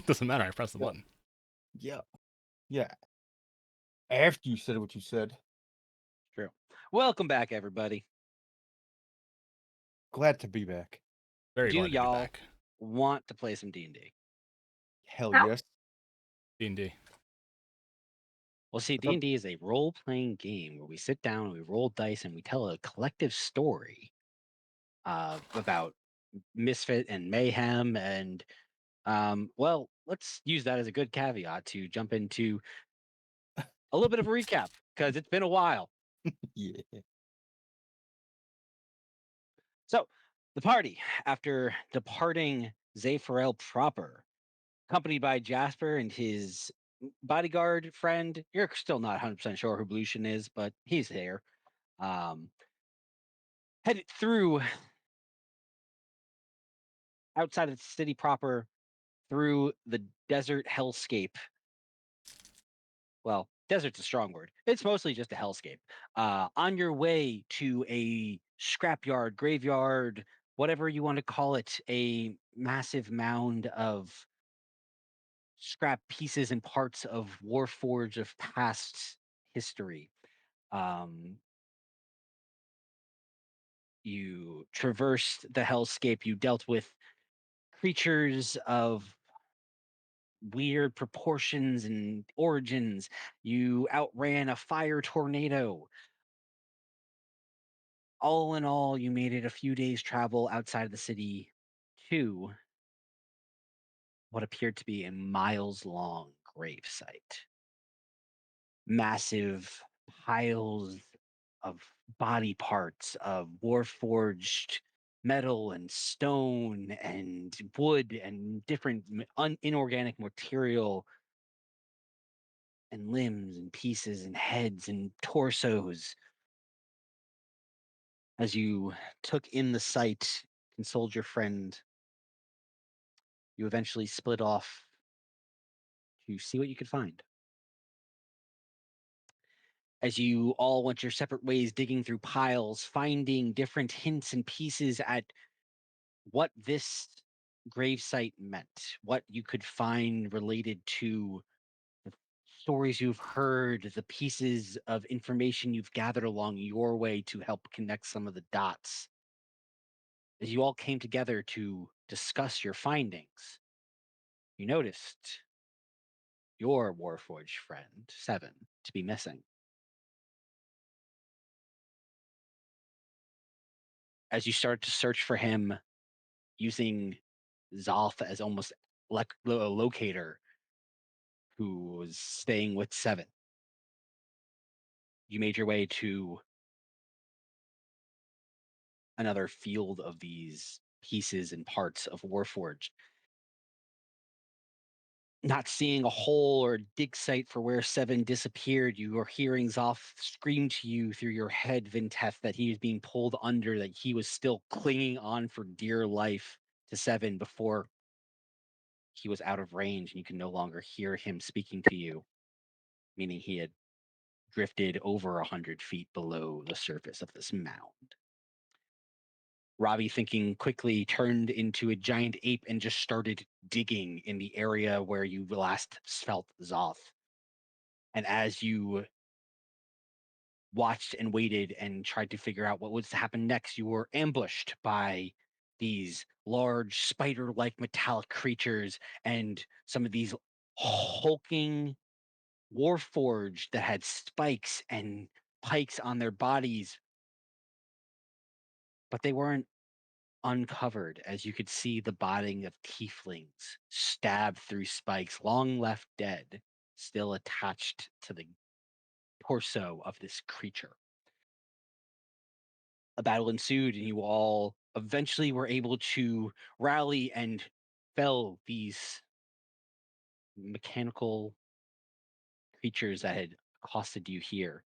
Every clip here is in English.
Doesn't matter. I pressed the Yeah. button. Yeah. Yeah. After you said what you said. True. Welcome back, everybody. Glad to be back. Very Do glad to be y'all back. want to play some D&D? Hell yes. D&D. Well, see, What's up? D&D is a role-playing game where we sit down and we roll dice and we tell a collective story about misfit and mayhem. And, well, let's use that as a good caveat to jump into a little bit of a recap because it's been a while. Yeah. So, the party, after departing Zepharel proper, accompanied by Jasper and his bodyguard friend. You're still not 100% sure who Blution is, but he's there. Um, headed through outside of the city proper through the desert hellscape. Well, desert's a strong word. It's mostly just a hellscape. On your way to a scrapyard, graveyard, whatever you want to call it, a massive mound of scrap pieces and parts of Warforge of past history. Um, you traversed the hellscape. You dealt with creatures of weird proportions and origins. You outran a fire tornado. All in all, you made it a few days' travel outside of the city to what appeared to be a miles long gravesite. Massive piles of body parts of warforged metal and stone and wood and different inorganic material and limbs and pieces and heads and torsos. As you took in the sight, consoled your friend, you eventually split off to see what you could find. As you all went your separate ways, digging through piles, finding different hints and pieces at what this gravesite meant, what you could find related to the stories you've heard, the pieces of information you've gathered along your way to help connect some of the dots. As you all came together to discuss your findings, you noticed your Warforged friend, Seven, to be missing. As you started to search for him using Zolf as almost like a locator who was staying with Seven, you made your way to another field of these pieces and parts of Warforged. Not seeing a hole or dig site for where Seven disappeared, you are hearing Zoth scream to you through your head, Vintef, that he was being pulled under, that he was still clinging on for dear life to Seven before he was out of range and you can no longer hear him speaking to you, meaning he had drifted over 100 feet below the surface of this mound. Robbie, thinking quickly, turned into a giant ape and just started digging in the area where you last felt Zoth. And as you watched and waited and tried to figure out what was to happen next, you were ambushed by these large spider-like metallic creatures and some of these hulking warforged that had spikes and pikes on their bodies, but they weren't uncovered, as you could see the body of tieflings stabbed through spikes, long left dead, still attached to the torso of this creature. A battle ensued, and you all eventually were able to rally and fell these mechanical creatures that had accosted you here.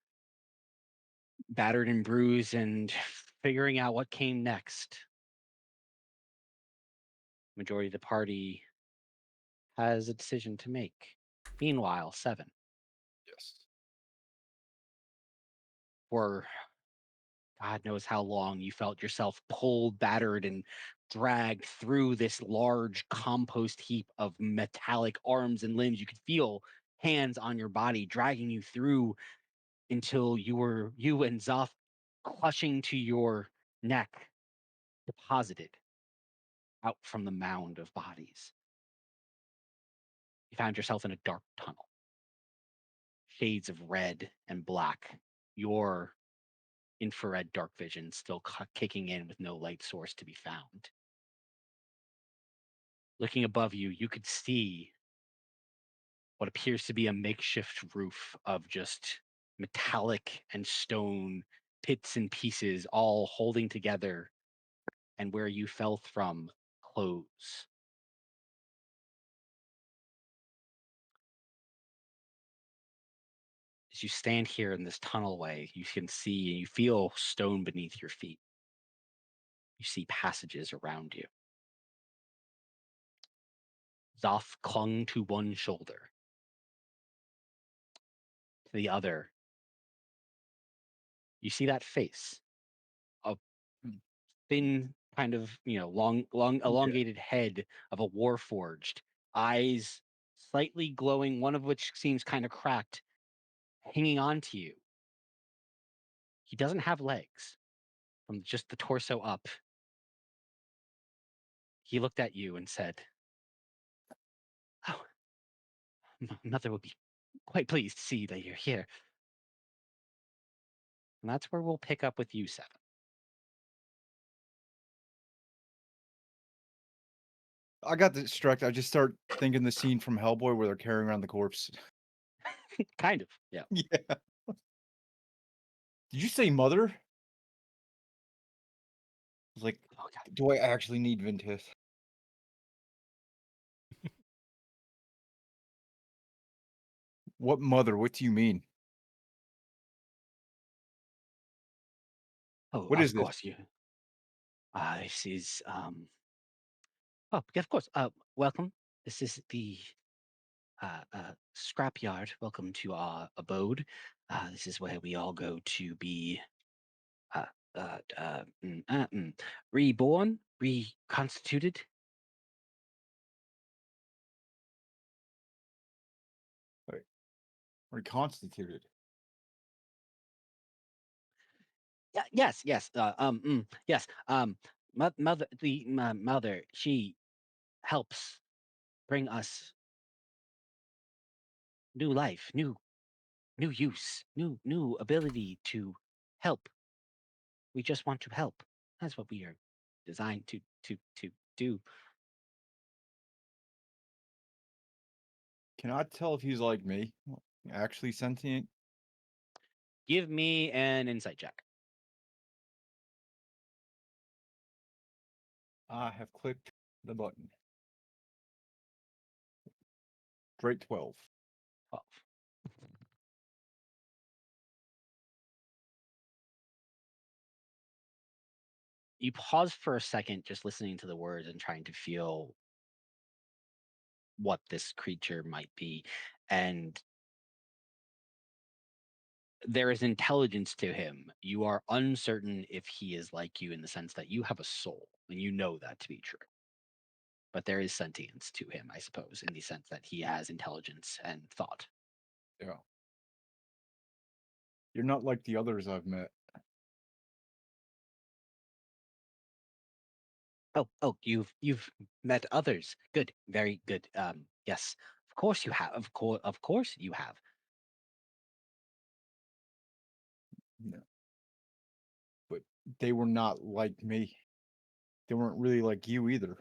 Battered and bruised, and figuring out what came next. Majority of the party has a decision to make. Meanwhile, Seven, Yes. for God knows how long, you felt yourself pulled, battered, and dragged through this large compost heap of metallic arms and limbs. You could feel hands on your body dragging you through until you and Zoth clutching to your neck, deposited out from the mound of bodies. You found yourself in a dark tunnel, shades of red and black, your infrared dark vision still kicking in with no light source to be found. Looking above you, you could see what appears to be a makeshift roof of just metallic and stone bits and pieces all holding together, and where you fell from, clothes. As you stand here in this tunnelway, you can see and you feel stone beneath your feet. You see passages around you. Zoth clung to one shoulder, to the other. You see that face, a thin, kind of, long, Okay. elongated head of a warforged, eyes slightly glowing, one of which seems kind of cracked, hanging on to you. He doesn't have legs from just the torso up. He looked at you and said, "Oh, mother will be quite pleased to see that you're here." And that's where we'll pick up with you, Seven. I got distracted. I just start thinking the scene from Hellboy where they're carrying around the corpse. Kind of, yeah. Yeah. Did you say mother? I was like, Oh, God. do I actually need Ventus? What mother? What do you mean? Oh, What is of this? course you. This is Oh, yeah, of course. Welcome. This is the scrapyard. Welcome to our abode. This is where we all go to be uh, uh, uh, reborn, reconstituted. Like, reconstituted. Yeah, yes, yes. Yes. My mother, she helps bring us new life, new use, new ability to help. We just want to help. That's what we are designed to do. Can I tell if he's like me? Actually sentient? Give me an insight check. I have clicked the button. Great 12. 12. You pause for a second, just listening to the words and trying to feel what this creature might be. And there is intelligence to him. You are uncertain if he is like you in the sense that you have a soul, and you know that to be true. But there is sentience to him, I suppose, in the sense that he has intelligence and thought. Yeah. You're not like the others I've met. Oh, you've met others. Good, very good. Yes, of course you have. Of course you have. No. But they were not like me. They weren't really like you either.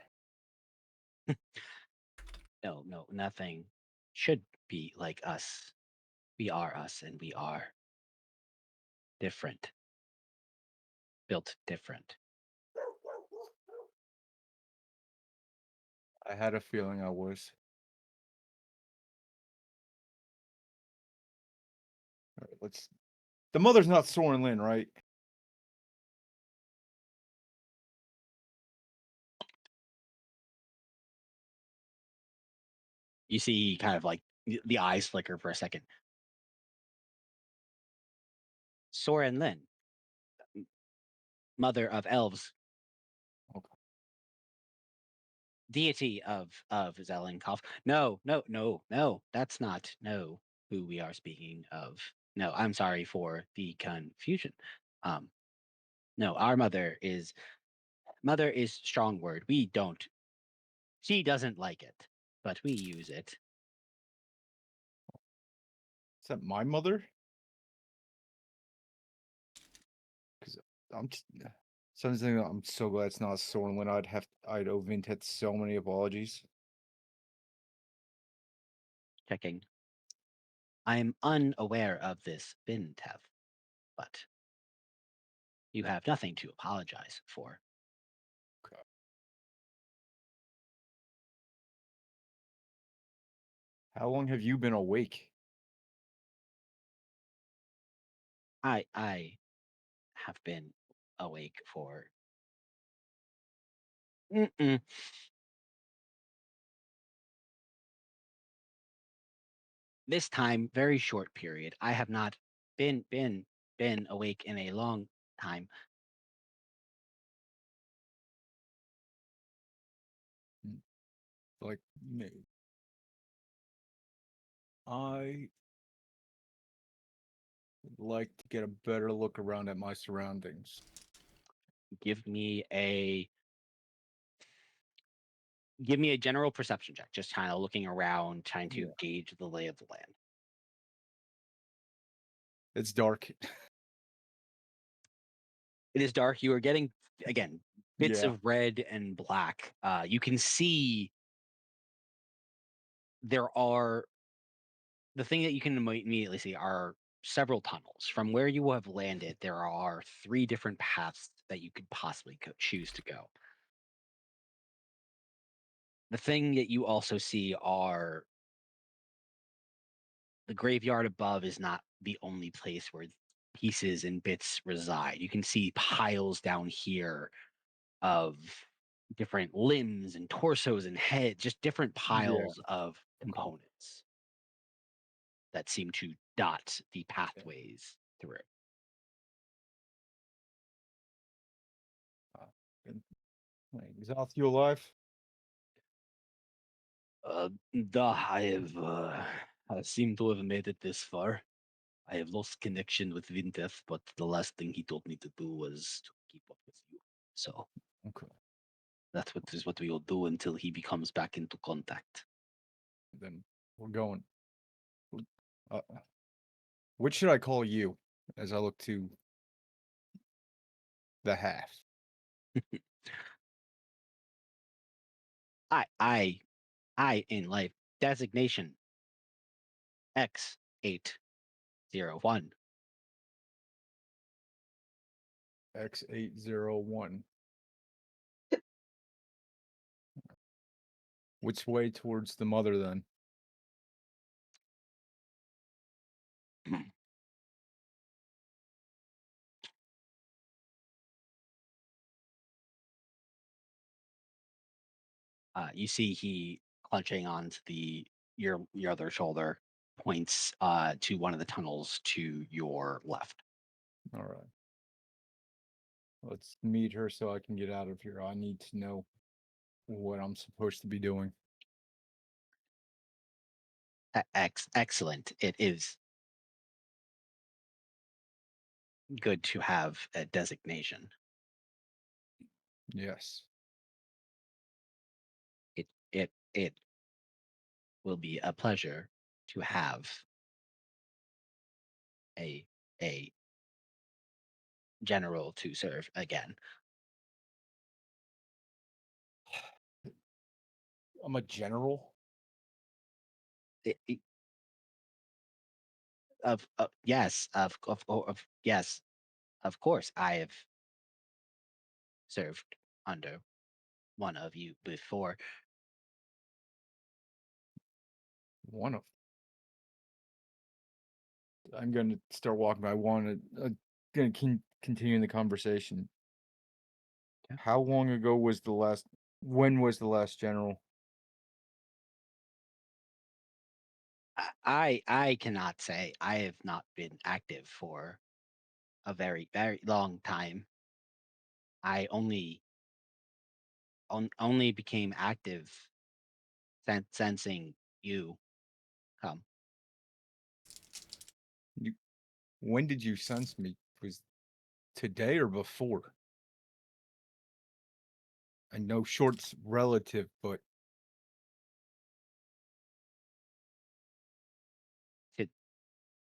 No, no, nothing should be like us. We are us, and we are different, built different. I had a feeling I was. All right, let's. The mother's not Soren Lynn, right? You see, kind of like the eyes flicker for a second. Soren Lin, mother of elves. Okay. deity of Zelenkov. No, no, no, no. That's not who we are speaking of. No, I'm sorry for the confusion. Um, no, our mother is strong word. We don't. She doesn't like it, but we use it. Is that my mother? Because something I'm so glad it's not Sorlin. I'd owe Vintet so many apologies. Checking. I'm unaware of this, Bintev, but you have nothing to apologize for. Okay. How long have you been awake? I have been awake for this time, very short period. I have not been awake in a long time. Like me. I would like to get a better look around at my surroundings. Give me a general perception check, just kind of looking around, trying to Yeah. gauge the lay of the land. It's dark. It is dark. You are getting, again, bits Yeah. of red and black. You can see there are, the thing that you can immediately see are several tunnels. From where you have landed, there are 3 different paths that you could possibly choose to go. The thing that you also see are the graveyard above is not the only place where pieces and bits reside. You can see piles down here of different limbs and torsos and heads, just different Yeah. piles of components that seem to dot the pathways through. Is Alth you alive? I seem to have made it this far. I have lost connection with Vintef, but the last thing he told me to do was to keep up with you. So Okay. that's what we will do until he becomes back into contact. Then we're going. Uh, what should I call you as I look to the half? I in life designation X801. X801. Which way towards the mother then? You see he clutching onto your other shoulder, points to one of the tunnels to your left. All right. Let's meet her so I can get out of here. I need to know what I'm supposed to be doing. Excellent. It is good to have a designation. Yes. It will be a pleasure to have a general to serve again. I'm a general. Yes, yes, of course. I have served under one of you before. One of. I'm going to start walking. I want to going to continue the conversation. Yeah. How long ago was the last? When was the last general? I cannot say. I have not been active for a very long time. I only only became active sensing you come. When did you sense me? Was today or before? I know short's relative, but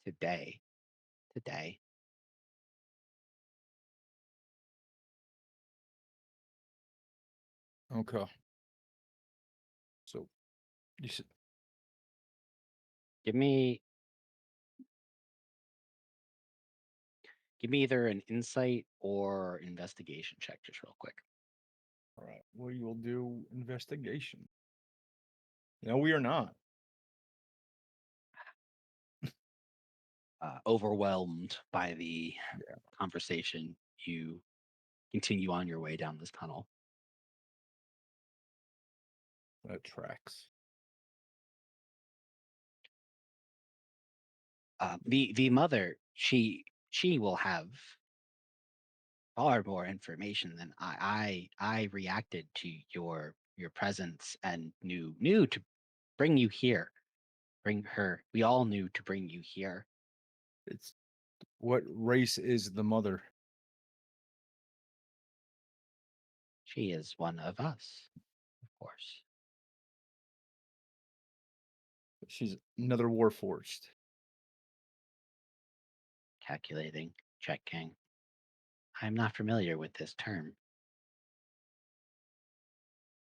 Today. Today. okay. So you said Give me either an insight or investigation check, just real quick. all right. We will do investigation. No, we are not. Overwhelmed by the Yeah. conversation, you continue on your way down this tunnel. That tracks. The mother, she will have far more information than I reacted to your presence and knew to bring you here. Bring her. We all knew to bring you here. It's what race is the mother? She is one of us, of course. She's another warforged. Calculating, checking. I'm not familiar with this term.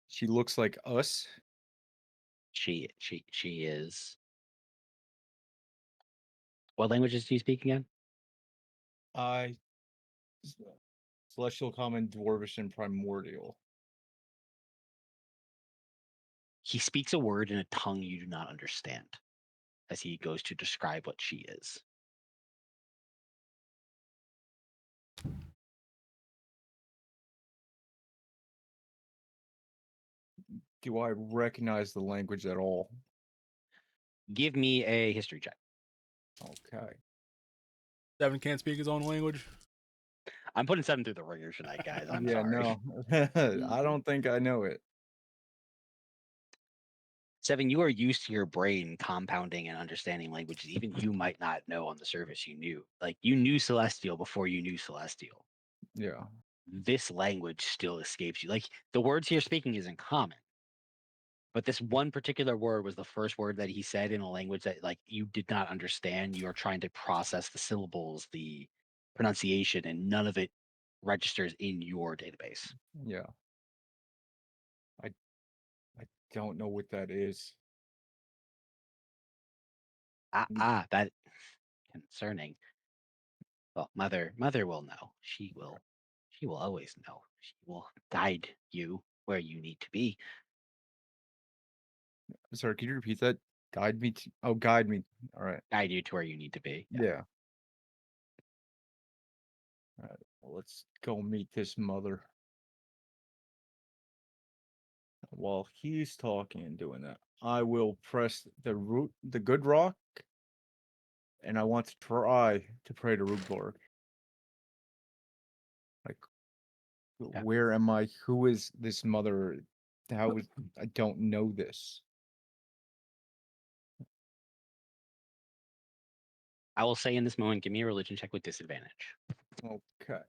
She looks like us. She is. What languages do you speak again? I Celestial Common, Dwarvish, and Primordial. He speaks a word in a tongue you do not understand as he goes to describe what she is. Do I recognize the language at all? Give me a history check. Okay. 7 can't speak his own language. I'm putting 7 through the ringer tonight, guys. I'm yeah, sorry. no. I don't think I know it. 7, you are used to your brain compounding and understanding languages. Even you might not know on the surface you knew. Like you knew Celestial before you knew Celestial. Yeah. This language still escapes you. Like the words you're speaking isn't common. But this one particular word was the first word that he said in a language that like you did not understand. You are trying to process the syllables, the pronunciation, and none of it registers in your database. Yeah. I don't know what that is. That concerning. Well, mother will know. She will always know. She will guide you where you need to be. Sorry, can you repeat that? Guide me to. Oh, guide me. All right. Guide you to where you need to be. Yeah. All right. Well, let's go meet this mother. While he's talking and doing that, I will press the good rock, and I want to try to pray to Rugborg. Like, Yeah. where am I? Who is this mother? How is I don't know this. I will say in this moment, give me a religion check with disadvantage. Okay.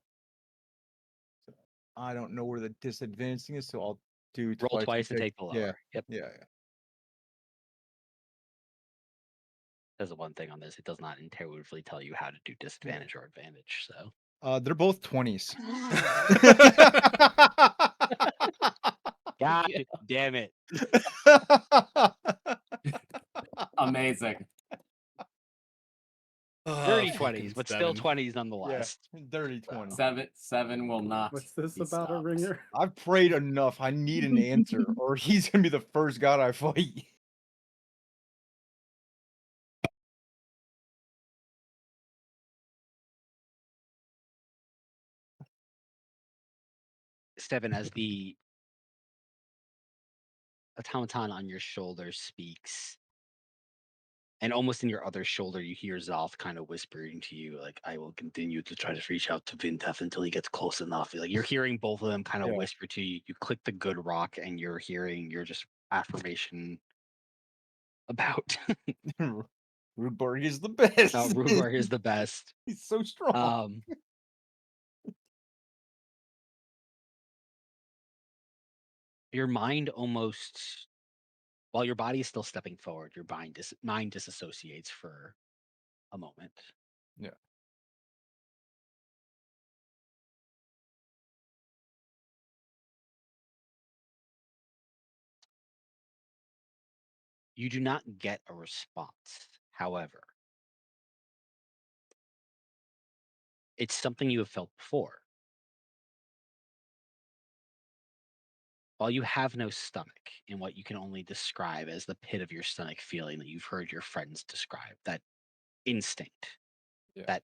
So I don't know where the disadvantaging is, so I'll do Roll twice twice and take the lower. Yeah. Yep. Yeah. There's the one thing on this. It does not intuitively tell you how to do disadvantage or advantage. So They're both 20s. God damn it. Amazing. Dirty Fucking 20s, but still 7. 20s Yeah, nonetheless. dirty 20. Seven will not. What's this be about a stopped. ringer? I've prayed enough. I need an answer, or he's gonna be the first god I fight. Steven, as the automaton on your shoulder speaks, And almost in your other shoulder, you hear Zolf kind of whispering to you, like, I will continue to try to reach out to Vintef until he gets close enough. Like, you're hearing both of them kind of Yeah. whisper to you. You click the good rock and you're hearing your just affirmation about Rudberg is the best. Rhubarb is the best. He's so strong. Your mind almost, while your body is still stepping forward, your mind disassociates for a moment. Yeah. You do not get a response. However, it's something you have felt before. While you have no stomach in what you can only describe as the pit of your stomach feeling that you've heard your friends describe, that instinct, Yeah. that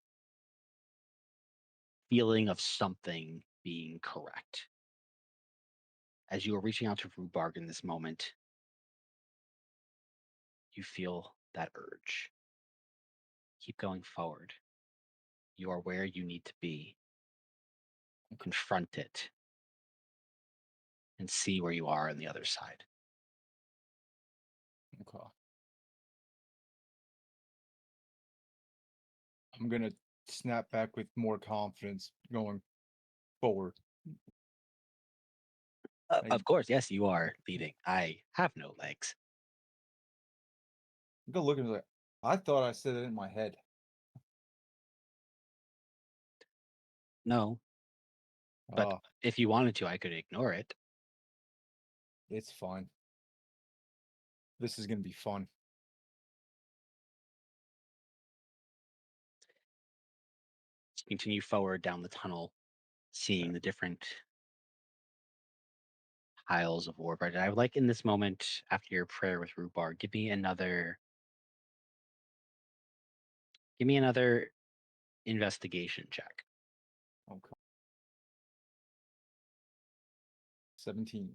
feeling of something being correct. As you are reaching out to Rhubarb in this moment, you feel that urge. Keep going forward. You are where you need to be. Confront it and see where you are on the other side. Okay. I'm gonna snap back with more confidence going forward. Of course, yes, you are leading. I have no legs. I'm gonna look at him like, I thought I said it in my head. No, but Ah, if you wanted to, I could ignore it. it's fine. This is gonna be fun. Continue forward down the tunnel, seeing the different piles of ore. But I would like in this moment, after your prayer with Rhubarb, give me another investigation check. Okay. 17.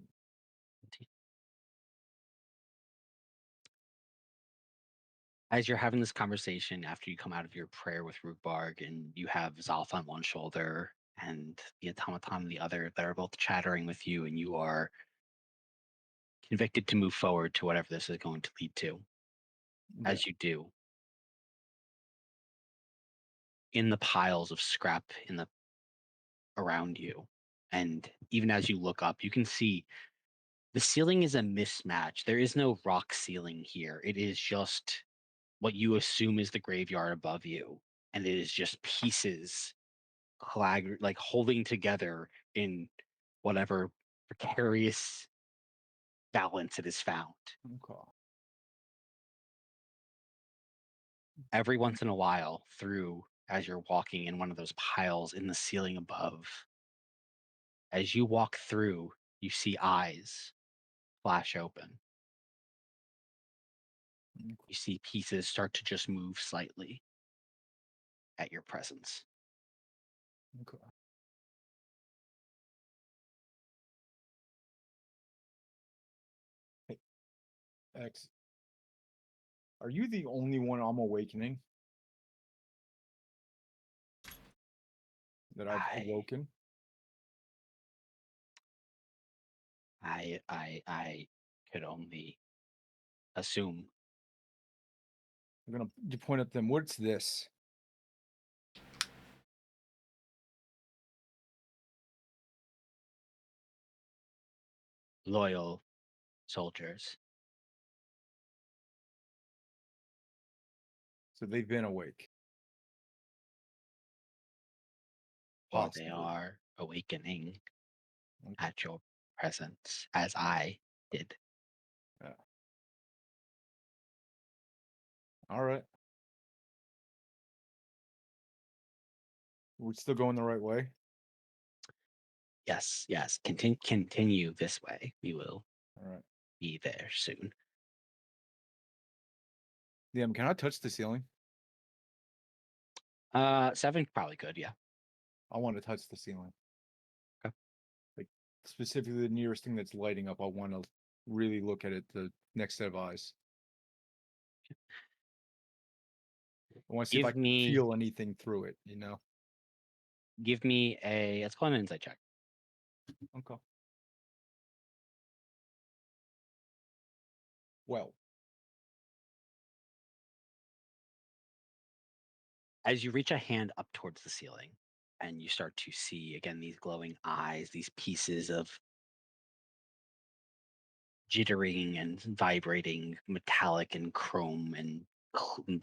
As you're having this conversation after you come out of your prayer with Rhubarb and you have Zalf on one shoulder and the automaton on the other that are both chattering with you, and you are convicted to move forward to whatever this is going to lead to. Yeah. As you do, in the piles of scrap around you, and even as you look up, you can see the ceiling is a mismatch. There is no rock ceiling here. It is just what you assume is the graveyard above you, and it is just pieces like holding together in whatever precarious balance it is found. Okay. Every once in a while, as you're walking in one of those piles in the ceiling above, as you walk through, you see eyes flash open. You see pieces start to just move slightly at your presence. Okay. Hey, X. Are you the only one I'm awakening? That I've awoken? I could only assume. I'm gonna point at them. What's this? Loyal soldiers. So they've been awake. Or they Possibly. are awakening Okay. at your presence, as I did. Yeah. All right. We're still going the right way. Yes. Continue this way. We will All right. be there soon. Liam, can I touch the ceiling? 7 probably could, yeah. I want to touch the ceiling. Okay. Like specifically the nearest thing that's lighting up. I want to really look at it. The next set of eyes. I want to see if I Give can me- feel anything through it, you know? Give me a, let's call it an insight check. Okay. Well, As you reach a hand up towards the ceiling and you start to see again these glowing eyes, these pieces of jittering and vibrating metallic and chrome and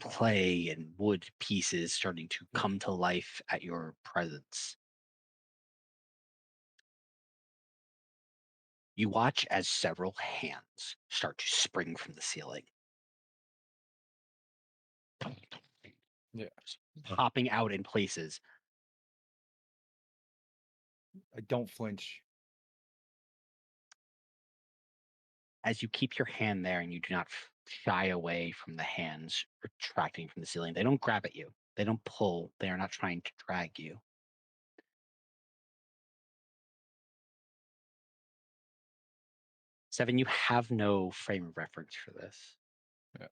clay and wood pieces starting to come to life at your presence. You watch as several hands start to spring from the ceiling. Yeah. Popping out in places. I don't flinch. As you keep your hand there and you do not shy away from the hands retracting from the ceiling, they don't grab at you. They don't pull. They are not trying to drag you. Seven, you have no frame of reference for this. Yeah.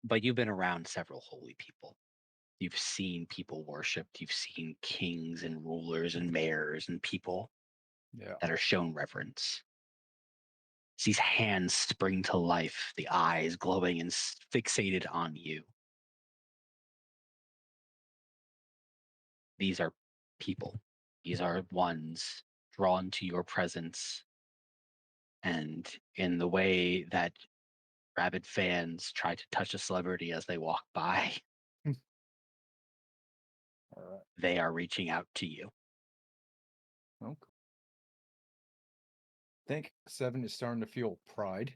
But you've been around several holy people. You've seen people worshipped. You've seen kings and rulers and mayors and people Yeah. that are shown reverence. These hands spring to life, the eyes glowing and fixated on you. These are people. These are ones drawn to your presence. And in the way that rabid fans try to touch a celebrity as they walk by, All right. they are reaching out to you. Okay. I think 7 is starting to feel pride.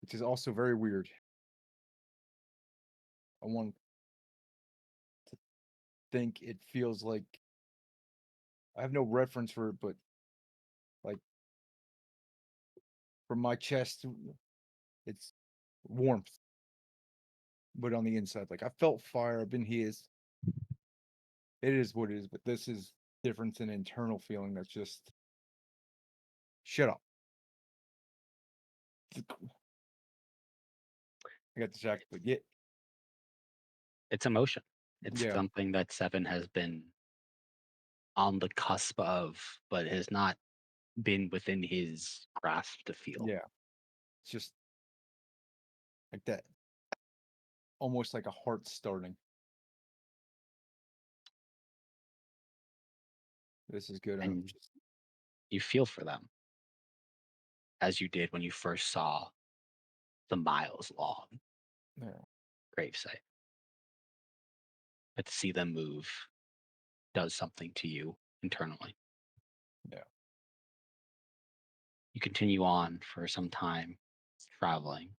Which is also very weird. I want to think it feels like I have no reference for it, but like from my chest, it's warmth. But on the inside, like I felt fire. I've been his. It is what it is, but this is different than internal feeling that's just shut up. I got distracted, but yeah, It's emotion. It's Yeah. something that Seven has been on the cusp of, but has not been within his grasp to feel. yeah. It's just like that. Almost like a heart starting. This is good. I'm And just you feel for them as you did when you first saw the miles long yeah. gravesite. But to see them move does something to you internally. Yeah. You continue on for some time traveling.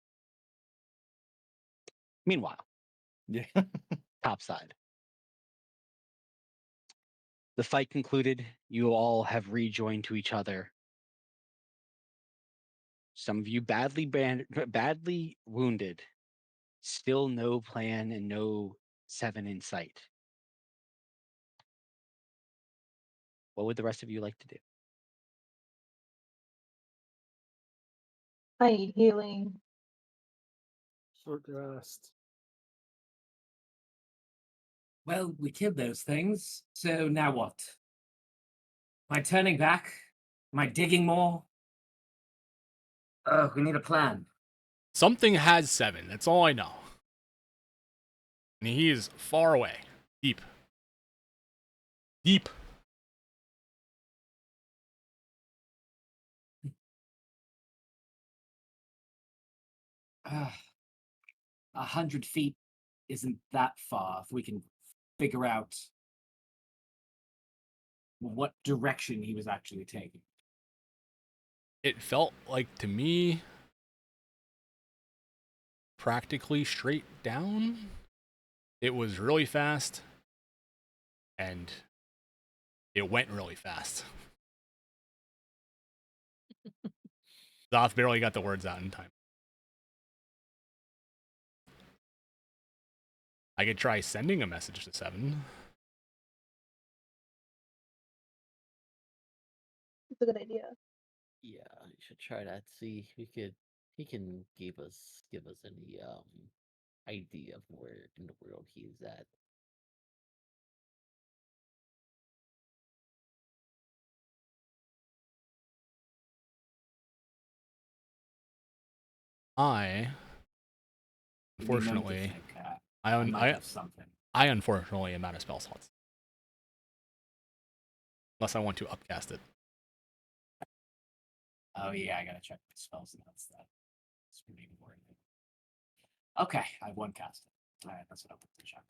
Meanwhile, Yeah. topside. The fight concluded. You all have rejoined to each other. Some of you badly wounded. Still no plan and no Seven in sight. What would the rest of you like to do? I need healing. Short rest. Well, we killed those things, so now what? Am I turning back? Am I digging more? Oh, we need a plan. Something has 7. That's all I know. And he is far away. Deep. Deep. Ah, 100 feet isn't that far if we can figure out what direction he was actually taking. It felt like to me practically straight down. It was really fast. And it went really fast. Zoth barely got the words out in time. I could try sending a message to 7. It's a good idea. Yeah, you should try that. See, he can give us any idea of where in the world he is at. I Give me a moment to unfortunately, think, I I un- might have something. I unfortunately am out of spell slots. Unless I want to upcast it. Oh yeah, I gotta check the spells and that's that. It's pretty important. Okay, I have one cast. All right, that's what I'll put to check.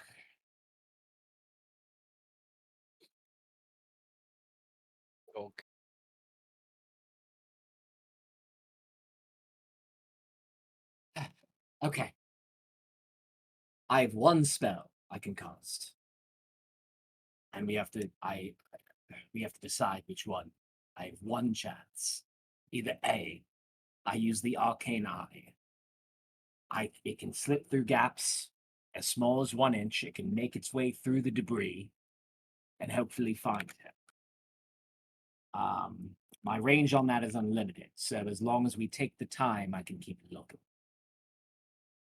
Okay. Okay. I have one spell I can cast. And we have to decide which one. I have one chance. Either A, I use the arcane eye. It can slip through gaps as small as 1 inch. It can make its way through the debris and hopefully find him. My range on that is unlimited, so as long as we take the time, I can keep looking.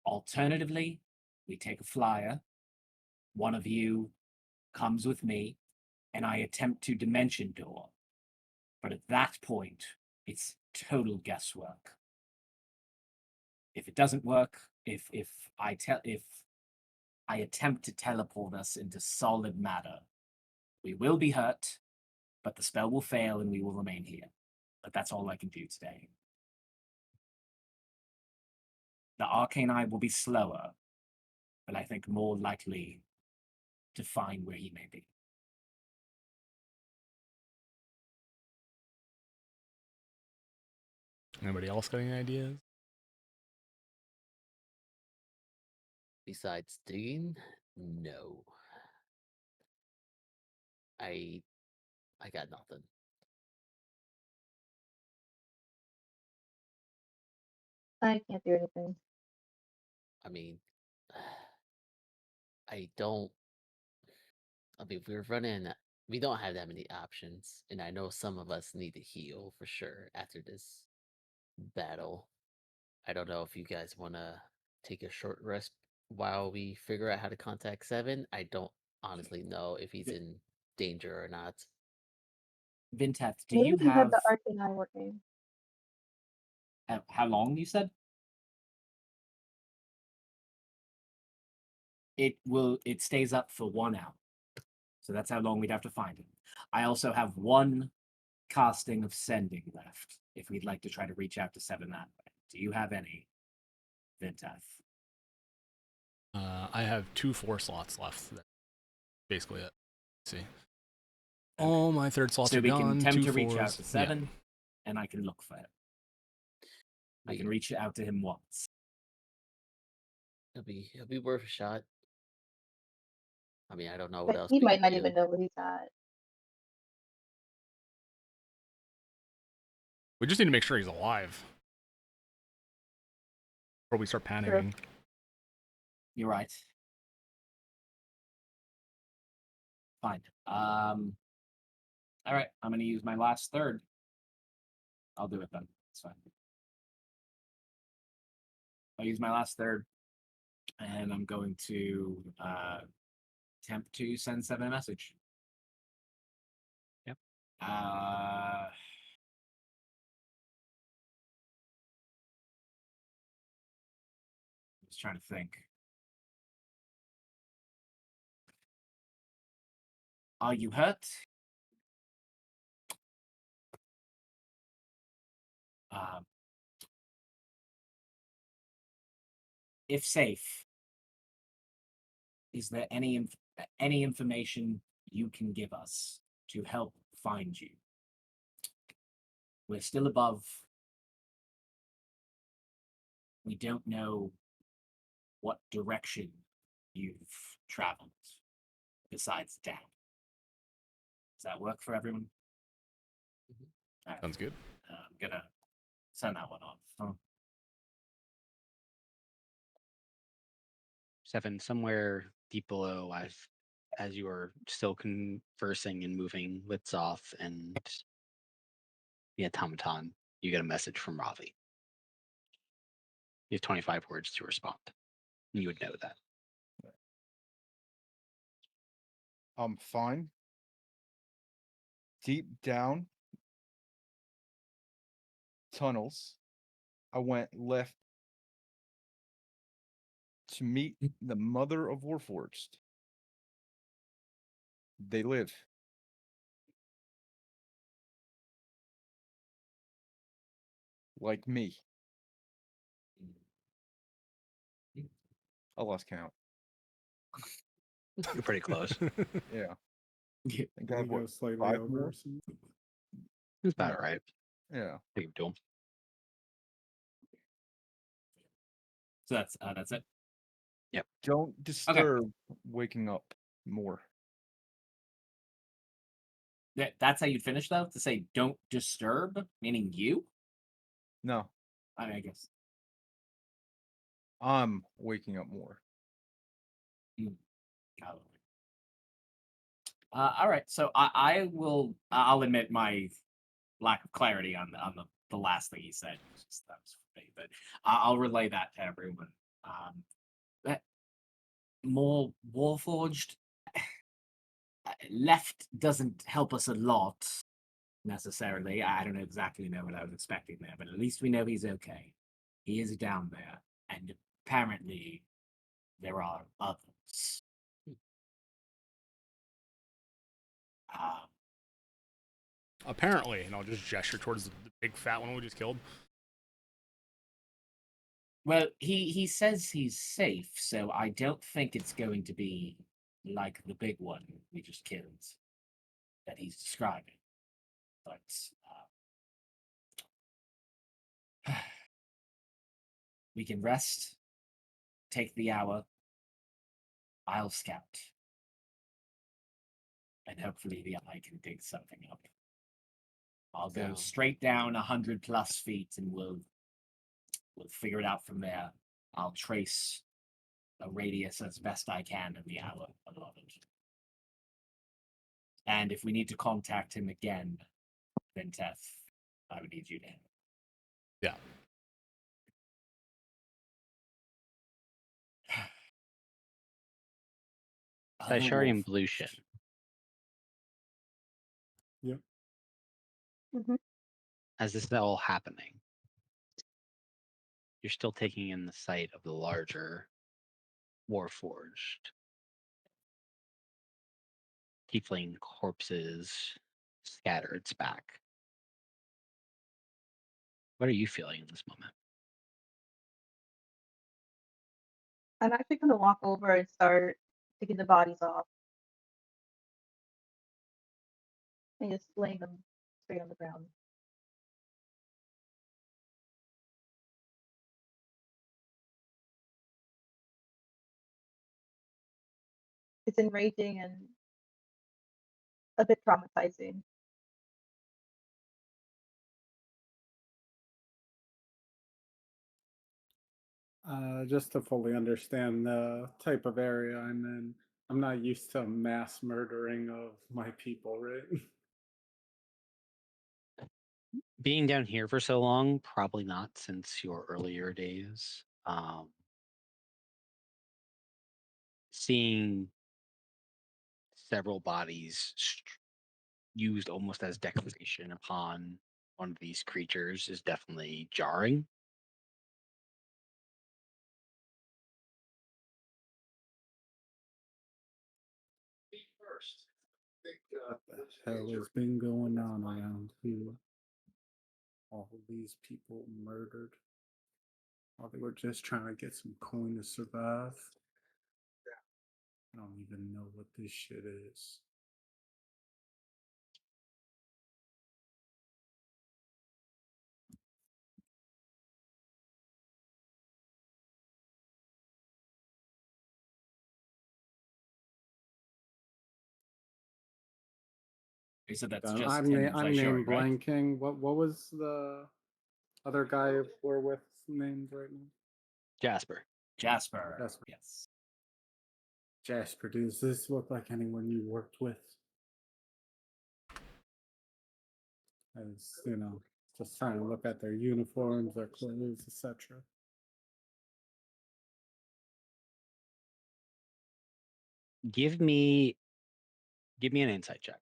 Alternatively, we take a flyer. One of you comes with me, and I attempt to dimension door. But at that point, it's total guesswork. If it doesn't work, if I attempt to teleport us into solid matter, we will be hurt, but the spell will fail and we will remain here. But that's all I can do today. The arcane eye will be slower, but I think more likely to find where he may be. Anybody else got any ideas? Besides digging, no. I got nothing. I can't do anything. I mean, I don't. I mean, we don't have that many options, and I know some of us need to heal for sure after this battle. I don't know if you guys want to take a short rest while we figure out how to contact Seven. I don't honestly know if he's in danger or not. Vinteth, do Maybe you we have have the arcane eye working. how long you said? It stays up for 1 hour. So that's how long we'd have to find him. I also have one casting of sending left if we'd like to try to reach out to Seven that way. Do you have any, Vinteth? I have 2 4 slots left. That's basically it. Let's see. All my third slots So are we can gone. attempt 2 to reach out 4s. to Seven, and I can look for him. I can We- reach out to him once. It'll be worth a shot. I mean, I don't know what But else he we might can not do. even know where he's at. We just need to make sure he's alive before we start panicking. You're right. Fine. All right. I'm going to use my last third. I'll do it then. It's fine. I'll use my last third, and I'm going to attempt to send Seven a message. Yep. I was trying to think. Are you hurt? If safe, is there any information you can give us to help find you? We're still above. We don't know what direction you've traveled besides down. Does that work for everyone? Mhm. All right. Sounds good. I'm gonna send that one off. Seven, somewhere deep below, as you are still conversing and moving lids off and the automaton, you get a message from Ravi. You have 25 words to respond. You would know that. I'm fine. Deep down tunnels, I went left to meet the mother of Warforged. They live. Like me. I lost count. You're pretty close. Yeah. Yeah. I think I have You go what, slightly 5 over. more? or something. It's about Yeah. right. Yeah. Take it to him. So that's it. Don't disturb waking up more. That's how you'd finish though. To say don't disturb, meaning you. No, I guess. I'm waking up more. Oh. All right, so I will. I'll admit my lack of clarity on the last thing he said. That was for me, but I'll relay that to everyone. That more Warforged left doesn't help us a lot necessarily. I don't exactly know what I was expecting there, but at least we know he's okay. He is down there, and apparently there are others. Um, Apparently, and I'll just gesture towards the big fat one we just killed. Well, he says he's safe, so I don't think it's going to be like the big one we just killed that he's describing. But we can rest, take the hour. I'll scout, and hopefully the eye can dig something up. I'll go So- straight down 100+ feet, and we'll figure it out from there. I'll trace a radius as best I can in the hour allotted. And if we need to contact him again, then Teth, I would need you to. Yeah. Other Sharian wolf- blue shit. As this is all happening, you're still taking in the sight of the larger Warforged. Tiefling corpses scattered back. What are you feeling in this moment? I'm actually gonna walk over and start taking the bodies off and just laying them straight on the ground. It's enraging and a bit traumatizing. Just to fully understand the type of area I'm in, I'm not used to mass murdering of my people, right? Being down here for so long, probably not since your earlier days. Seeing several bodies used almost as decoration upon one of these creatures is definitely jarring. What the hell has been going on around here? All of these people murdered. Or they were just trying to get some coin to survive. I don't even know what this shit is. You said that's just I'm, him na- and I'm Zaishori, name right? blanking. What was the other guy we're with named right now? Jasper. Jasper. Jasper. Yes. Jasper, does this look like anyone you worked with? As you know, Just trying to look at their uniforms, their clothes, etc. Give me an insight check.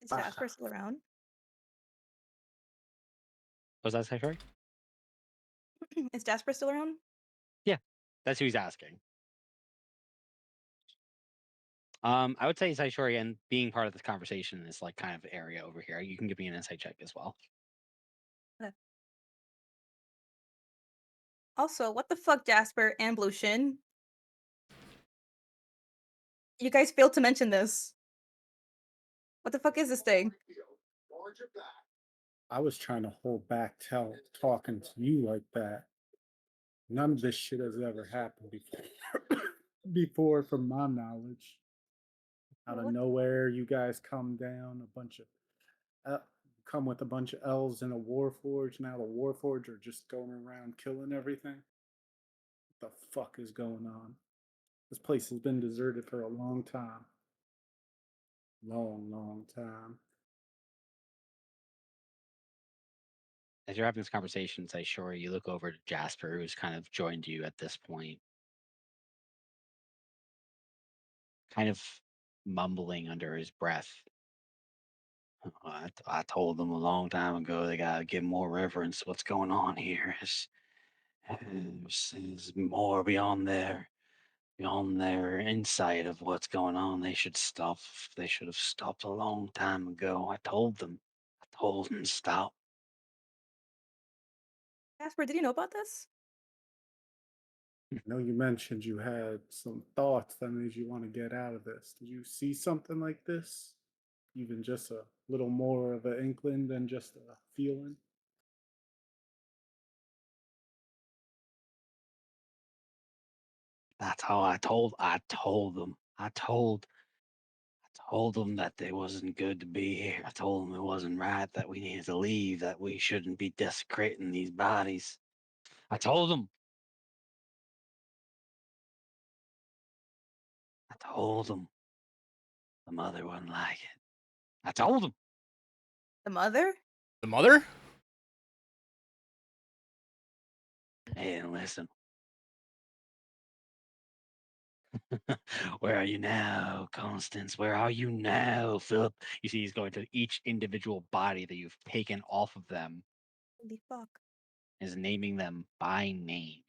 Is Jasper still around? Was that Saishori? Is Jasper still around? That's who he's asking. I would say Saishori and being part of this conversation in this like kind of area over here. You can give me an insight check as well. Also, what the fuck, Jasper and Blue Shin? You guys failed to mention this. What the fuck is this thing? I was trying to hold back talking to you like that. None of this shit has ever happened before. Before, from my knowledge. Out of What? nowhere, you guys come down come with a bunch of elves in a warforge. Now the warforge are just going around killing everything. What the fuck is going on? This place has been deserted for a long time. Long time. As you're having this conversation, Saishori, you look over to Jasper, who's kind of joined you at this point. Kind of mumbling under his breath. I told them a long time ago they gotta give more reverence to what's going on here. It's more beyond their insight of what's going on. They should stop. They should have stopped a long time ago. I told them. I told them to stop. Jasper, did you know about this? I know you mentioned you had some thoughts that made you want to get out of this. Did you see something like this? Even just a little more of an inkling than just a feeling? That's how I told them. I told them that it wasn't good to be here. I told them it wasn't right, that we needed to leave, that we shouldn't be desecrating these bodies. I told them. The mother wouldn't like it. I told them. The mother? The mother? They didn't listen. Where are you now, Constance? Where are you now, Philip? You see, he's going to each individual body that you've taken off of them, Holy fuck. is naming them by name.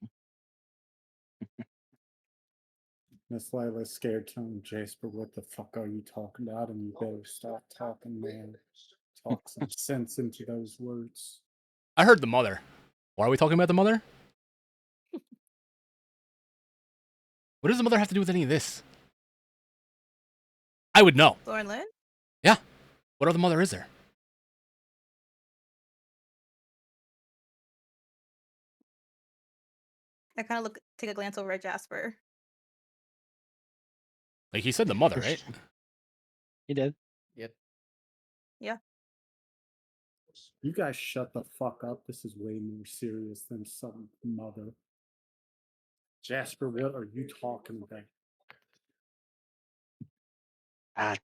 Miss Lila's scared tone, Jasper, what the fuck are you talking about? And you better stop talking, man. Talk some sense into those words. I heard the mother. Why are we talking about the mother? What does the mother have to do with any of this? I would know. Lauren Lynn? Yeah. What other mother is there? I kind of take a glance over at Jasper. Like he said the mother, right? He did. Yep. Yeah. You guys shut the fuck up. This is way more serious than some mother. Jasper, what are you talking about? I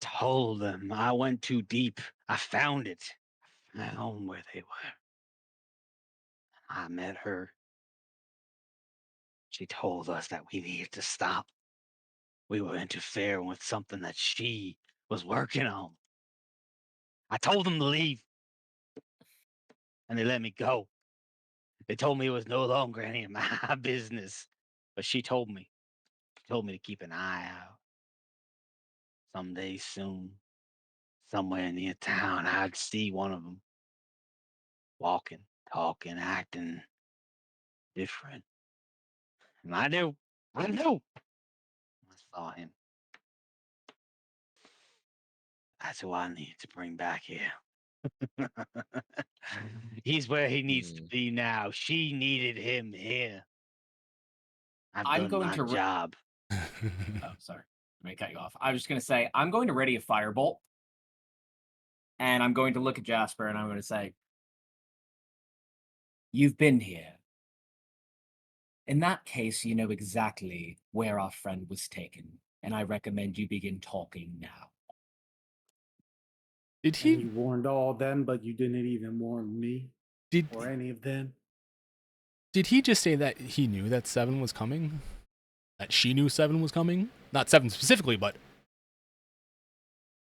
told them. I went too deep. I found it. I found where they were. I met her. She told us that we needed to stop. We were interfering with something that she was working on. I told them to leave, and they let me go. They told me it was no longer any of my business, but she told me. She told me to keep an eye out. Someday soon, somewhere near town, I'd see one of them walking, talking, acting different. And I knew. I saw him. That's who I need to bring back here. He's where he needs to be now. She needed him here. I've I'm done going my to job. Oh, sorry. Let me cut you off. I was just going to say, I'm going to ready a firebolt. And I'm going to look at Jasper and I'm going to say, you've been here. In that case, you know exactly where our friend was taken, and I recommend you begin talking now. Did And he? you warned all them, but you didn't even warn me Did or any of them. did he just say that he knew that 7 was coming? That she knew 7 was coming? Not 7 specifically, but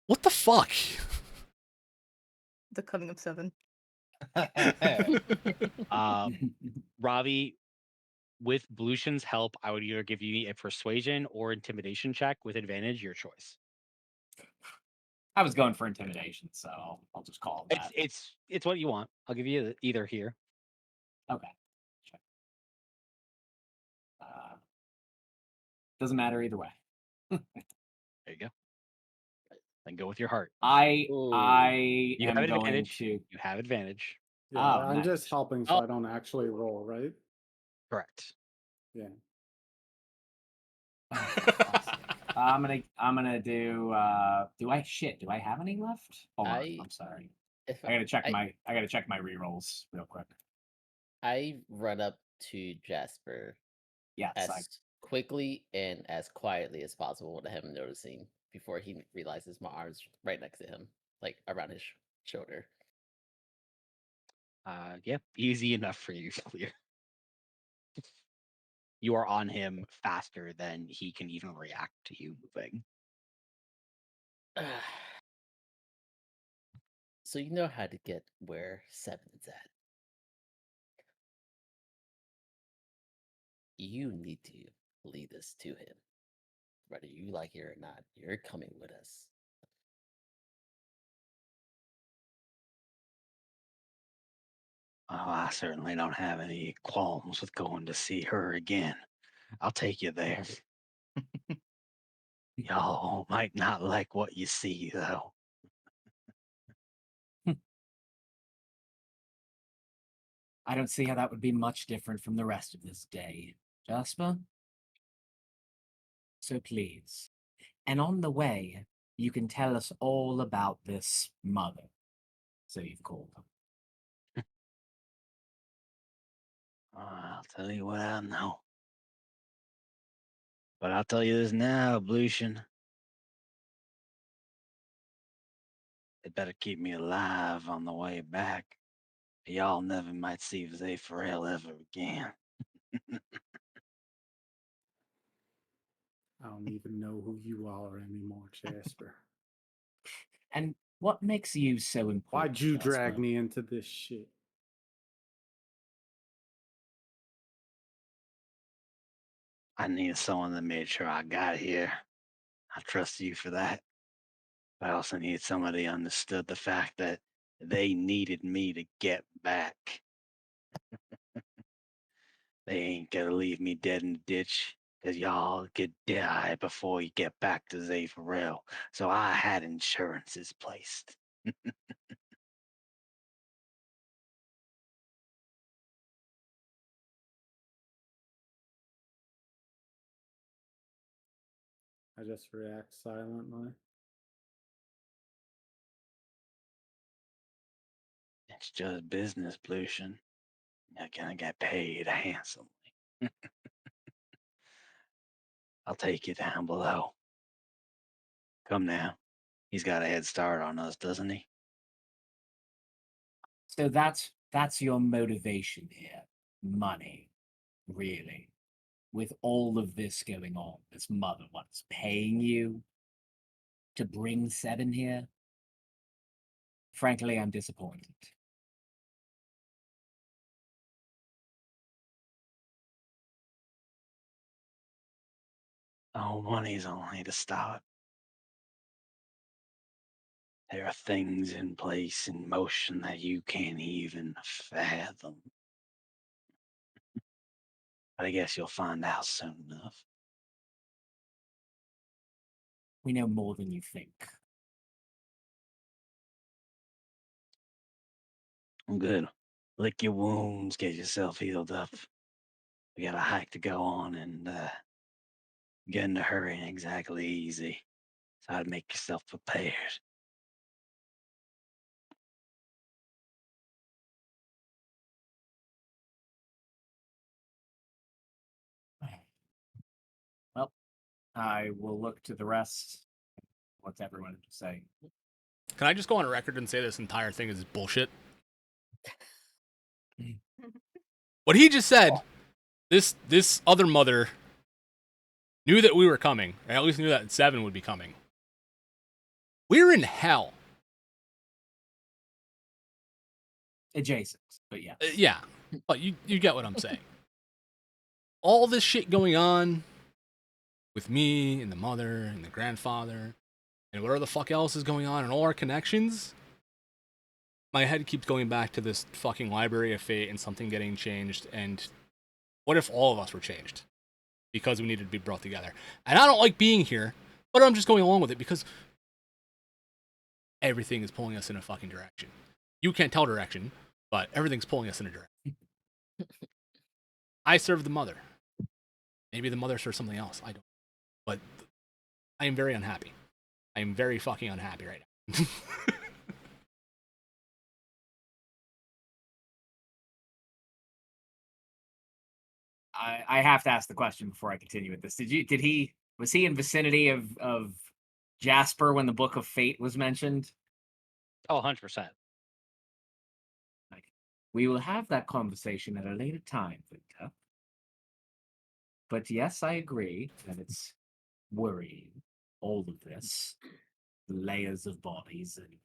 what the fuck? The coming of 7. Ravi, with Blushin's help, I would either give you a persuasion or intimidation check with advantage, your choice. I was going for intimidation, so I'll just call it that. It's what you want. I'll give you either here. Okay. Check. Doesn't matter either way. There you go. Then go with your heart. I Ooh. You am have going advantage. to. You have advantage. Yeah, Oh, I'm just nice. helping so I don't actually roll, right? Correct. Yeah. Oh, for fuck's sake. I'm gonna do. Do I have any left? Hold on. I'm sorry. If I gotta check my rerolls real quick. I run up to Jasper Yes, as quickly and as quietly as possible without him noticing before he realizes my arm's right next to him, like around his shoulder. Yep, easy enough for you to clear. You are on him faster than he can even react to you moving. So you know how to get where 7's at. You need to lead us to him. Whether you like it or not, you're coming with us. Oh, I certainly don't have any qualms with going to see her again. I'll take you there. Y'all might not like what you see, though. I don't see how that would be much different from the rest of this day, Jasper. So please, and on the way, you can tell us all about this mother. So you've called her. I'll tell you what I know. But I'll tell you this now, Blushin. They better keep me alive on the way back. Y'all never might see Zepharel ever again. I don't even know who you are anymore, Jasper. And what makes you so important? Why'd you drag Jasper? me into this shit? I needed someone that made sure I got here. I trust you for that. But I also needed somebody who understood the fact that they needed me to get back. They ain't gonna leave me dead in the ditch, because y'all could die before you get back to Zepharel. So I had insurances placed. I just react silently. It's just business, Blushin. You're gonna get paid handsomely. I'll take you down below. Come now. He's got a head start on us, doesn't he? So that's your motivation here. Money, really. With all of this going on, this mother what's paying you to bring 7 here? Frankly, I'm disappointed. Oh, money's only the start. There are things in place, in motion that you can't even fathom. But I guess you'll find out soon enough. We know more than you think. Good. Lick your wounds, get yourself healed up. We got a hike to go on, and getting to hurry ain't exactly easy. So I'd make yourself prepared. I will look to the rest. What's everyone say? Can I just go on record and say this entire thing is bullshit? What he just said, this other mother knew that we were coming, or at least knew that 7 would be coming. We're in hell. Adjacent, but yeah. Yeah, but you get what I'm saying. All this shit going on with me and the mother and the grandfather and whatever the fuck else is going on and all our connections, my head keeps going back to this fucking library of fate and something getting changed. And what if all of us were changed because we needed to be brought together? And I don't like being here, but I'm just going along with it because everything is pulling us in a fucking direction. You can't tell direction, but everything's pulling us in a direction. I serve the mother. Maybe the mother serves something else. I don't. But I am very unhappy. I am very fucking unhappy right now. I have to ask the question before I continue with this. Was he in vicinity of Jasper when the Book of Fate was mentioned? Oh, 100%. Like, we will have that conversation at a later time, Victor. But yes, I agree that it's worrying, all of this. The layers of bodies and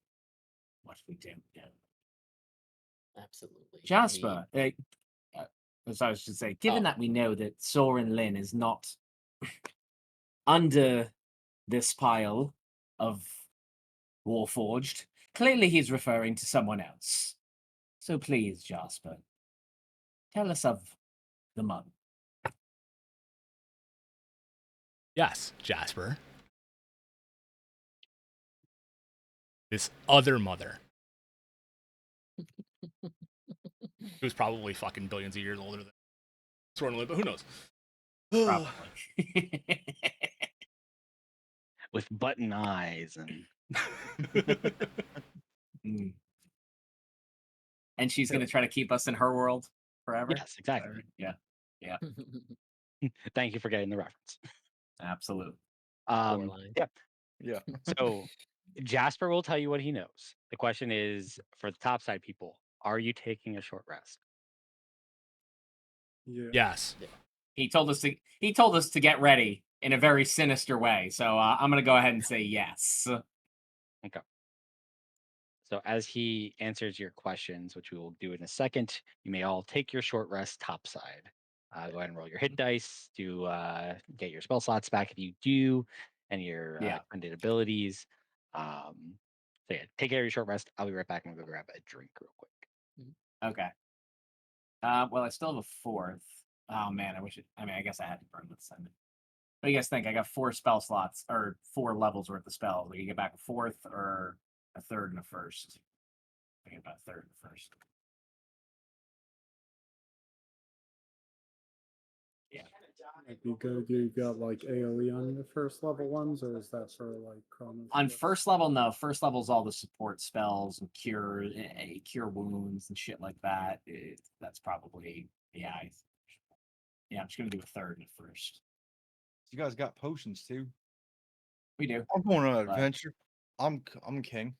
what we don't know. Absolutely. Jasper, as I was to say, given that we know that Soren Lin is not under this pile of Warforged, clearly he's referring to someone else. So please, Jasper, tell us of the mother. Yes, Jasper. This other mother. Who's probably fucking billions of years older than Soren Lin, but who knows? Probably. With button eyes and Mm. And she's going to try to keep us in her world forever? yes, exactly. Yeah, Thank you for getting the reference. absolutely. Coraline. Yeah. Yeah. So Jasper will tell you what he knows. The question is for the topside people: are you taking a short rest? Yeah. Yes. He told us to get ready in a very sinister way. So I'm going to go ahead and say yes. Okay. So as he answers your questions, which we will do in a second, you may all take your short rest topside. Go ahead and roll your hit dice to get your spell slots back if you do, and your Yeah. printed abilities. So yeah, take care of your short rest. I'll be right back and go grab a drink real quick. Okay. Well, I still have a fourth. Oh man, I guess I had to burn this. What do you guys think? I got 4 spell slots or 4 levels worth of spells. Like you get back a fourth or a third and a first. I get about a third and a first. Yeah. Because you got like AoE on your first level ones, or is that for like Chronos? On first level, no. First level is all the support spells and cure wounds and shit like that. That's probably I'm just gonna do a third and a first. You guys got potions too. We do. I'm going on an But- adventure. I'm king.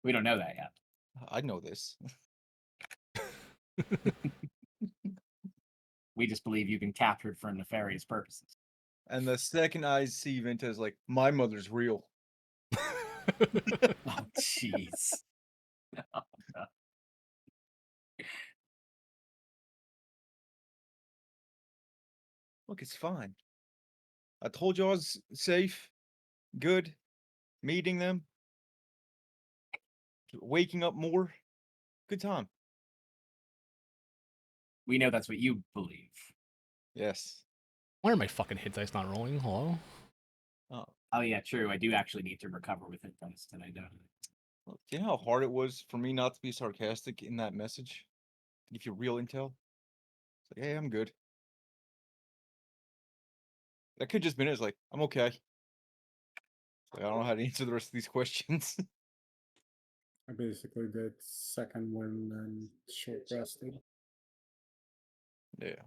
We don't know that yet. I know this. We just believe you've been captured for nefarious purposes. And the second I see Vinta's like, my mother's real. Oh, jeez. Look, it's fine. I told you I was safe, good, meeting them, waking up more. Good time. We know that's what you believe. Yes. Why are my fucking hit dice not rolling? Hello? Oh yeah, true. I do actually need to recover with hit dice today, don't I? Do you know how hard it was for me not to be sarcastic in that message? To give you real intel? It's like, hey, I'm good. That could just been it. It's like, I'm okay. Like, I don't know how to answer the rest of these questions. I basically did second wind and short rested. Yeah.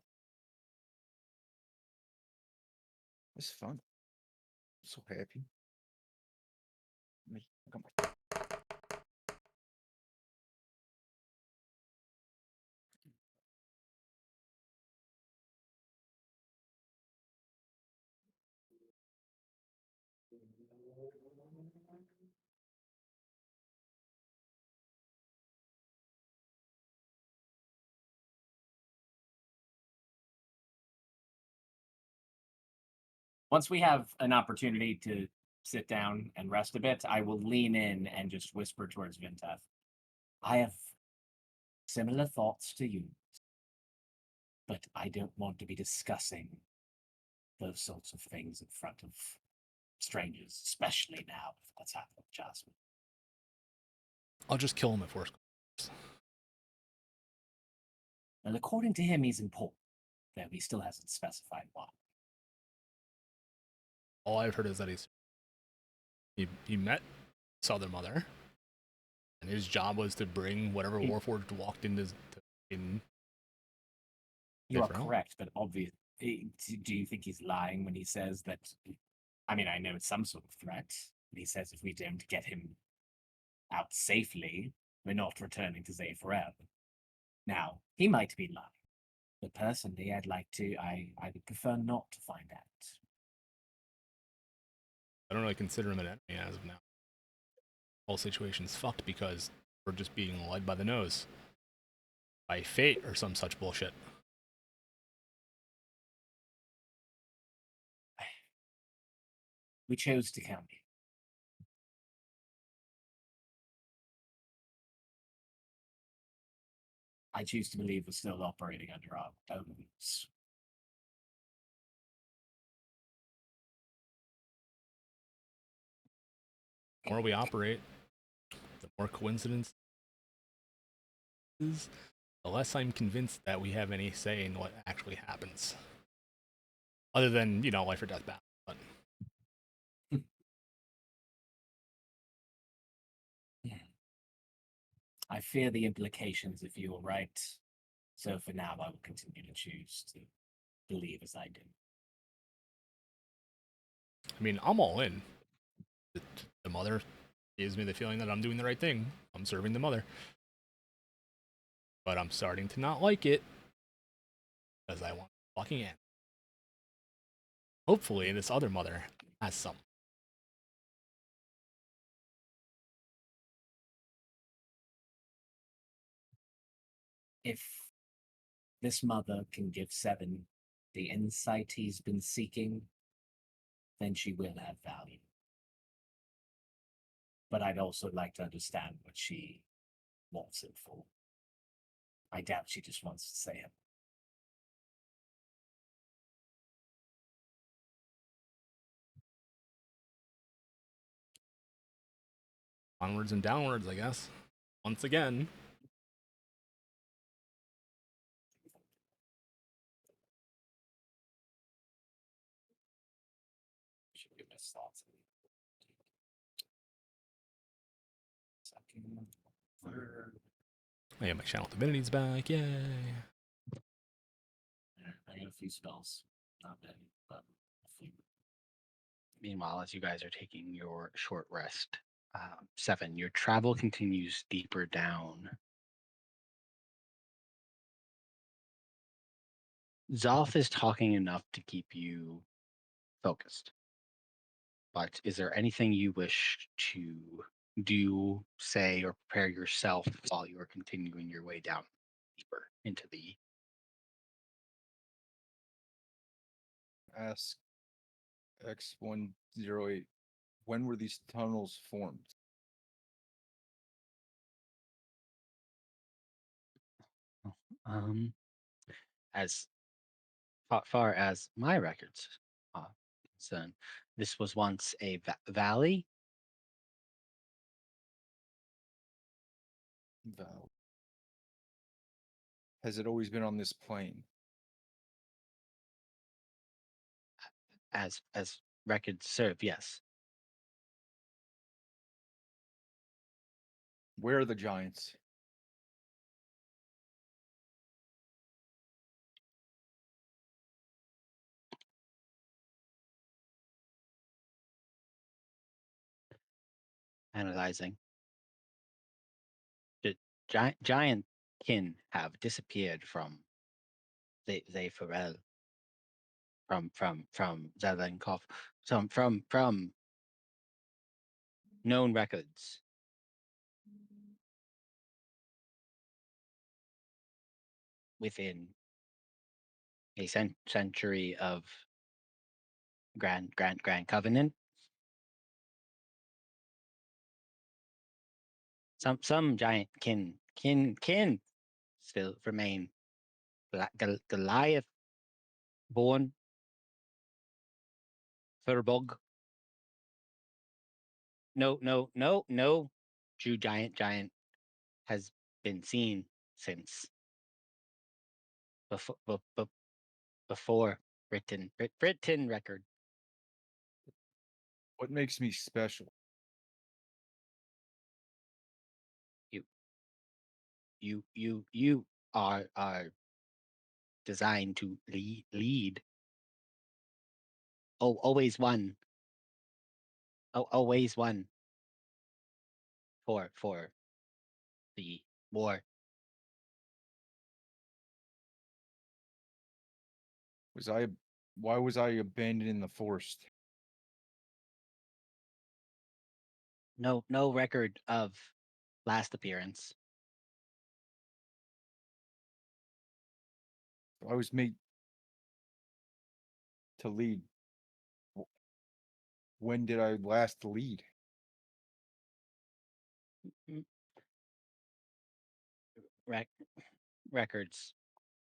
It's fun. I'm so happy. I got my Once we have an opportunity to sit down and rest a bit, I will lean in and just whisper towards Vintef. I have similar thoughts to you, but I don't want to be discussing those sorts of things in front of strangers, especially now with what's happened with Jasmine. I'll just kill him at first. And according to him, he's important, though he still hasn't specified why. All I've heard is that he met his other mother, and his job was to bring whatever Warforged walked into in. You are correct, but obviously, do you think he's lying when he says that? I mean, I know it's some sort of threat. But he says if we don't get him out safely, we're not returning to Zephyr. Now, he might be lying, but personally, I would prefer not to find out. I don't really consider him an enemy as of now. Whole situation's fucked because we're just being led by the nose. By fate or some such bullshit. We chose to count you. I choose to believe we're still operating under our own rules. The more we operate, the more coincidence is, the less I'm convinced that we have any say in what actually happens. Other than, life or death battle. But I fear the implications if you are right. So for now, I will continue to choose to believe as I do. I mean, I'm all in. The mother gives me the feeling that I'm doing the right thing. I'm serving the mother. But I'm starting to not like it because I want fucking end. Hopefully, this other mother has some. If this mother can give Seven the insight he's been seeking, then she will have value. But I'd also like to understand what she wants it for. I doubt she just wants to say it. Onwards and downwards, I guess. Once again. Should give us thoughts. Second, third. I got my channel divinities back, yay. I got a few spells. Not many, but a few. Meanwhile, as you guys are taking your short rest, 7, your travel continues deeper down. Zoth is talking enough to keep you focused. But is there anything you wish to do, say, or prepare yourself while you are continuing your way down deeper into the... Ask X108, when were these tunnels formed? As far as my records are concerned, this was once a valley. Val. Has it always been on this plane? As records serve, yes. Where are the giants? Analyzing. The giant kin have disappeared from they Pharrell, from Zelenkov, from known records. Within a century of Grand Covenant, some giant kin still remain. Goliath born Thurbog. No. True giant has been seen since before written record. What makes me special? You are designed to lead. Oh, always one. Oh, always one. For the war. Why was I abandoned in the forest? No record of last appearance. I was made to lead. When did I last lead? Records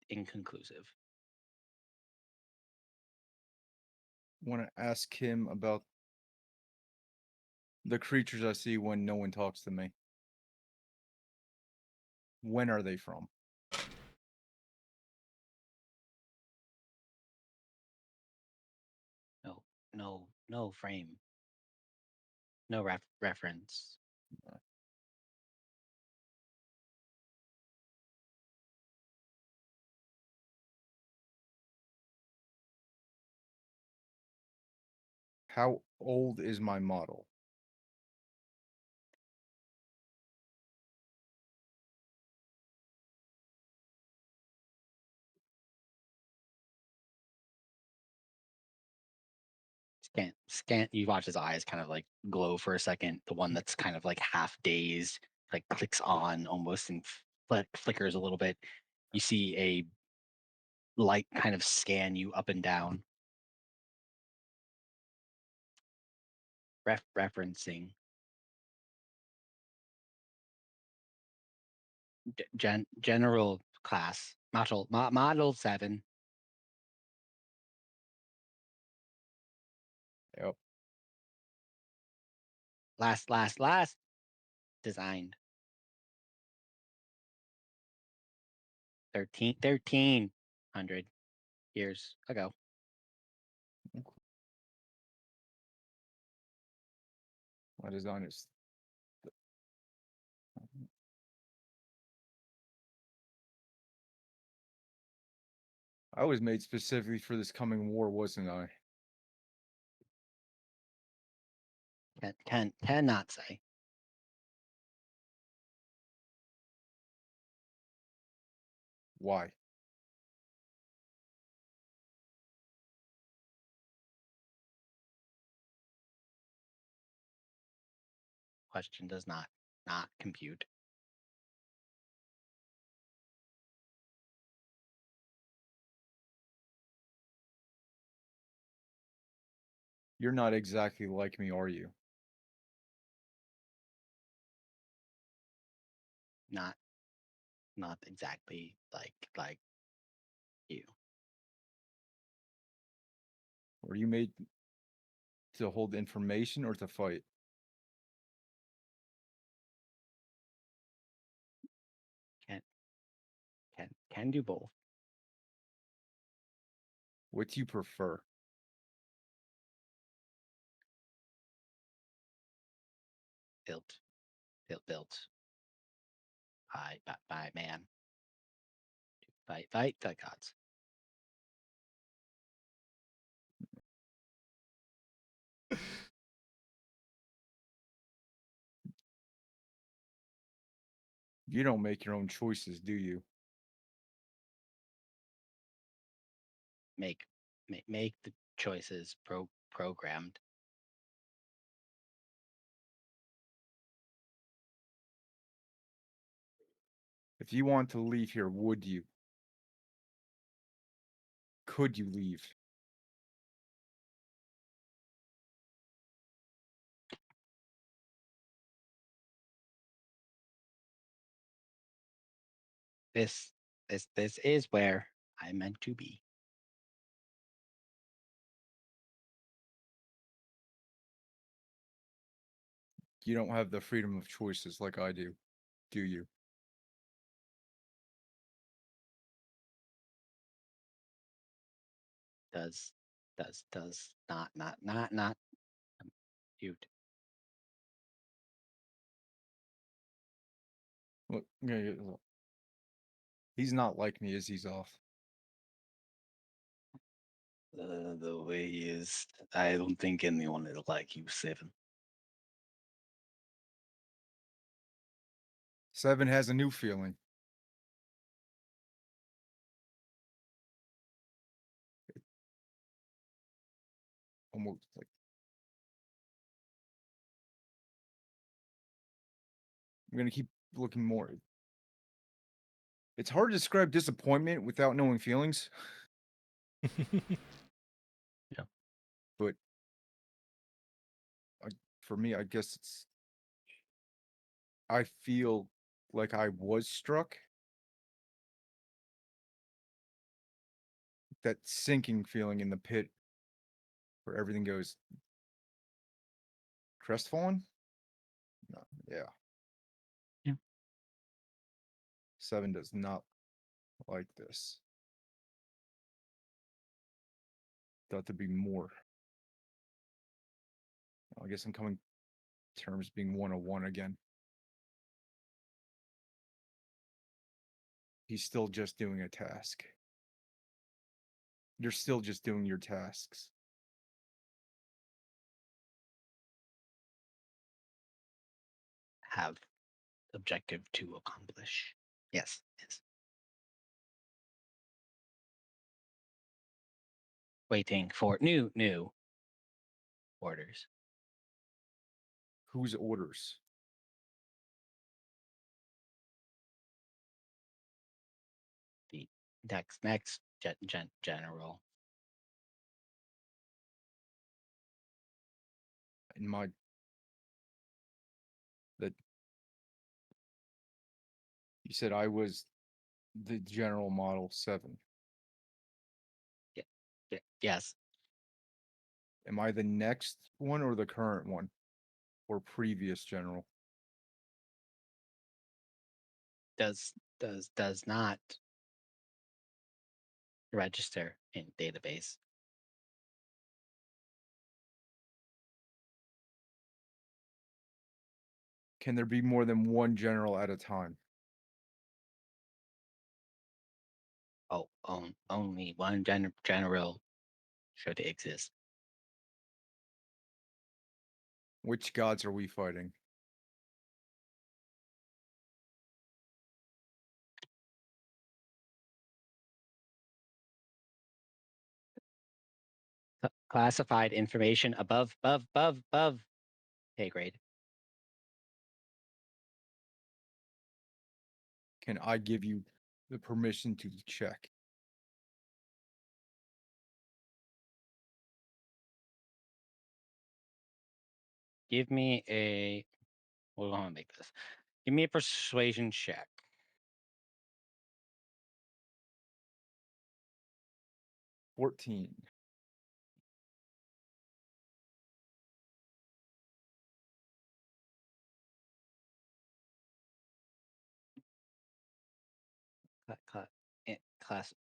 inconclusive. Want to ask him about the creatures I see when no one talks to me. When are they from? No frame. No reference. How old is my model? Scan. You watch his eyes kind of like glow for a second. The one that's kind of like half dazed, like clicks on almost and flickers a little bit. You see a light kind of scan you up and down. Referencing general class model 7. Yep. Last designed 1300 years ago. My design is. I was made specifically for this coming war, wasn't I? Cannot say. Why? Question does not compute. You're not exactly like me, are you? Not exactly like you. Were you made to hold information or to fight? Can do both. What do you prefer? Built by man. Fight the gods. You don't make your own choices, do you? Make the choices programmed. If you want to leave here, would you? Could you leave? This is where I meant to be. You don't have the freedom of choices like I do you? Does not compute. Look, he's not like me, is he's off. The way he is, I don't think anyone is like you, Seven. 7 has a new feeling. Almost like I'm gonna keep looking more. It's hard to describe disappointment without knowing feelings. Yeah. But for me, I guess it's. I feel like I was struck. That sinking feeling in the pit where everything goes crestfallen? No, yeah. Yeah. 7 does not like this. Thought there'd be more. I guess I'm coming to terms being 101 again. He's still just doing a task. You're still just doing your tasks. Have objective to accomplish. Yes. Waiting for new orders. Whose orders? The next general. In my that you said I was the general model 7. Yes. Am I the next one or the current one? Or previous general? Does not register in database. Can there be more than one general at a time? Oh, only one general should exist. Which gods are we fighting? Classified information above pay grade. Can I give you the permission to check? Give me a. We're gonna make this. Give me a persuasion check. 14.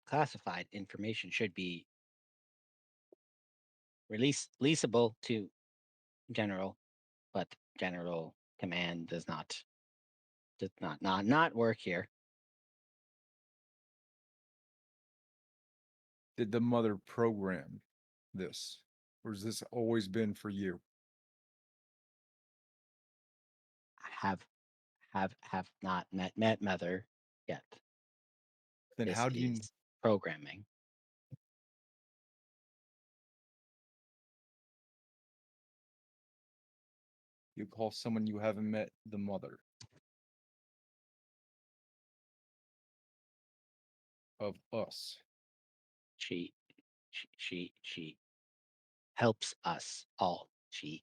Classified information should be releasable to general, but general command does not work here. Did the mother program this? Or has this always been for you? have not met mother yet. Then This how do you is programming. call someone you haven't met the mother of us? She helps us all. She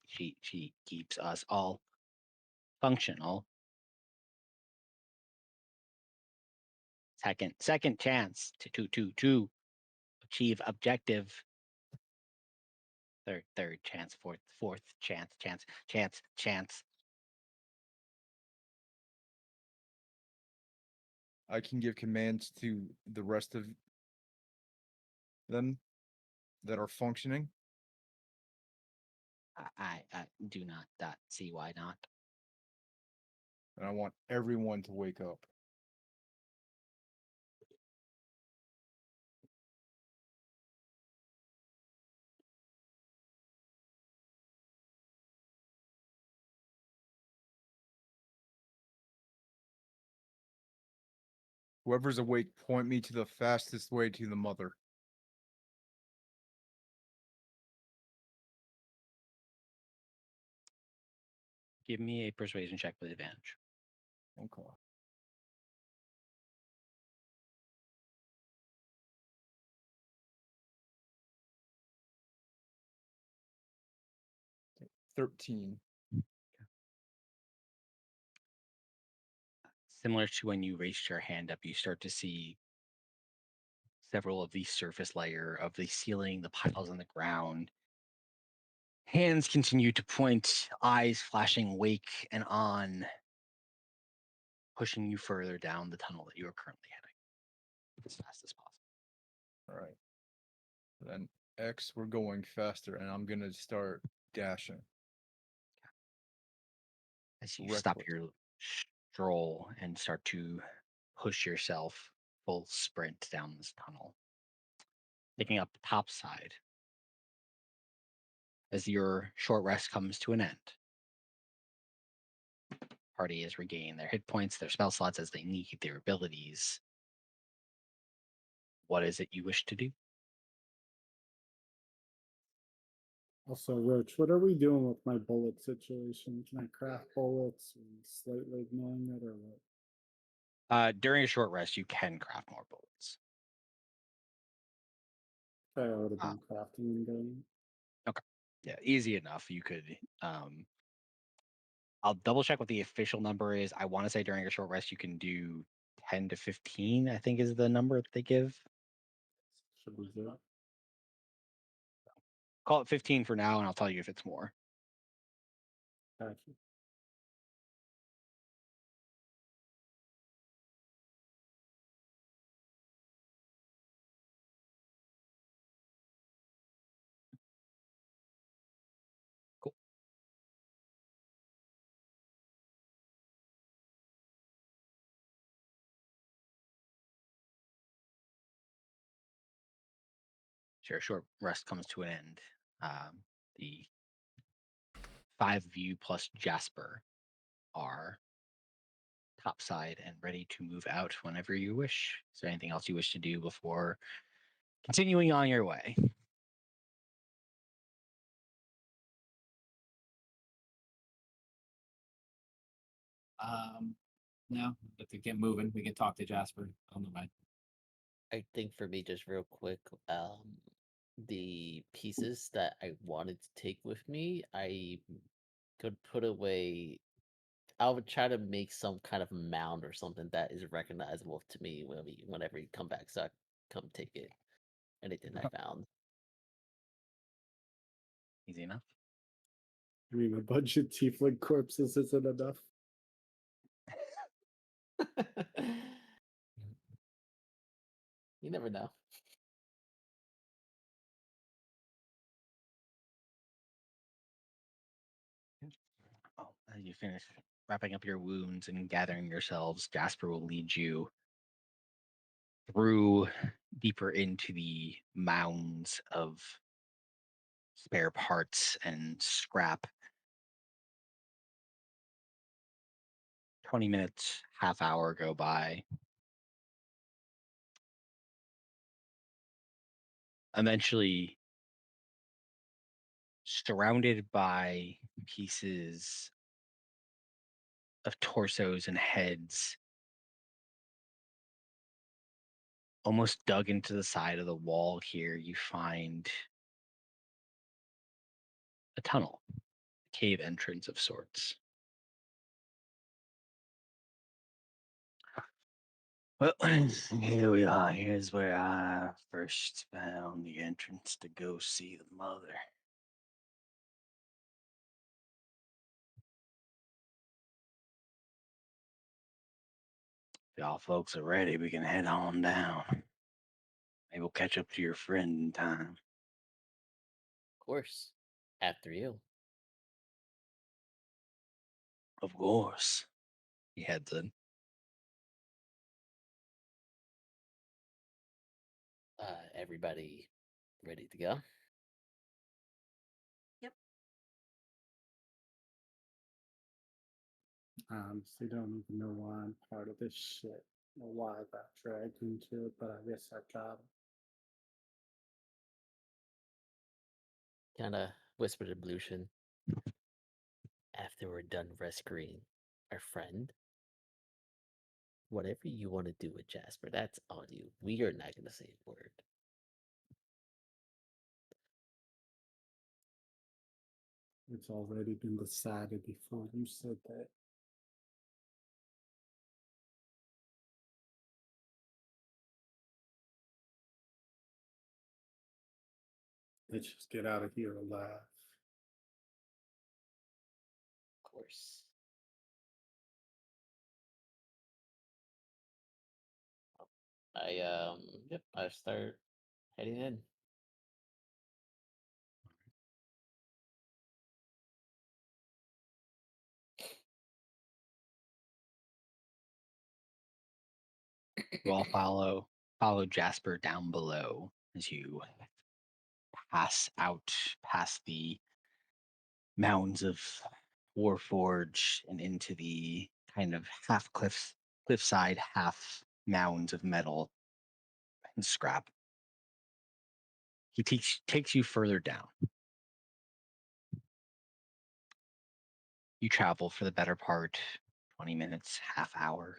keeps us all functional. Second chance to achieve objective. Third chance, fourth chance. I can give commands to the rest of them that are functioning. I do not see why not. And I want everyone to wake up. Whoever's awake, point me to the fastest way to the mother. Give me a persuasion check with advantage. Okay. $13. Similar to when you raised your hand up, you start to see several of the surface layer of the ceiling, the piles on the ground. Hands continue to point, eyes flashing wake and on, pushing you further down the tunnel that you are currently heading as fast as possible. All right. Then X, we're going faster, and I'm gonna start dashing. As you stop Reckless. your stroll and start to push yourself full sprint down this tunnel, picking up the top side as your short rest comes to an end. Party has regained their hit points, their spell slots as they need their abilities. What is it you wish to do? Also, Roach, what are we doing with my bullet situation? Can I craft bullets and slightly ignoring it or what? During a short rest, you can craft more bullets. I would have Ah. been crafting and going. Yeah, easy enough. You could. I'll double check what the official number is. I want to say during a short rest, you can do 10 to 15, I think is the number that they give. Should we do it? Call it 15 for now, and I'll tell you if it's more. Gotcha. Cool. Sure, short rest comes to an end. The 5 of you plus Jasper are topside and ready to move out whenever you wish. Is there anything else you wish to do before continuing on your way? No, but to get moving, we can talk to Jasper on the way. I think for me, just real quick, the pieces that I wanted to take with me, I could put away. I would try to make some kind of mound or something that is recognizable to me whenever you come back, so I come take it. Anything I found. Easy enough. I mean, a bunch of tiefling corpses isn't enough. You never know. Oh, as you finish wrapping up your wounds and gathering yourselves, Jasper will lead you through deeper into the mounds of spare parts and scrap 20 minutes, half hour go by. Eventually, surrounded by pieces of torsos and heads, almost dug into the side of the wall here, you find a tunnel, a cave entrance of sorts. Well, here we are. Here's where I first found the entrance to go see the mother. If y'all folks are ready, we can head on down. Maybe we'll catch up to your friend in time. Of course. After you. Of course. He heads in. Everybody ready to go? Honestly, don't even know why I'm part of this shit or why I got dragged into it, but I guess I got Kind of whisper to Blution. After we're done rescuing our friend, whatever you want to do with Jasper, that's on you. We are not going to say a word. It's already been decided before you said that. Let's just get out of here alive. Of course. I start heading in. You all follow Jasper down below as you pass out past the mounds of Warforge and into the kind of half cliffside, half mounds of metal and scrap. He takes you further down. You travel for the better part 20 minutes, half hour,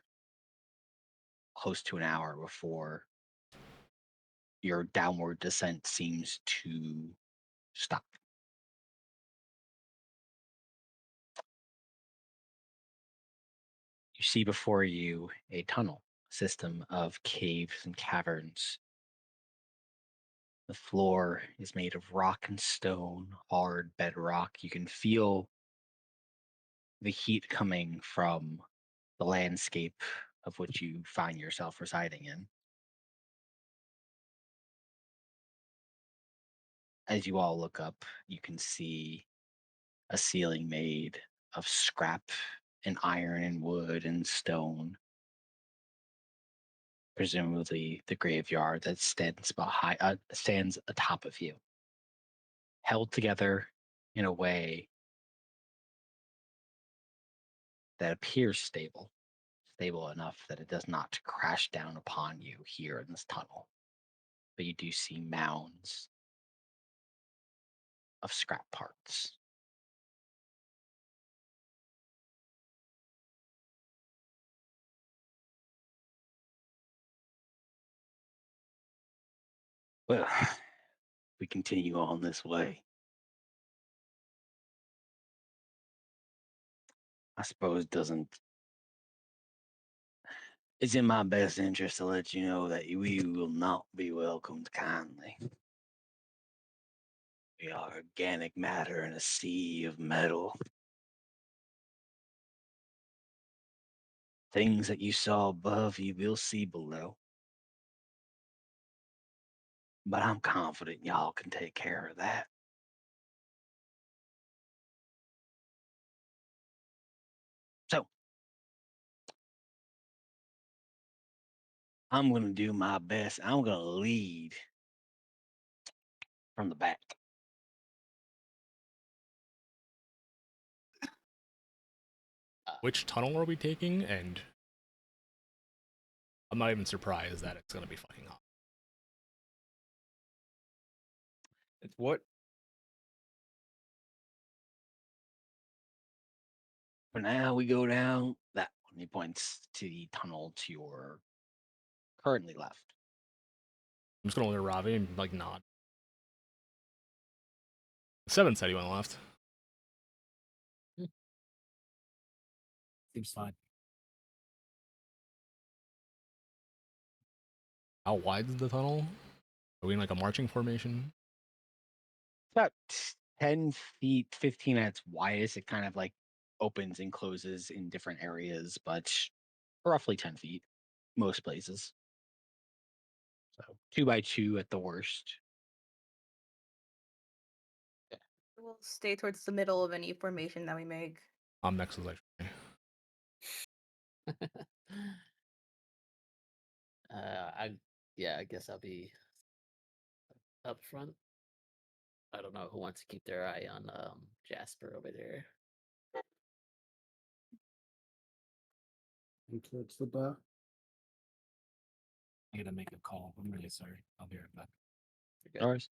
close to an hour before your downward descent seems to stop. You see before you a tunnel system of caves and caverns. The floor is made of rock and stone, hard bedrock. You can feel the heat coming from the landscape of which you find yourself residing in. As you all look up, you can see a ceiling made of scrap and iron and wood and stone. Presumably the graveyard that stands atop of you, held together in a way that appears stable enough that it does not crash down upon you here in this tunnel. But you do see mounds of scrap parts. Well, we continue on this way. I suppose it's in my best interest to let you know that we will not be welcomed kindly. We are organic matter in a sea of metal. Things that you saw above, you will see below. But I'm confident y'all can take care of that. So, I'm going to do my best. I'm going to lead from the back. which tunnel are we taking, and I'm not even surprised that it's gonna be fucking hot. It's what? For now, we go down that one. He points to the tunnel to your currently left. I'm just gonna look at Ravi and like nod. 7 said he went left. Seems fine. How wide is the tunnel? Are we in like a marching formation? About 10 feet, 15 at its widest. It kind of like opens and closes in different areas, but roughly 10 feet, most places. So 2 by 2 at the worst. We'll stay towards the middle of any formation that we make. I'm next to like. I yeah, I guess I'll be up front. I don't know who wants to keep their eye on Jasper over there. And towards the back. I gotta make a call. I'm really sorry. I'll be right back. You're good. No worries.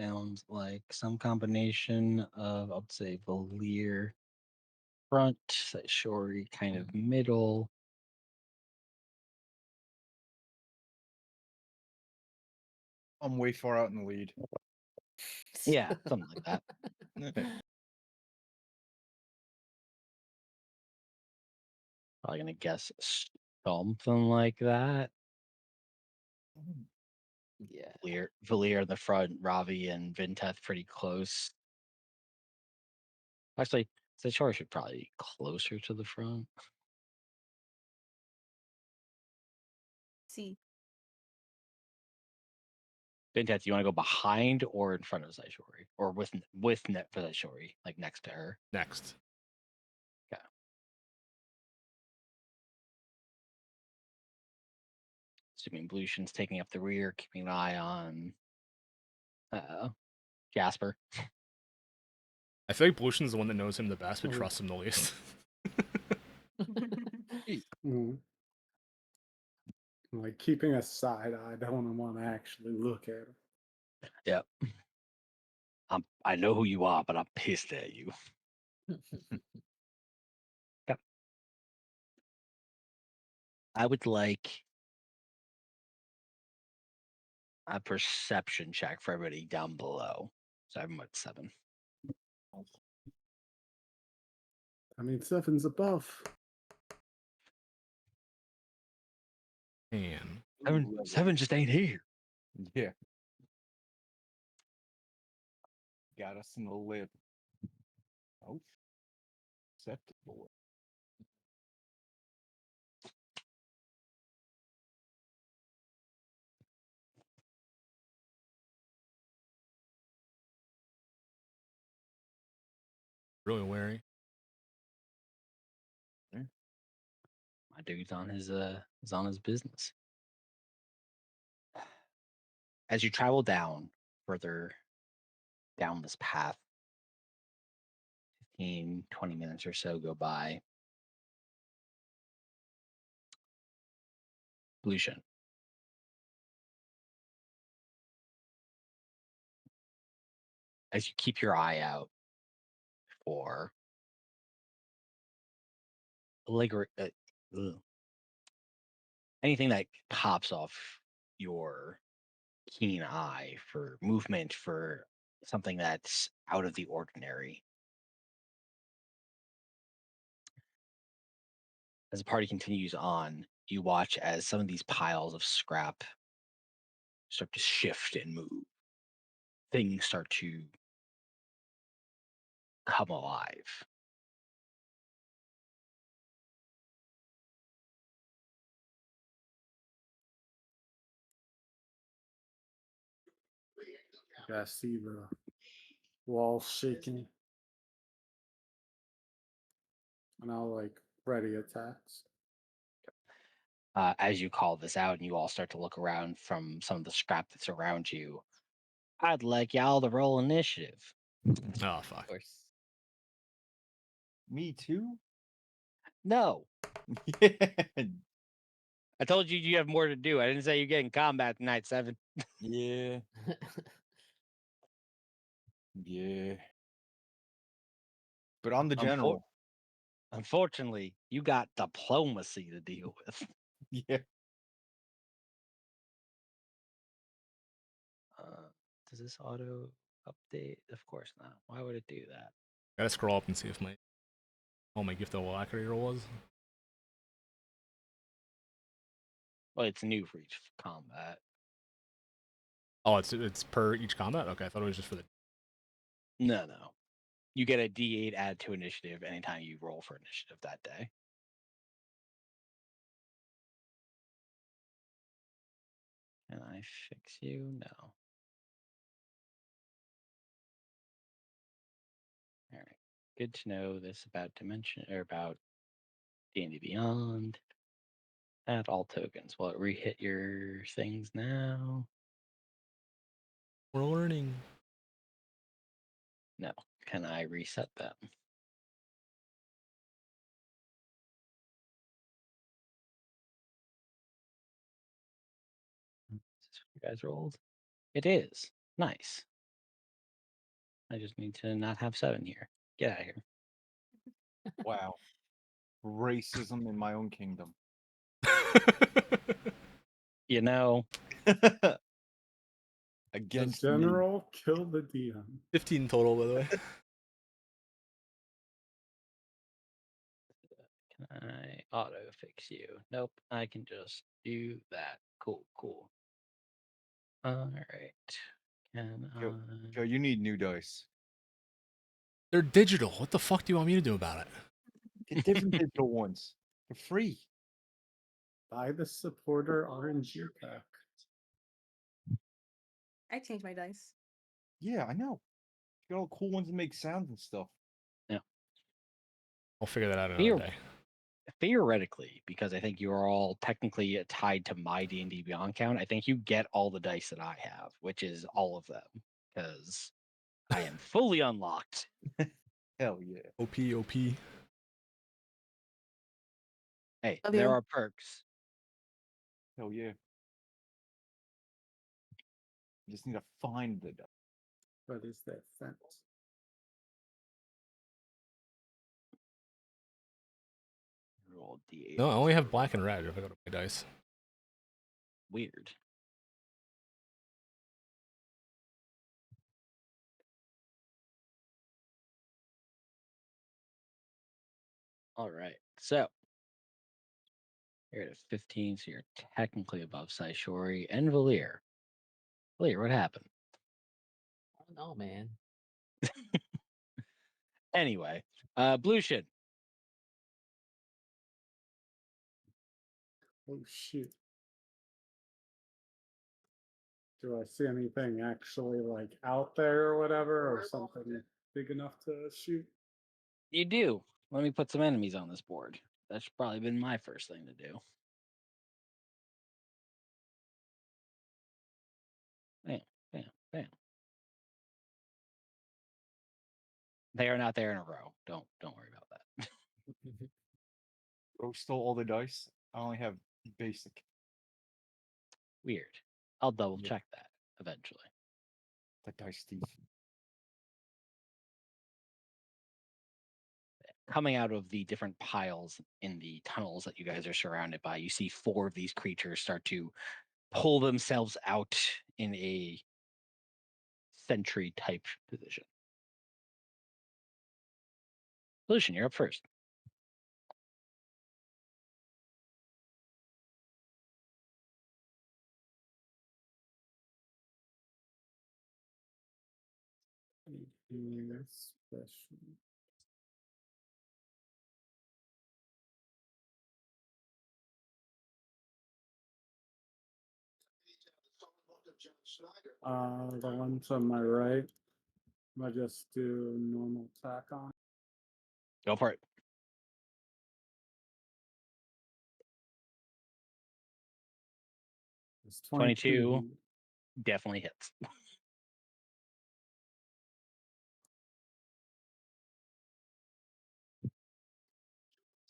Sounds like some combination of, I'd say, Valir front, Shori kind of middle. I'm way far out in the lead. Yeah, something like that. Probably gonna guess something like that. Yeah. Valir in the front, Ravi and Vinteth pretty close. Actually, Shori should probably be closer to the front. See. Vinteth, you want to go behind or in front of Shori, or with net for Shori, like next to her? Next. Assuming Blution's taking up the rear, keeping an eye on Jasper. I feel like Blution's the one that knows him the best, but Oh. trusts him the least. Mm. Like keeping a side eye. I don't want to actually look at him. Yep. I know who you are, but I'm pissed at you. Yep. I would like a perception check for everybody down below. So I'm at 7. I mean, 7's above. Man. 7 just ain't here. Yeah. Got us in the lip. Oh. Acceptable. Really wary. My dude's on his business. As you travel down further down this path, 15, 20 minutes or so go by. Lucian. As you keep your eye out for anything that pops off your keen eye for movement, for something that's out of the ordinary. As the party continues on, you watch as some of these piles of scrap start to shift and move. Things start to come alive. I see the wall shaking. And I'll like ready attacks. as you call this out and you all start to look around from some of the scrap that's around you, I'd like y'all to roll initiative. Oh Of fuck. course. Me too? No, Yeah. I told you you have more to do. I didn't say you get in combat tonight, Seven. Yeah. Yeah. But I'm the general. Unfortunately, you got diplomacy to deal with. Yeah. Does this auto update? Of course not. Why would it do that? Gotta scroll up and see if my gift of alacrity roll was. Well, it's new for each combat. Oh, it's per each combat. Okay, I thought it was just for the. No. You get a D8 add to initiative anytime you roll for initiative that day. Can I fix you? No. All right. Good to know this about Dimension or about D&D Beyond. Add all tokens. Will it re-hit your things now? We're learning. No. Can I reset them? Is this what you guys rolled? It is. Nice. I just need to not have 7 here. Get out of here. Wow. Racism in my own kingdom. You know, The Against me. general kill the DM. 15 total, by the way. can I auto fix you? Nope. I can just do that. Cool. All right. Can Joe, I? Joe, you need new dice. They're digital. What the fuck do you want me to do about it? Get different digital ones. They're free. Buy the supporter RNG pack. I changed my dice. Yeah, I know. You got all cool ones that make sounds and stuff. I'll figure that out Here- another day. Theoretically, because I think you are all technically tied to my D&D Beyond count, I think you get all the dice that I have, which is all of them, because I am fully unlocked. Hell yeah. OP. Hey, Love there you. are perks. Hell yeah. You just need to find the dice. What is that fence? Roll D8. No, I only have black and red if I go to my dice. Weird. All right. So you're at 15, so you're technically above Saishori and Valir. Valir, what happened? I don't know, man. Anyway, Blution. Oh shit. Do I see anything actually like out there or whatever, or something big enough to shoot? You do. Let me put some enemies on this board. That's probably been my first thing to do. Bam. They are not there in a row. Don't worry about that. Bro stole all the dice. I only have basic. Weird. I'll double Yeah. check that eventually. The dice thief. Coming out of the different piles in the tunnels that you guys are surrounded by, you see 4 of these creatures start to pull themselves out in a sentry type position. Lucian, you're up first. Anything special? The one to my right. I just do normal attack on. Go for it. It's 22 definitely hits.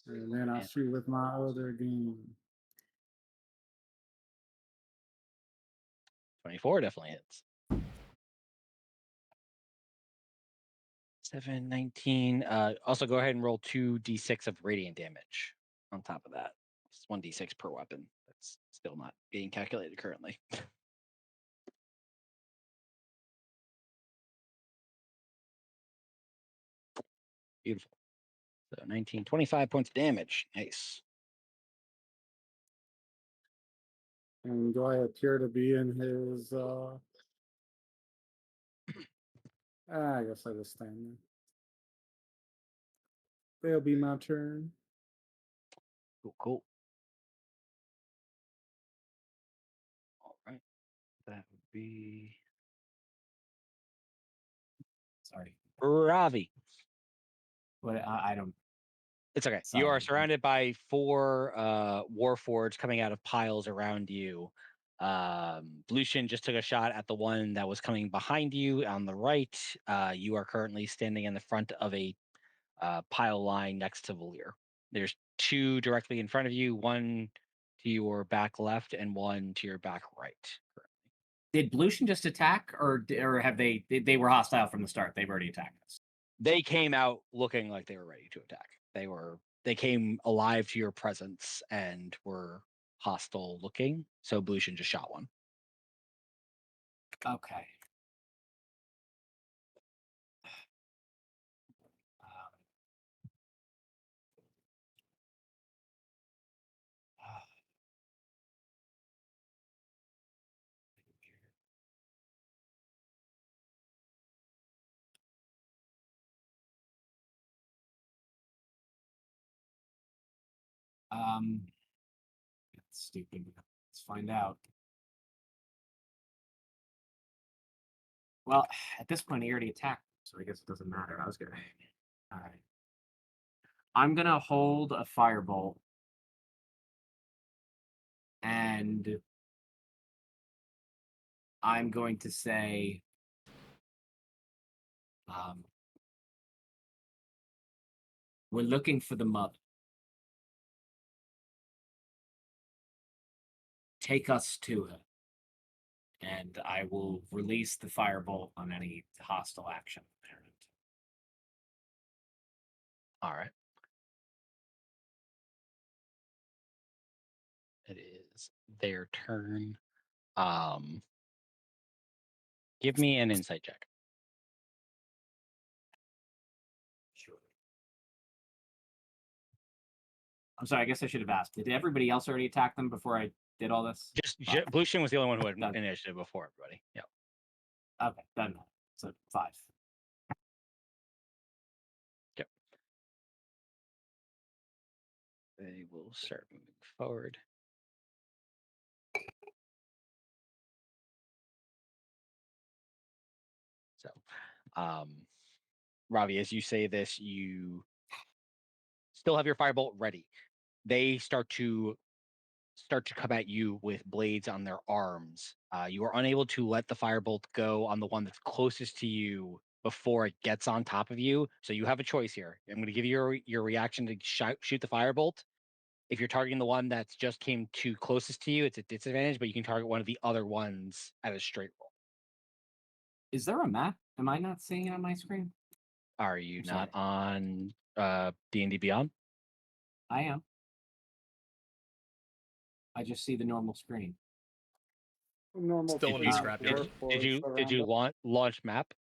And then I shoot with my other game. 24 definitely hits. 7, 19. Also, go ahead and roll 2d6 of radiant damage on top of that. It's 1d6 per weapon. That's still not being calculated currently. Beautiful. So 19, 25 points of damage. Nice. And do I appear to be in his I guess I just stand there. That'll be my turn. Cool, cool. All right. That would be Sorry. Ravi. What I don't. It's okay. Sorry, You are I'm- surrounded by 4 Warforged coming out of piles around you. Blution just took a shot at the one that was coming behind you on the right. You are currently standing in the front of a pile line next to Valir. There's 2 directly in front of you, one to your back left and one to your back right. Did Blution just attack, or have they were hostile from the start? They've already attacked us. They came out looking like they were ready to attack. They came alive to your presence and were hostile looking. So Blution just shot one. Okay. That's stupid. Let's find out. Well, at this point, he already attacked, so I guess it doesn't matter. I was gonna. All right. I'm gonna hold a firebolt, and I'm going to say, we're looking for the mother. Take us to her, and I will release the firebolt on any hostile action. All right. It is their turn. Give me an insight check. Sure. I'm sorry. I guess I should have asked. Did everybody else already attack them before I did all this? Just Blution was the only one who had Done. initiative before everybody. Yeah. Okay, done. So 5. Yep. They will start moving forward. So, Ravi, as you say this, you still have your firebolt ready. They start to come at you with blades on their arms. You are unable to let the firebolt go on the one that's closest to you before it gets on top of you. So you have a choice here. I'm going to give you your reaction to shoot the firebolt. If you're targeting the one that's just came too closest to you, it's a disadvantage, but you can target one of the other ones at a straight roll. Is there a map? Am I not seeing it on my screen? Are you I'm not on D&D Beyond? I am. I just see the normal screen. Normal Still in the scrapyard. Did you launch map?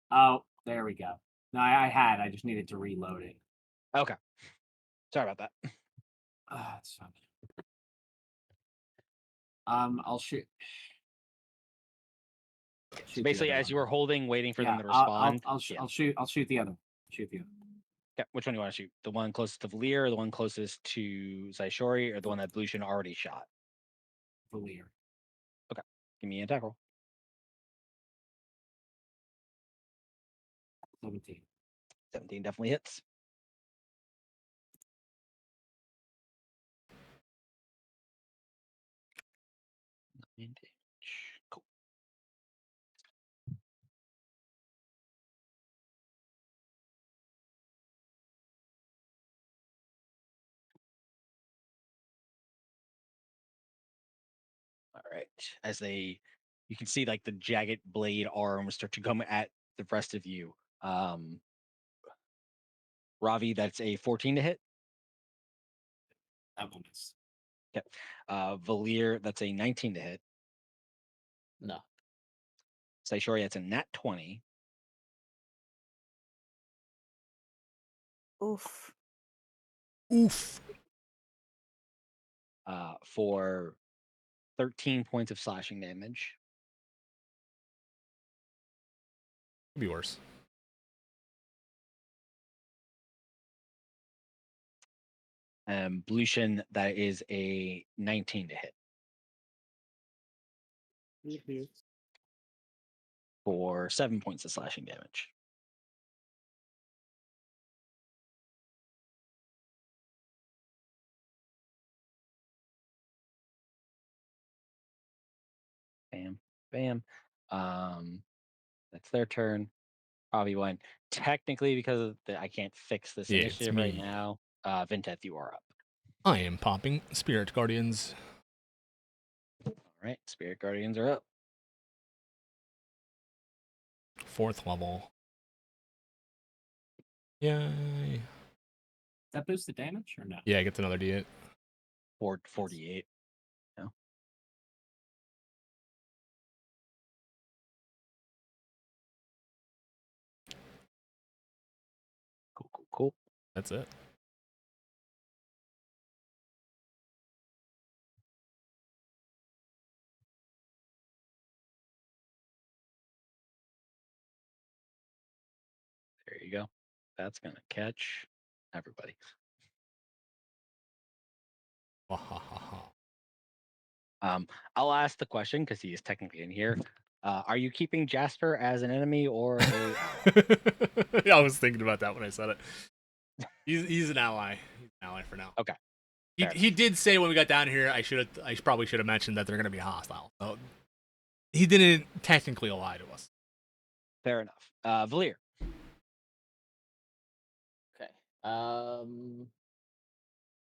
Oh, there we go. No, I had. I just needed to reload it. Okay. Sorry about that. That's fine. I'll shoot. So basically, as you were holding, waiting for them to I'll, respond. I'll shoot. I'll shoot the other. Shoot the other. Yeah, which one do you want to shoot? The one closest to Valir, or the one closest to Zaishori, or the one that Blution already shot? Valir. Okay. Give me an attack roll. 17. 17 definitely hits. right. As you can see like the jagged blade arms start to come at the rest of you. Ravi, that's a 14 to hit. That one is. Yep. Valir, that's a 19 to hit. No. Saishori, that's a nat 20. Oof. Oof. For 13 points of slashing damage. Could be worse. Blushin, that is a 19 to hit. For 7 points of slashing damage. Bam, bam. That's their turn. Probably one. Technically, because of I can't fix this Yeah, it's initiative right me. now. Vinteth, you are up. I am popping Spirit Guardians. All right, Spirit Guardians are up. 4th level. Yay. That boost the damage or no? Yeah, it gets another D8. 48. No. Cool. That's it. There you go. That's gonna catch everybody. I'll ask the question because he is technically in here. Are you keeping Jasper as an enemy or a ally? Yeah, I was thinking about that when I said it. He's an ally. He's an ally for now. Okay. He did say when we got down here, I probably should have mentioned that they're going to be hostile. So he didn't technically lie to us. Fair enough. Valir. Okay.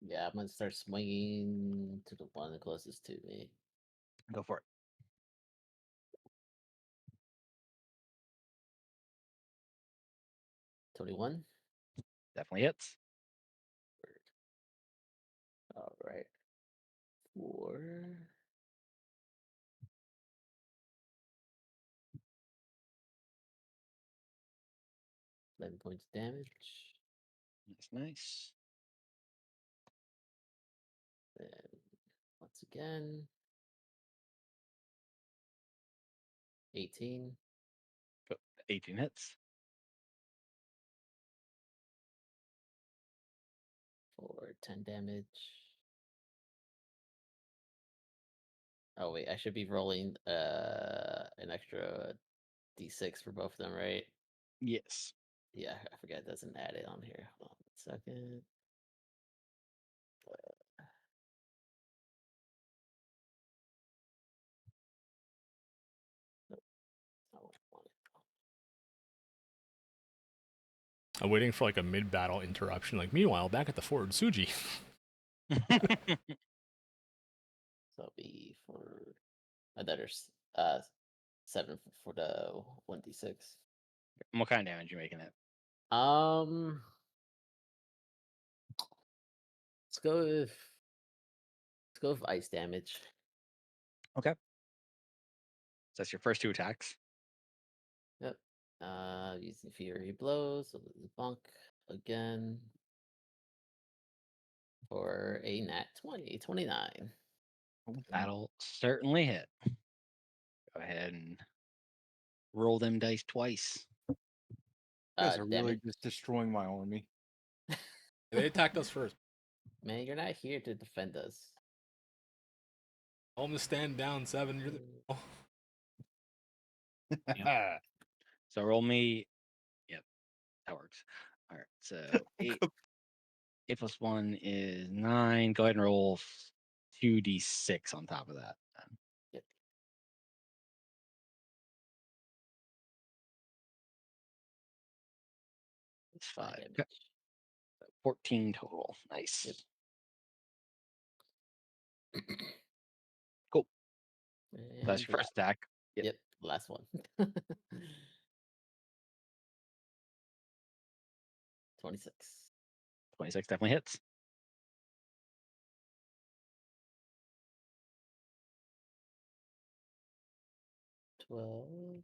Yeah, I'm gonna start swinging to the one closest to me. Go for it. 21. Definitely hits. All right. 4. 11 points of damage. Nice. Then once again, 18 18 hits. for 10 damage. Oh wait, I should be rolling an extra d6 for both of them, right? Yes. Yeah, I forgot it doesn't add it on here. Hold on a second. Nope, not what I wanted. I'm waiting for like a mid-battle interruption. Like, meanwhile, back at the Fort Suji. So it'll be for another 7 for the 1d6. What kind of damage you making it? Let's go with ice damage. Okay. So that's your first 2 attacks. Yep. Using Fury Blows, so this is Bunk again for a nat 20, 29. That'll certainly hit. Go ahead and roll them dice twice. You guys are really Damage. just destroying my army. They attacked us first. Man, you're not here to defend us. Tell them to stand down, 7. You're the... Yep. So roll me. Yep, that works. All right. So 8 plus 1 is 9. Go ahead and roll 2d6 on top of that. Yep. It's 5. Damage. Okay. 14 total. Nice. Yep. Cool. That's And your first attack. Yep. Yep, last one. 26. 26 definitely hits. $12.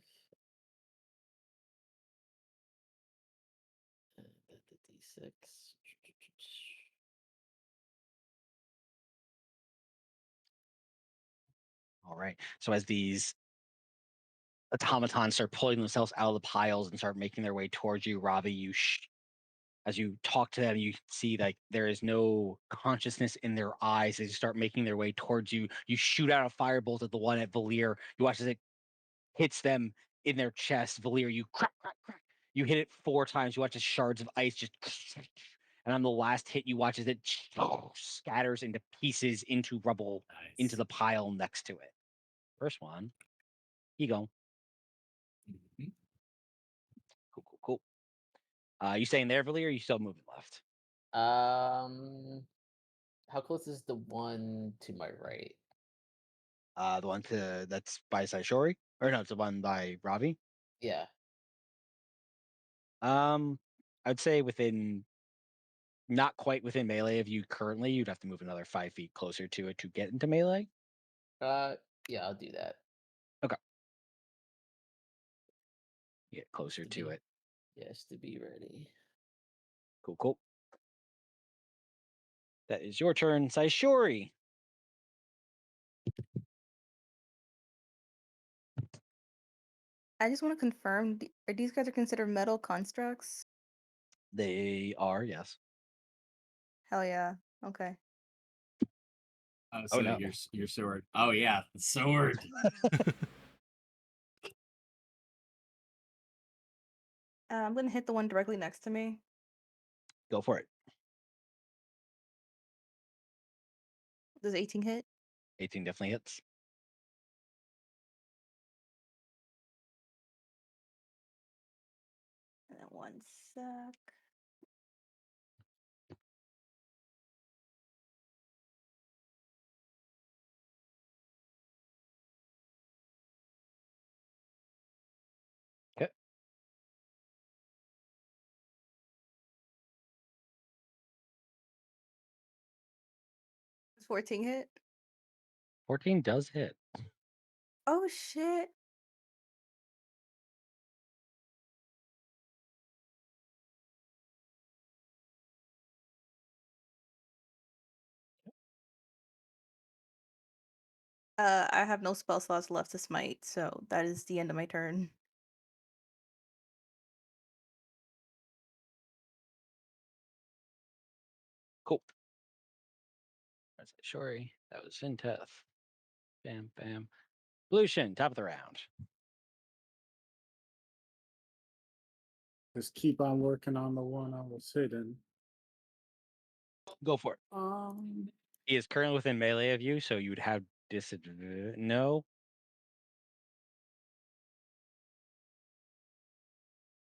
And then the D6. All right. So as these automatons start pulling themselves out of the piles and start making their way towards you, Ravi, as you talk to them, you see like there is no consciousness in their eyes. As you start making their way towards you, you shoot out a firebolt at the one at Valir. You watch as it hits them in their chest. Valir, you crack, crack, crack. You hit it 4 times. You watch as shards of ice just, and on the last hit, you watch as it scatters into pieces, into rubble, into the pile next to it. First one, you go. Mhm. Cool, cool, cool. You staying there, Valir? Or are you still moving left? How close is the one to my right? The one that's by Saishori, or no, it's the one by Ravi. Yeah. I'd say within, not quite within melee of you currently. You'd have to move another 5 feet closer to it to get into melee. Yeah, I'll do that. Get closer to it. Yes, to be ready. Cool, cool. That is your turn, Saishori. I just want to confirm: are these guys are considered metal constructs? They are, yes. Hell yeah. Okay. Oh, Oh, so no. your sword. Oh yeah, the sword. I'm gonna hit the one directly next to me. Go for it. Does 18 hit? 18 definitely hits. And then 1 sec. Okay. Does 14 hit? 14 does hit. Oh shit. I have no spell slots left to smite, so that is the end of my turn. Cool. That's Saishori. That was Sinteth. Bam, bam. Lucian, top of the round. Just keep on working on the one I was hitting. Go for it. Um, He is currently within melee of you, so you would have disadvantage. No.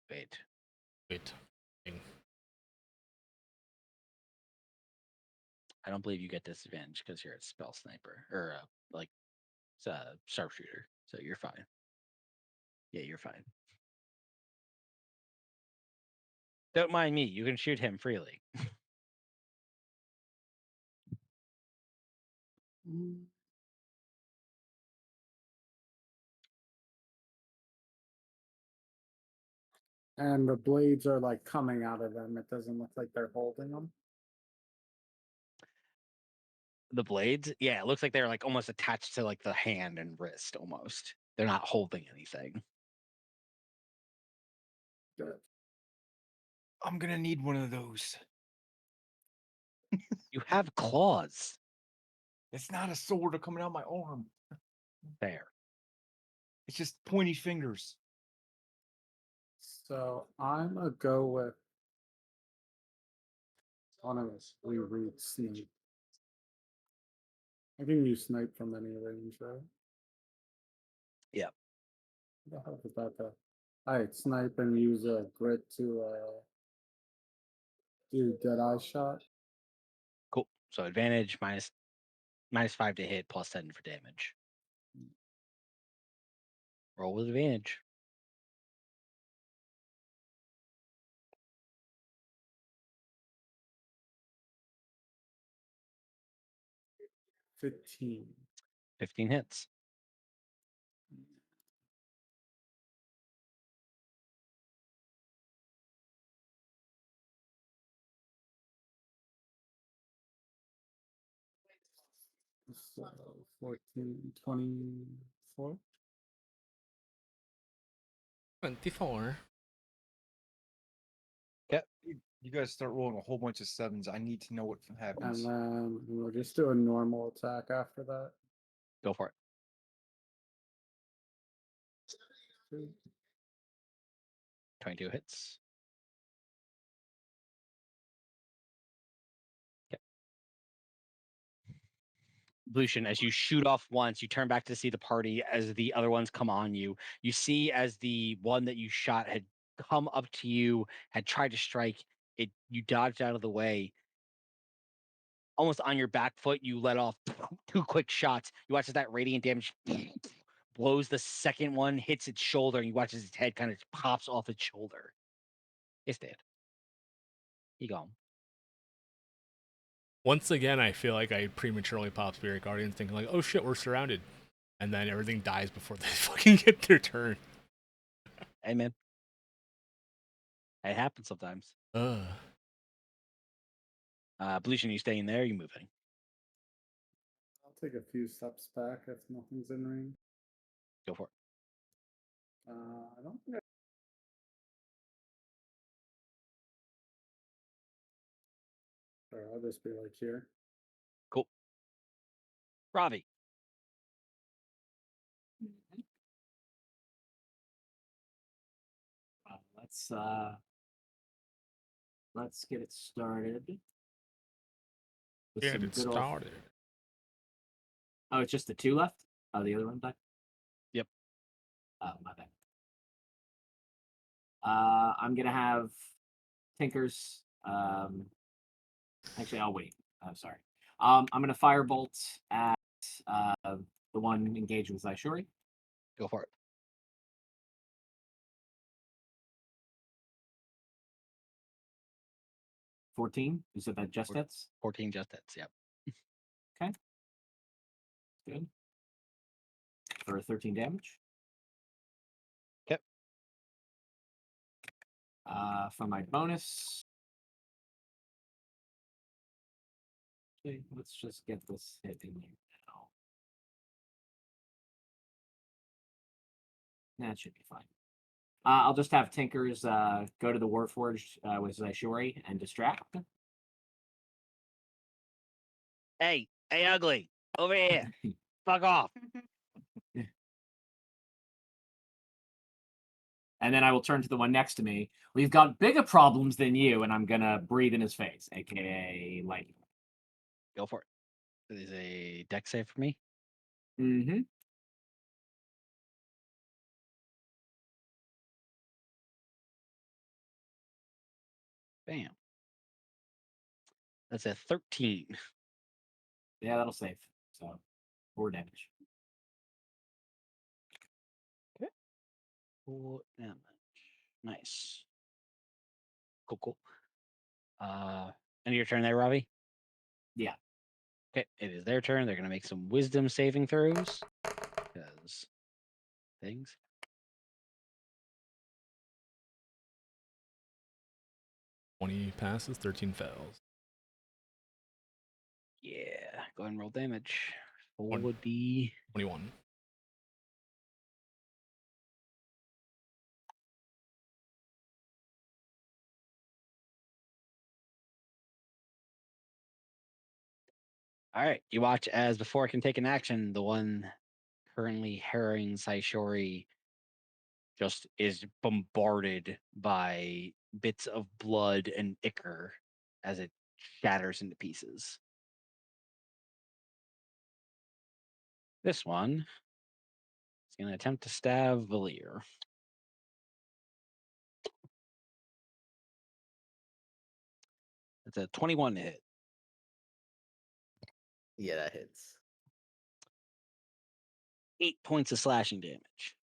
Wait. Wait. I don't believe you get disadvantage because you're a spell sniper or like sharpshooter. So you're fine. Yeah, you're fine. Don't mind me. You can shoot him freely. and the blades are like coming out of them. It doesn't look like they're holding them. The blades, yeah, it looks like they're like almost attached to like the hand and wrist almost. They're not holding anything. Good. I'm gonna need one of those. You have claws. It's not a sword coming out my arm. There. It's just pointy fingers. So I'm gonna go with one of us. We read snipe. I can use snipe from any range, right? Yep. What the heck is that? Alright, snipe and use a grit to do dead eye shot. Cool. So advantage minus 5 to hit, plus 10 for damage. Roll with advantage. $15. 15 hits. So 14, 24. 24. You guys start rolling a whole bunch of sevens. I need to know what happens. And then we'll just do a normal attack after that. Go for it. 22 hits. Lucian, as you shoot off once, you turn back to see the party as the other ones come on you. You see as the one that you shot had come up to you, had tried to strike it. You dodged out of the way. Almost on your back foot, you let off 2 quick shots. You watch as that radiant damage blows the second one, hits its shoulder, and you watch as its head kind of pops off its shoulder. It's dead. He gone. Once again, I feel like I prematurely pop Spirit Guardians thinking like, oh shit, we're surrounded. And then everything dies before they fucking get their turn. Hey, man. It happens sometimes. Lucian, you staying there? You moving? I'll take a few steps back if nothing's in range. Go for it. I don't think Or I'll just be like here. Cool. Ravi. Let's get it started. with Get some it good old- started. Oh, it's just the 2 left? Oh, the other one died? Yep. Oh, my bad. I'm gonna have Tinkers. Actually, I'll wait. I'm sorry. I'm gonna firebolt at the one engaged with Zaishuri. Go for it. 14. You said that just hits? 14 just hits. Yep. Good. For 13 damage. Yep. For my bonus. Okay, let's just get this hit in here now. That should be fine. I'll just have Tinkers go to the Warforged with Zaishuri and distract. Hey, ugly. Over here. Fuck off. And then I will turn to the one next to me. We've got bigger problems than you, and I'm gonna breathe in his face, aka lightning. Go for it. It is a deck save for me. Mm-hmm. Bam. That's a 13. Yeah, that'll save. So 4 damage. 4 damage. Nice. Cool. End of your turn there, Ravi? Yeah. Okay, it is their turn. They're going to make some wisdom saving throws. Because things. "20 passes, 13 fails." Yeah. Go ahead and roll damage. 4 One. would be 21. all right. You watch as before I can take an action, the one currently harrying Saishori just is bombarded by bits of blood and ichor as it shatters into pieces. This one is going to attempt to stab Valir. It's a 21 to hit. Yeah, that hits. 8 points of slashing damage.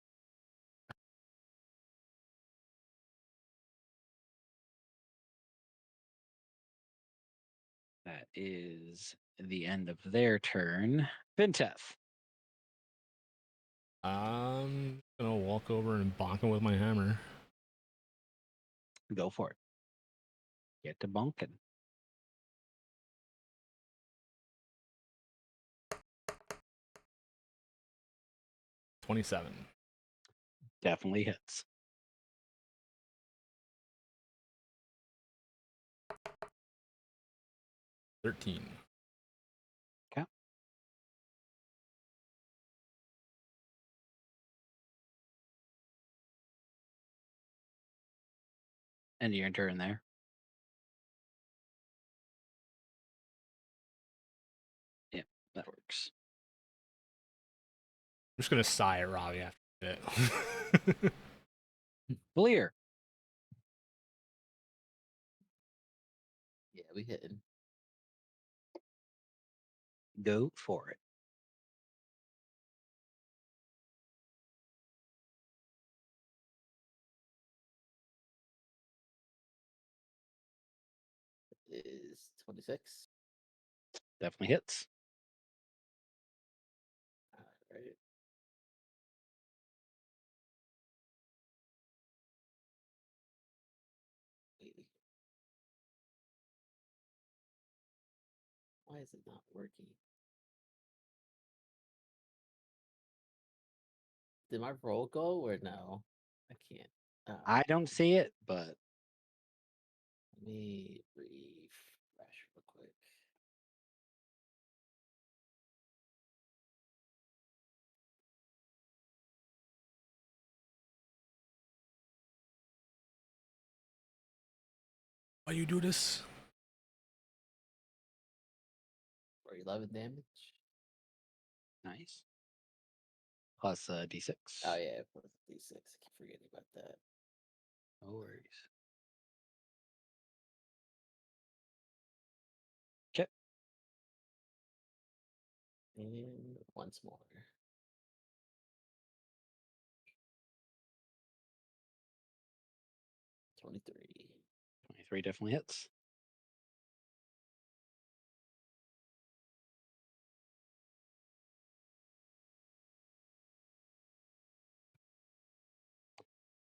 That is the end of their turn. Vintef. I'm gonna walk over and bonk him with my hammer. Go for it. Get to bunking. 27. Definitely hits. $13. Okay. End of your turn there. Yep, that works. I'm just gonna sigh at Robbie after that. Clear. Yeah, we hitting. Go for it. Is 26. Definitely hits. All right. Why is it not working? Did my roll go or no? I can't. I don't see it, but Let me refresh real quick. Why you do this? For 11 damage. nice. Plus D6. Oh yeah, plus D6. I keep forgetting about that. No worries. Okay. And once more. $23. 23 definitely hits.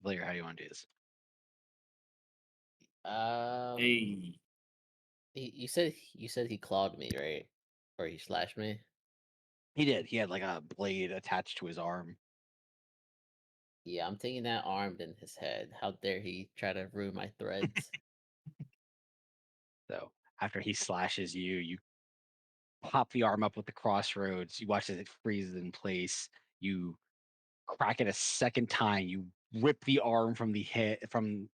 Blair, how do you want to do this? Hey, You said he clawed me, right? Or he slashed me? He did. He had like a blade attached to his arm. Yeah, I'm taking that arm in his head. How dare he try to ruin my threads? So after he slashes you, you pop the arm up with the crossroads. You watch as it freezes in place. You crack it a second time. You rip the arm from the head from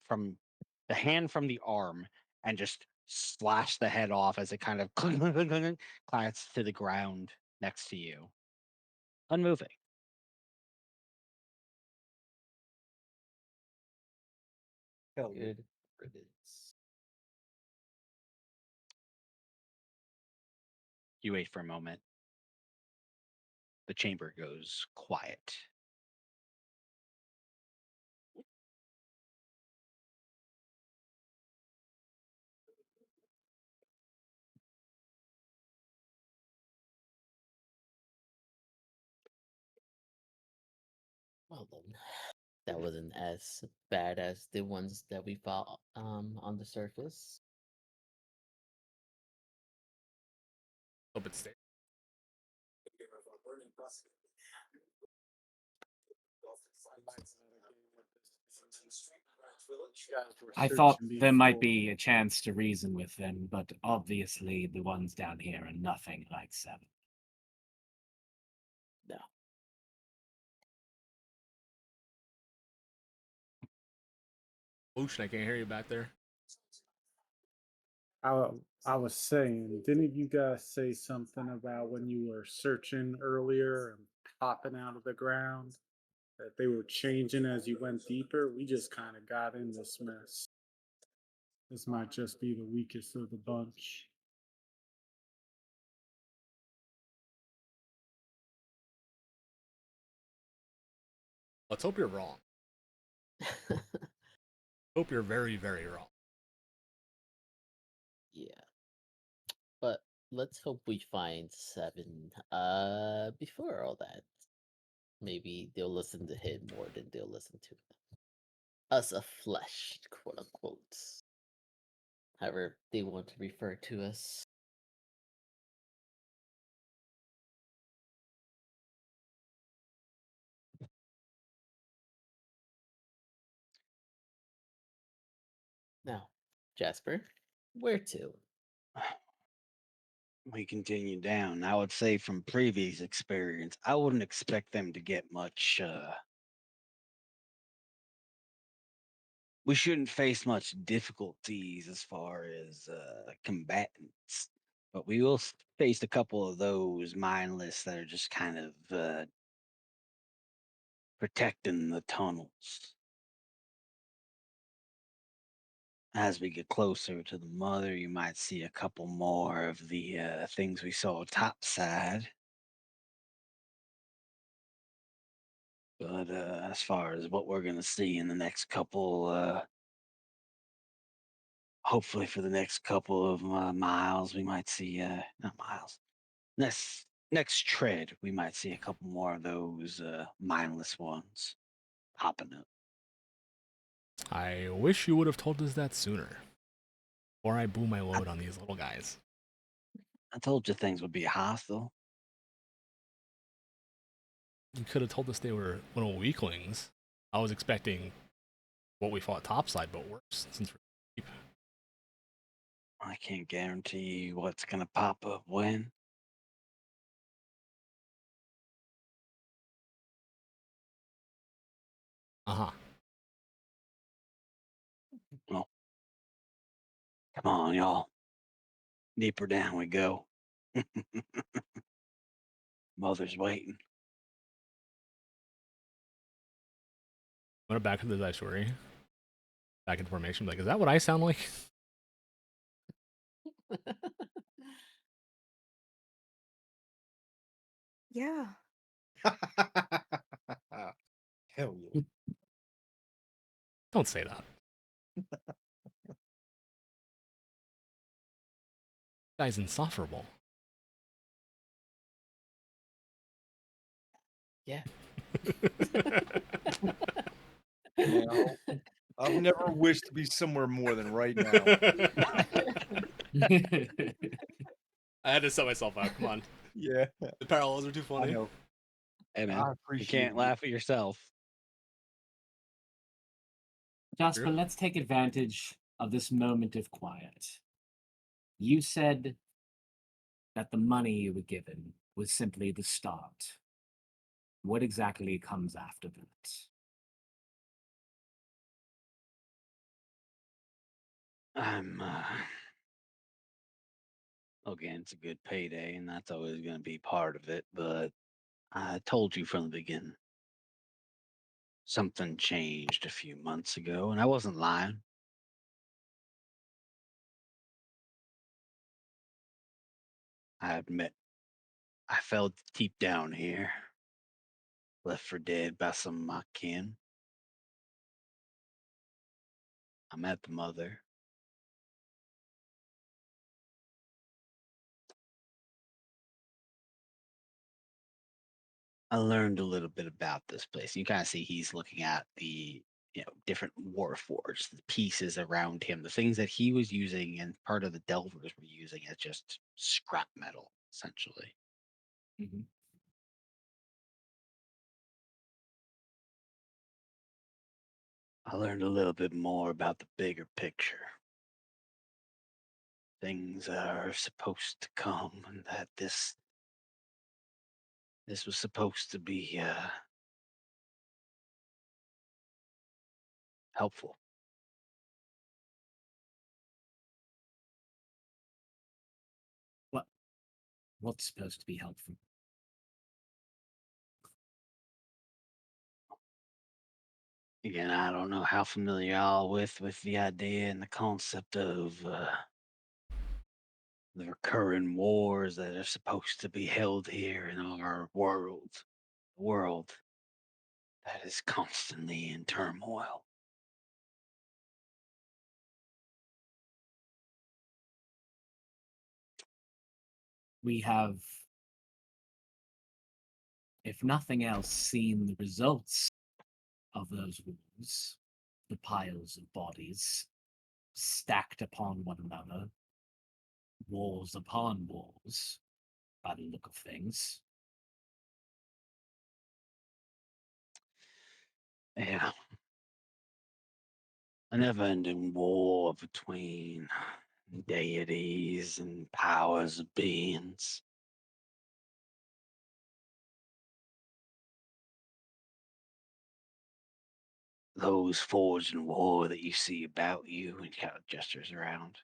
the hand from the arm and just slash the head off as it kind of clats to the ground next to you. Unmoving. Hell yeah. Good riddance. You wait for a moment. The chamber goes quiet. Well then, that wasn't as bad as the ones that we fought on the surface. Hope it's there. I thought there might be a chance to reason with them, but obviously the ones down here are nothing like 7. No. Ocean, I can't hear you back there. I was saying, didn't you guys say something about when you were searching earlier and popping out of the ground that they were changing as you went deeper? We just kind of got in this mess. This might just be the weakest of the bunch. Let's hope you're wrong. Hope you're very, very wrong. Yeah. let's hope we find 7. Before all that, maybe they'll listen to him more than they'll listen to us aflesh, quote unquote. However they want to refer to us. Now, Jasper, where to? We continue down. I would say from previous experience, I wouldn't expect them to get much. We shouldn't face much difficulties as far as combatants, but we will face a couple of those mindless that are just kind of protecting the tunnels. As we get closer to the mother, you might see a couple more of the things we saw topside. But as far as what we're going to see in the next couple, hopefully for the next couple of miles, we might see, not miles, next tread, we might see a couple more of those mindless ones popping up. I wish you would have told us that sooner. Before I boom my load on these little guys. I told you things would be hostile. You could have told us they were little weaklings. I was expecting what we fought topside, but worse, since we're deep. I can't guarantee you what's going to pop up when. Uh-huh. Well, come on, y'all. Deeper down we go. Mother's waiting. Went back to the dice story. Back into formation. Like, is that what I sound like? Yeah. Hell yeah. Don't say that. Guy's insufferable. Yeah. Man, I've never wished to be somewhere more than right now. I had to set myself out. Come on. Yeah, The parallels are too I funny. know. Hey, man, I you appreciate can't it. laugh at yourself. Jasper, True. let's take advantage of this moment of quiet. You said that the money you were given was simply the start. What exactly comes after that? I'm, again, it's a good payday, and that's always going to be part of it, but I told you from the beginning. Something changed a few months ago, and I wasn't lying. I admit, I felt deep down here, left for dead by some of my kin. I met the mother. I learned a little bit about this place. You kind of see he's looking at the different warforged, the pieces around him, the things that he was using and part of the Delvers were using as just scrap metal, essentially. Mm-hmm. I learned a little bit more about the bigger picture. Things are supposed to come, and that this was supposed to be helpful. What's supposed to be helpful? Again, I don't know how familiar y'all with the idea and the concept of the recurring wars that are supposed to be held here in our world, a world that is constantly in turmoil. we have, if nothing else, seen the results of those walls, the piles of bodies stacked upon one another, walls upon walls, by the look of things. Yeah. A never-ending war between deities and powers of beings. Those forged in war that you see about you and kind of gestures around.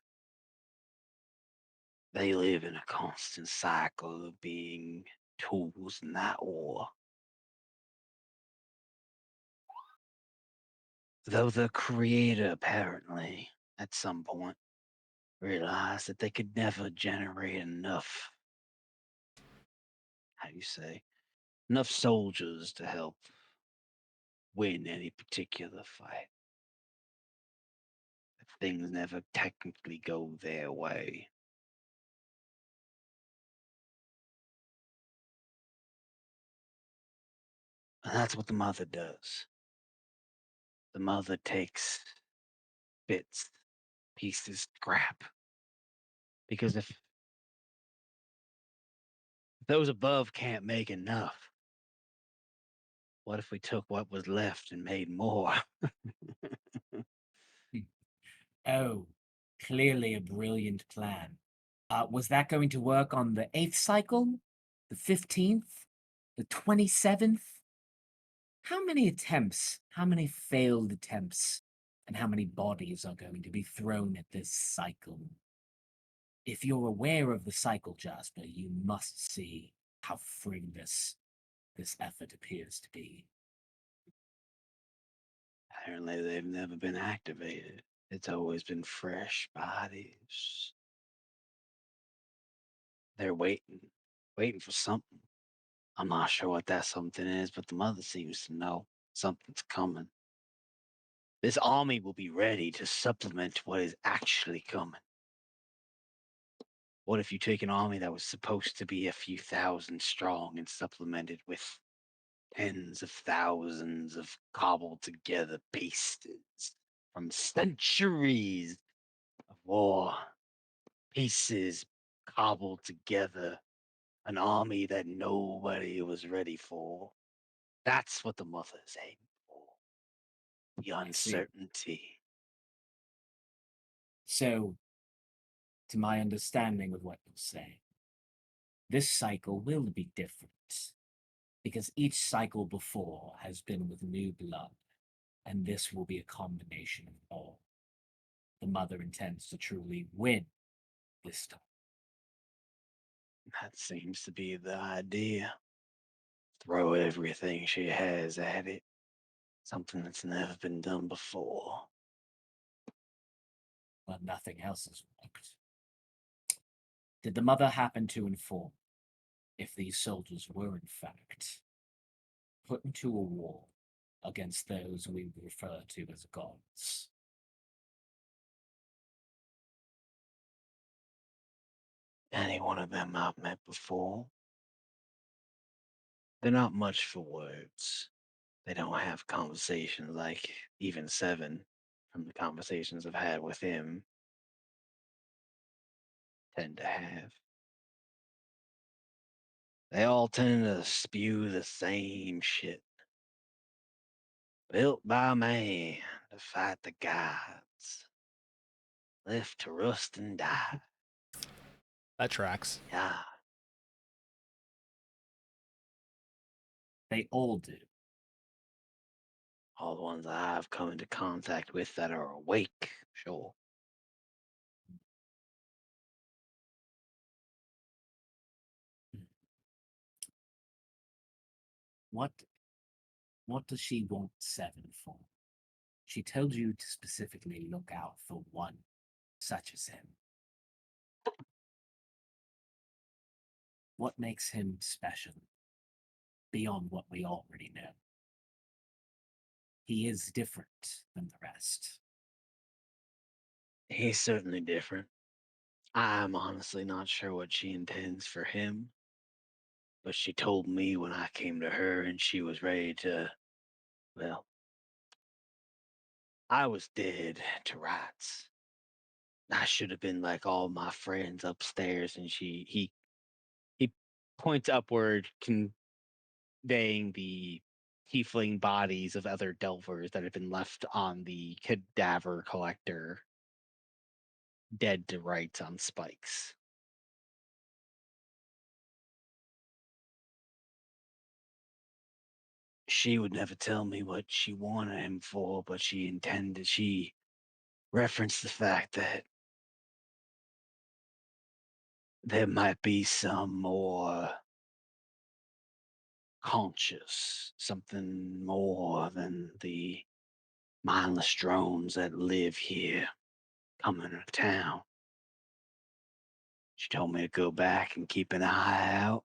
They live in a constant cycle of being tools in that war. Though the creator apparently, at some point, realized that they could never generate enough, how do you say, enough soldiers to help win any particular fight. Things never technically go their way. And that's what the mother does. The mother takes bits, pieces, scrap. Because if those above can't make enough, what if we took what was left and made more? Oh, clearly a brilliant plan. Was that going to work on the 8th cycle? The 15th? The 27th? How many attempts, how many failed attempts, and how many bodies are going to be thrown at this cycle? If you're aware of the cycle, Jasper, you must see how frivolous this effort appears to be. Apparently, they've never been activated. It's always been fresh bodies. They're waiting for something. I'm not sure what that something is, but the mother seems to know something's coming. This army will be ready to supplement what is actually coming. What if you take an army that was supposed to be a few thousand strong and supplemented with tens of thousands of cobbled together pieces from centuries of war? Pieces cobbled together, an army that nobody was ready for. That's what the mother is aiming for. The I see. uncertainty. So, to my understanding of what you say, this cycle will be different because each cycle before has been with new blood, and this will be a combination of all. The mother intends to truly win this time. That seems to be the idea. Throw everything she has at it. Something that's never been done before. But nothing else has worked. Did the mother happen to inform if these soldiers were in fact put into a war against those we refer to as gods? Any one of them I've met before. They're not much for words. They don't have conversations like even Seven, from the conversations I've had with him, tend to have. They all tend to spew the same shit. Built by man to fight the gods. Left to rust and die. That tracks. Yeah. They all do. All the ones I've come into contact with that are awake, sure. What what does she want Seven for? She told you to specifically look out for one such as him. What makes him special beyond what we already know? He is different than the rest. He's certainly different. I'm honestly not sure what she intends for him, but she told me when I came to her and she was ready to, well, I was dead to rights. I should have been like all my friends upstairs, and he points upward, conveying the tiefling bodies of other delvers that have been left on the cadaver collector, dead to rights on spikes. She would never tell me what she wanted him for, but she referenced the fact that there might be some more conscious, something more than the mindless drones that live here coming to town. She told me to go back and keep an eye out,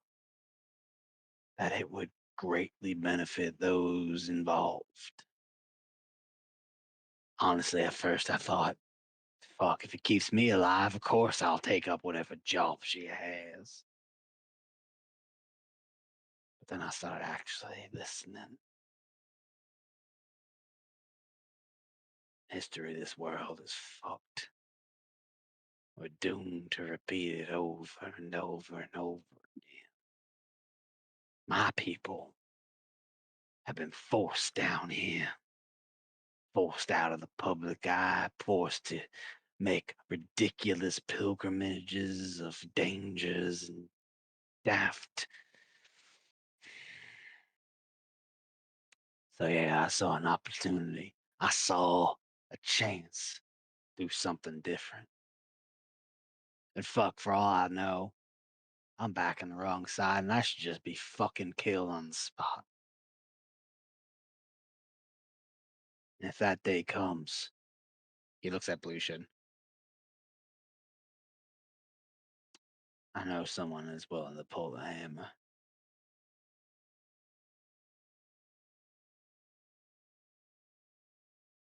that it would greatly benefit those involved. Honestly, at first I thought, fuck, if it keeps me alive, of course I'll take up whatever job she has. But then I started actually listening. History of this world is fucked. We're doomed to repeat it over and over and over again. My people have been forced down here, forced out of the public eye, forced to make ridiculous pilgrimages of dangers and daft. So yeah, I saw an opportunity. I saw a chance to do something different. And fuck, for all I know, I'm back on the wrong side and I should just be fucking killed on the spot. And if that day comes, he looks at Blution. I know someone is willing to pull the hammer.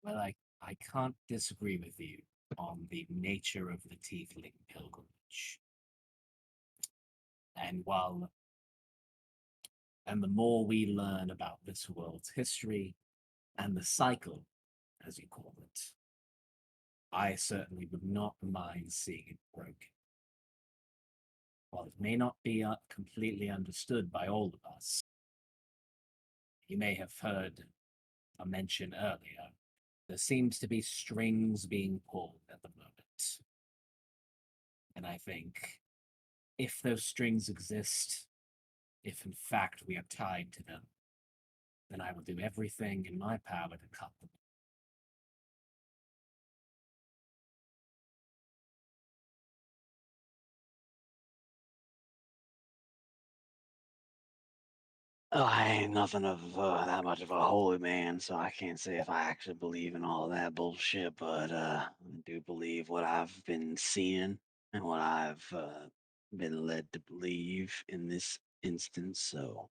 Well, I can't disagree with you on the nature of the Tiefling pilgrimage. And the more we learn about this world's history and the cycle, as you call it, I certainly would not mind seeing it broken. While it may not be completely understood by all of us, you may have heard a mention earlier. There seems to be strings being pulled at the moment. And I think if those strings exist, if in fact we are tied to them, then I will do everything in my power to cut them. Oh, I ain't nothing of that much of a holy man, so I can't say if I actually believe in all that bullshit, but I do believe what I've been seeing and what I've been led to believe in this instance, so.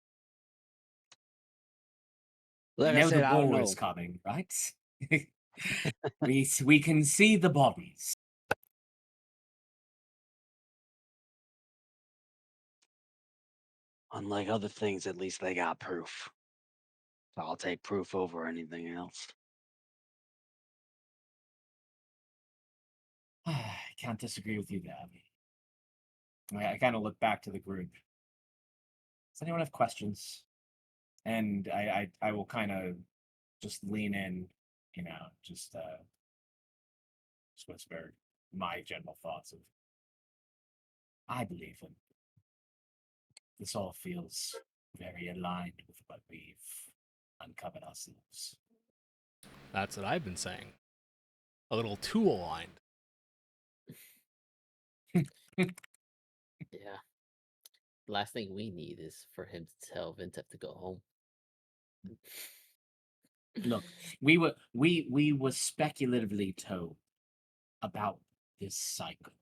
Like You I know the said, I don't war know. is coming, right? we can see the bodies. Unlike other things, at least they got proof. So I'll take proof over anything else. I can't disagree with you there. I kind of look back to the group. Does anyone have questions? And I will kind of just lean in, just whisper my general thoughts of I believe him. This all feels very aligned with what we've uncovered ourselves. That's what I've been saying. A little too aligned. Yeah. Last thing we need is for him to tell Vintef to go home. Look, we were speculatively told about this cycle.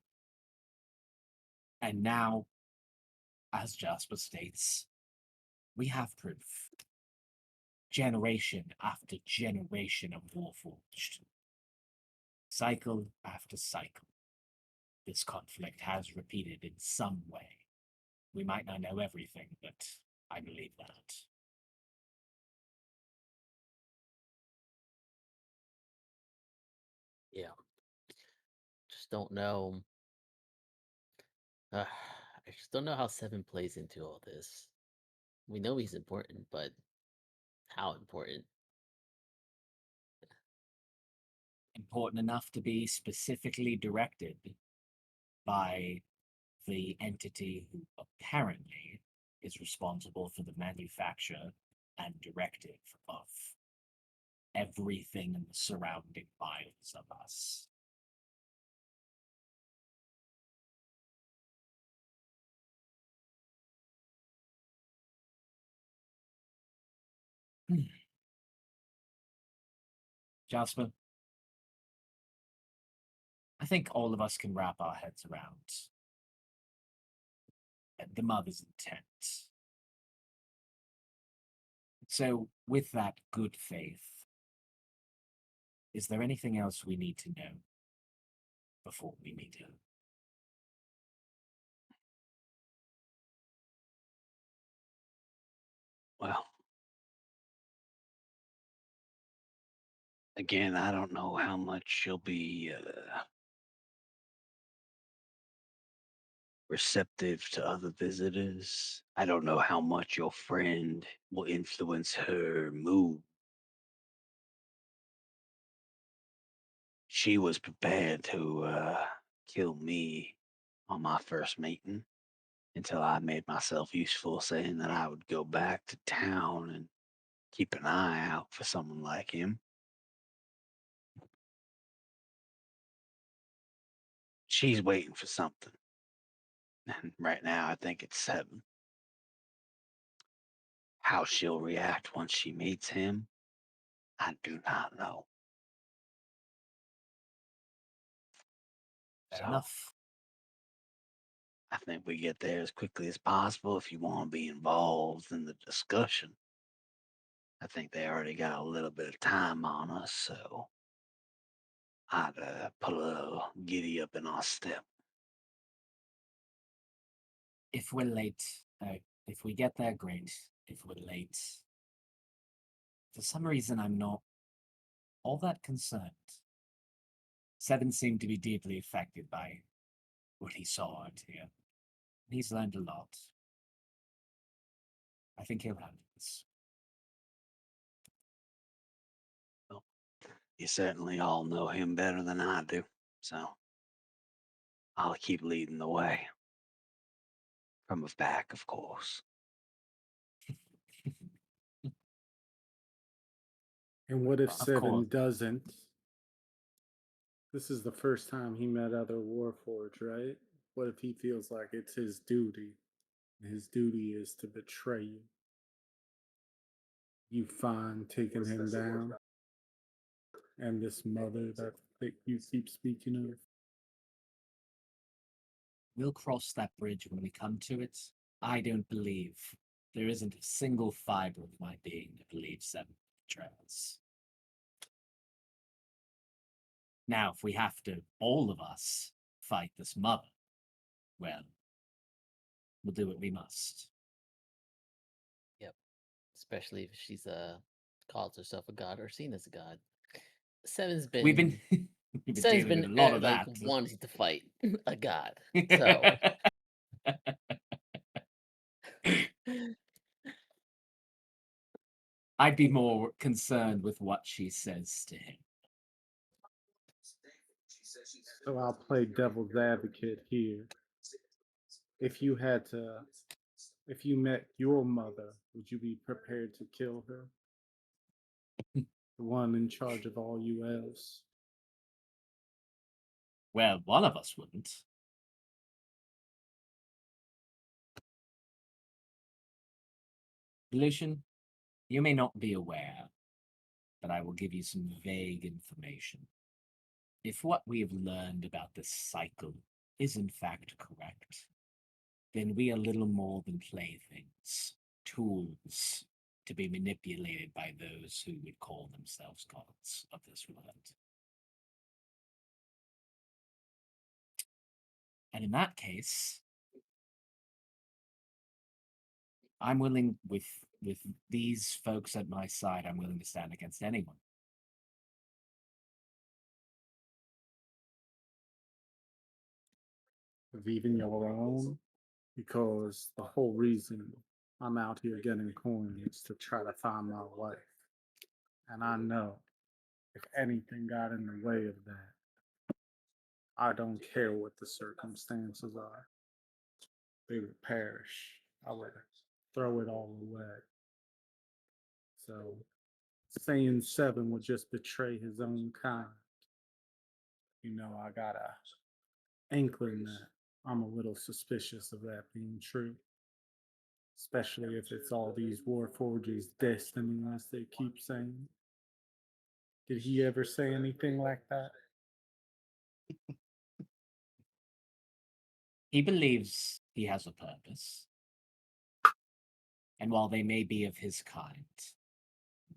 And now, as Jasper states, we have proof. Generation after generation of Warforged. Cycle after cycle. this conflict has repeated in some way. We might not know everything, but I believe that. Yeah. Just don't know. I just don't know how Seven plays into all this. We know he's important, but how important? Important enough to be specifically directed by the entity who apparently is responsible for the manufacture and directive of everything in the surrounding miles of us. Jasper, I think all of us can wrap our heads around the mother's intent. So, with that good faith, is there anything else we need to know before we meet her? Well, again, I don't know how much she'll be receptive to other visitors. I don't know how much your friend will influence her mood. She was prepared to kill me on my first meeting until I made myself useful, saying that I would go back to town and keep an eye out for someone like him. She's waiting for something. And right now, I think it's Seven. How she'll react once she meets him, I do not know. Fair So enough. I think we get there as quickly as possible if you want to be involved in the discussion. I think they already got a little bit of time on us, so I'd put a little giddy up in our step. If we're late, if we get there, great. If we're late, for some reason, I'm not all that concerned. Seven seemed to be deeply affected by what he saw out here. He's learned a lot. I think he'll handle this. Well, you certainly all know him better than I do, so I'll keep leading the way. From his back, of course. And what if Of Seven course. doesn't? This is the first time he met other Warforged, right? What if he feels like it's his duty? His duty is to betray you. You fine taking him down? And this mother that you keep speaking of? We'll cross that bridge when we come to it. I don't believe there isn't a single fiber of my being that believes Seven betrayals. Now, if we have to, all of us, fight this mother, well, we'll do what we must. Yep. Especially if she's calls herself a god or seen as a god. Seven's been We've been Seven's dealing with been a lot of like that. wanting to fight a god. So I'd be more concerned with what she says to him. So I'll play devil's advocate here. If you met your mother, would you be prepared to kill her? The one in charge of all you elves. Well, one of us wouldn't. Lucian, you may not be aware, but I will give you some vague information. If what we have learned about this cycle is in fact correct, then we are little more than playthings, tools to be manipulated by those who would call themselves gods of this world. And in that case, I'm willing, with these folks at my side, I'm willing to stand against anyone. Of even your own, because the whole reason I'm out here getting coin is to try to find my wife. And I know if anything got in the way of that, I don't care what the circumstances are. They would perish. I would throw it all away. So saying Seven would just betray his own kind. I got a inkling that I'm a little suspicious of that being true. Especially if it's all these Warforges' destiny, as they keep saying. Did he ever say anything like that? He believes he has a purpose. And while they may be of his kind,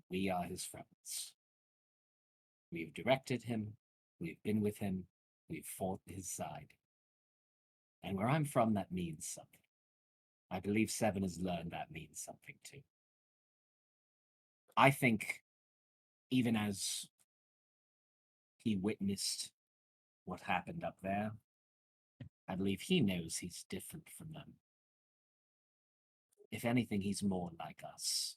we are his friends. We've directed him, we've been with him, we've fought his side. And where I'm from, that means something. I believe Seven has learned that means something too. I think, even as he witnessed what happened up there, I believe he knows he's different from them. If anything, he's more like us.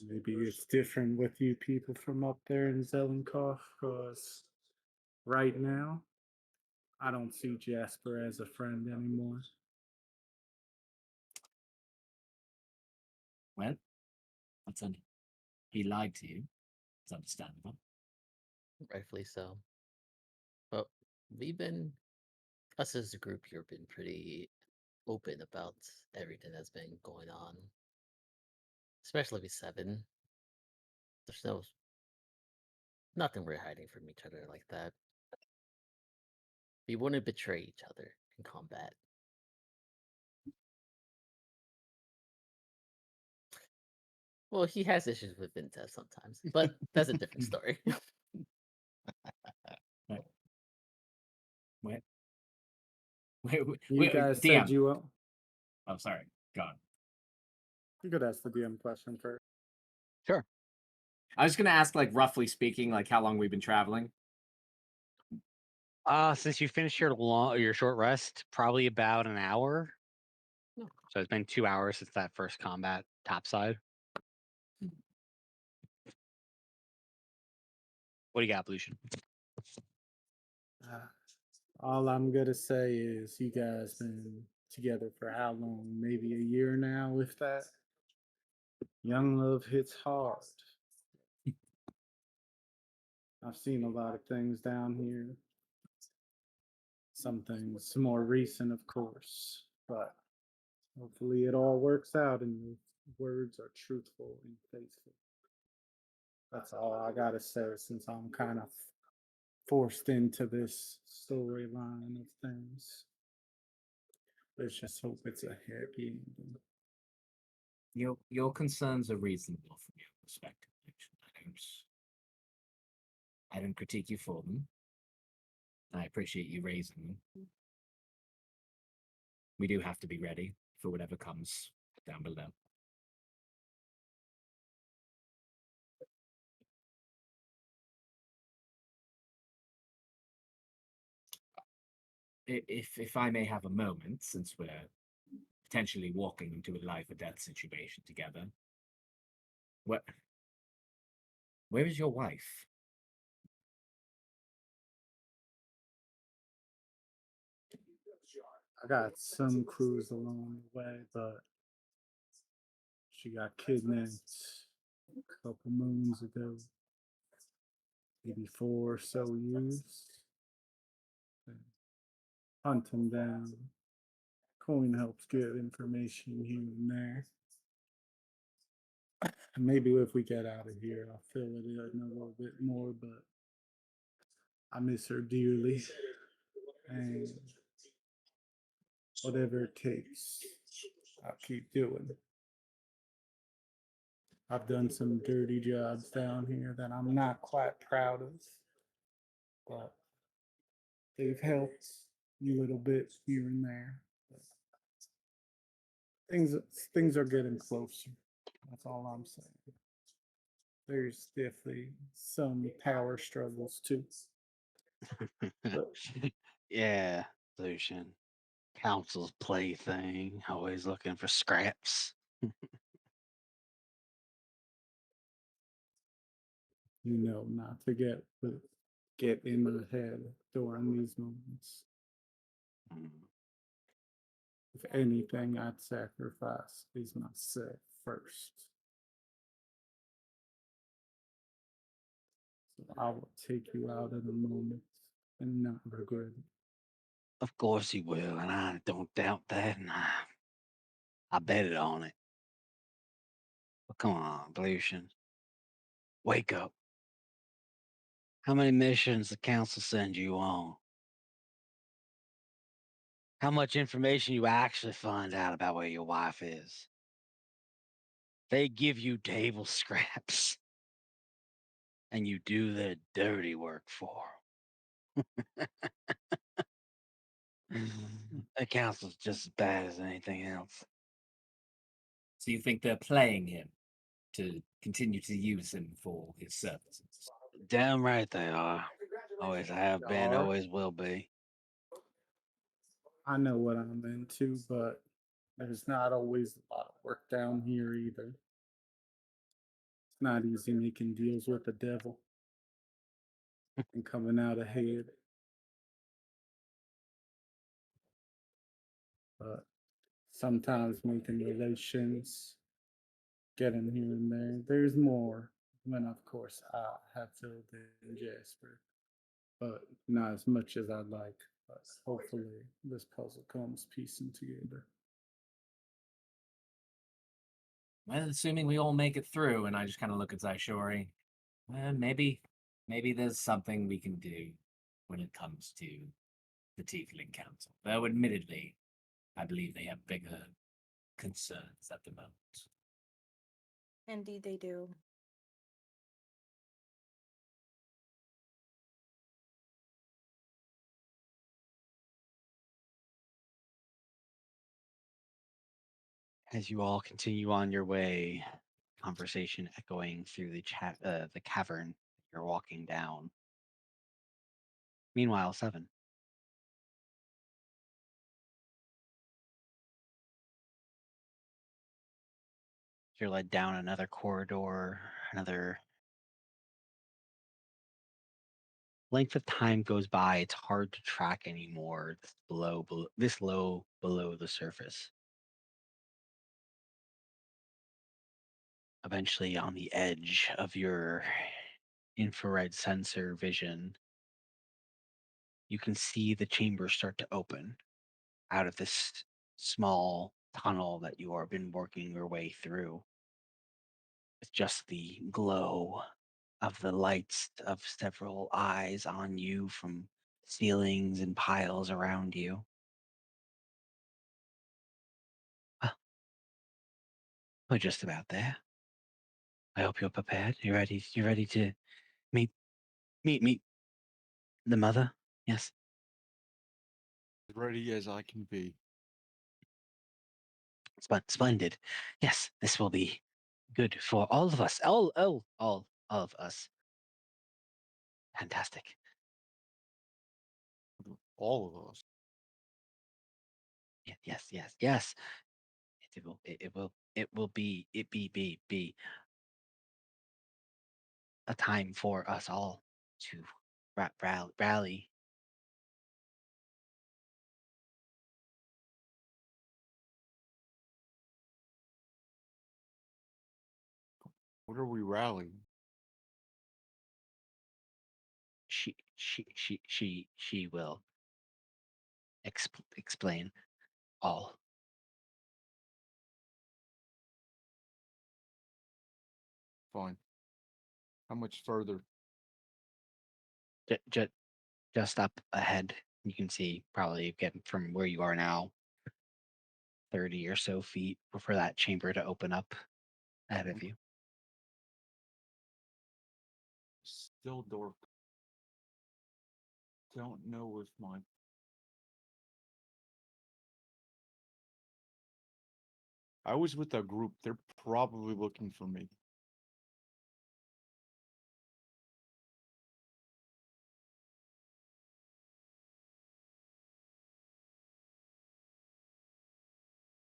Maybe it's different with you people from up there in Zelenkov, because right now, I don't see Jasper as a friend anymore. Well, he lied to you. It's understandable. Rightfully so. But us as a group here, been pretty open about everything that's been going on. Especially with Seven. There's nothing we're hiding from each other like that. We wouldn't betray each other in combat. Well, he has issues with Vintef sometimes, but that's a different story. Wait. You guys DM. said you. Oh, sorry. Go on. You could ask the DM question first. Sure. I was going to ask, like, roughly speaking, like, how long we've been traveling. Since you finished your short rest, probably about an hour. So it's been 2 hours since that first combat topside. What do you got, Lucian? All I'm gonna say is you guys been together for how long? Maybe a year now, if that. Young love hits hard. I've seen a lot of things down here. Some things more recent, of course, but hopefully it all works out and your words are truthful and faithful. That's all I gotta say, since I'm kind of forced into this storyline of things. Let's just hope it's a happy ending. Your concerns are reasonable from your perspective. I don't critique you for them. I appreciate you raising them. We do have to be ready for whatever comes down below. If I may have a moment, since we're potentially walking into a life or death situation together, where is your wife? I got some clues along the way, but she got kidnapped a couple moons ago, maybe 4 or so years. Hunt him down. Coin helps get information here and there. Maybe if we get out of here, I'll fill it in a little bit more, but I miss her dearly. And whatever it takes, I'll keep doing. I've done some dirty jobs down here that I'm not quite proud of, but they've helped a little bit here and there. But things are getting closer. That's all I'm saying. There's definitely some power struggles too. But Yeah, Lucian. Council's plaything, always looking for scraps. not to get in my head during these moments. Mm. If anything, I'd sacrifice is myself first. So I will take you out in a moment and not regret it. Of course he will, and I don't doubt that, and I bet it on it. But come on, Lucian. Wake up. How many missions the council send you on? How much information you actually find out about where your wife is? They give you table scraps, and you do their dirty work for 'em. The council's just as bad as anything else. So you think they're playing him to continue to use him for his services? Damn right they are. Always have been, Are. always will be. I know what I'm into, but there's not always a lot of work down here either. It's not easy making deals with the devil and coming out ahead. But sometimes making relations, getting here and there, there's more. When of course I have filled in Jasper, but not as much as I'd like. But hopefully this puzzle comes piecing together. Well, assuming we all make it through, and I just kind of look at Zaishori, well, maybe there's something we can do when it comes to the Tiefling Council. Though, admittedly, I believe they have bigger concerns at the moment. Indeed, they do. As you all continue on your way, conversation echoing through the cavern you're walking down. Meanwhile, 7. You're led down another corridor, another length of time goes by. It's hard to track anymore. This low below the surface. Eventually, on the edge of your infrared sensor vision, you can see the chamber start to open out of this small tunnel that you have been working your way through. With just the glow of the lights of several eyes on you from ceilings and piles around you. Well, we're just about there. I hope you're prepared. You ready? You ready to meet meet the mother? Yes. As ready as I can be. Splendid. Yes, this will be good for all of us. All of us. Fantastic. All of us. Yes. It will be a time for us all to rally. What are we rallying? She will explain all. Fine. How much further? Just up ahead, you can see probably getting from where you are now 30 or so feet for that chamber to open up ahead of you. Still dark. don't know if my I was with a group. They're probably looking for me.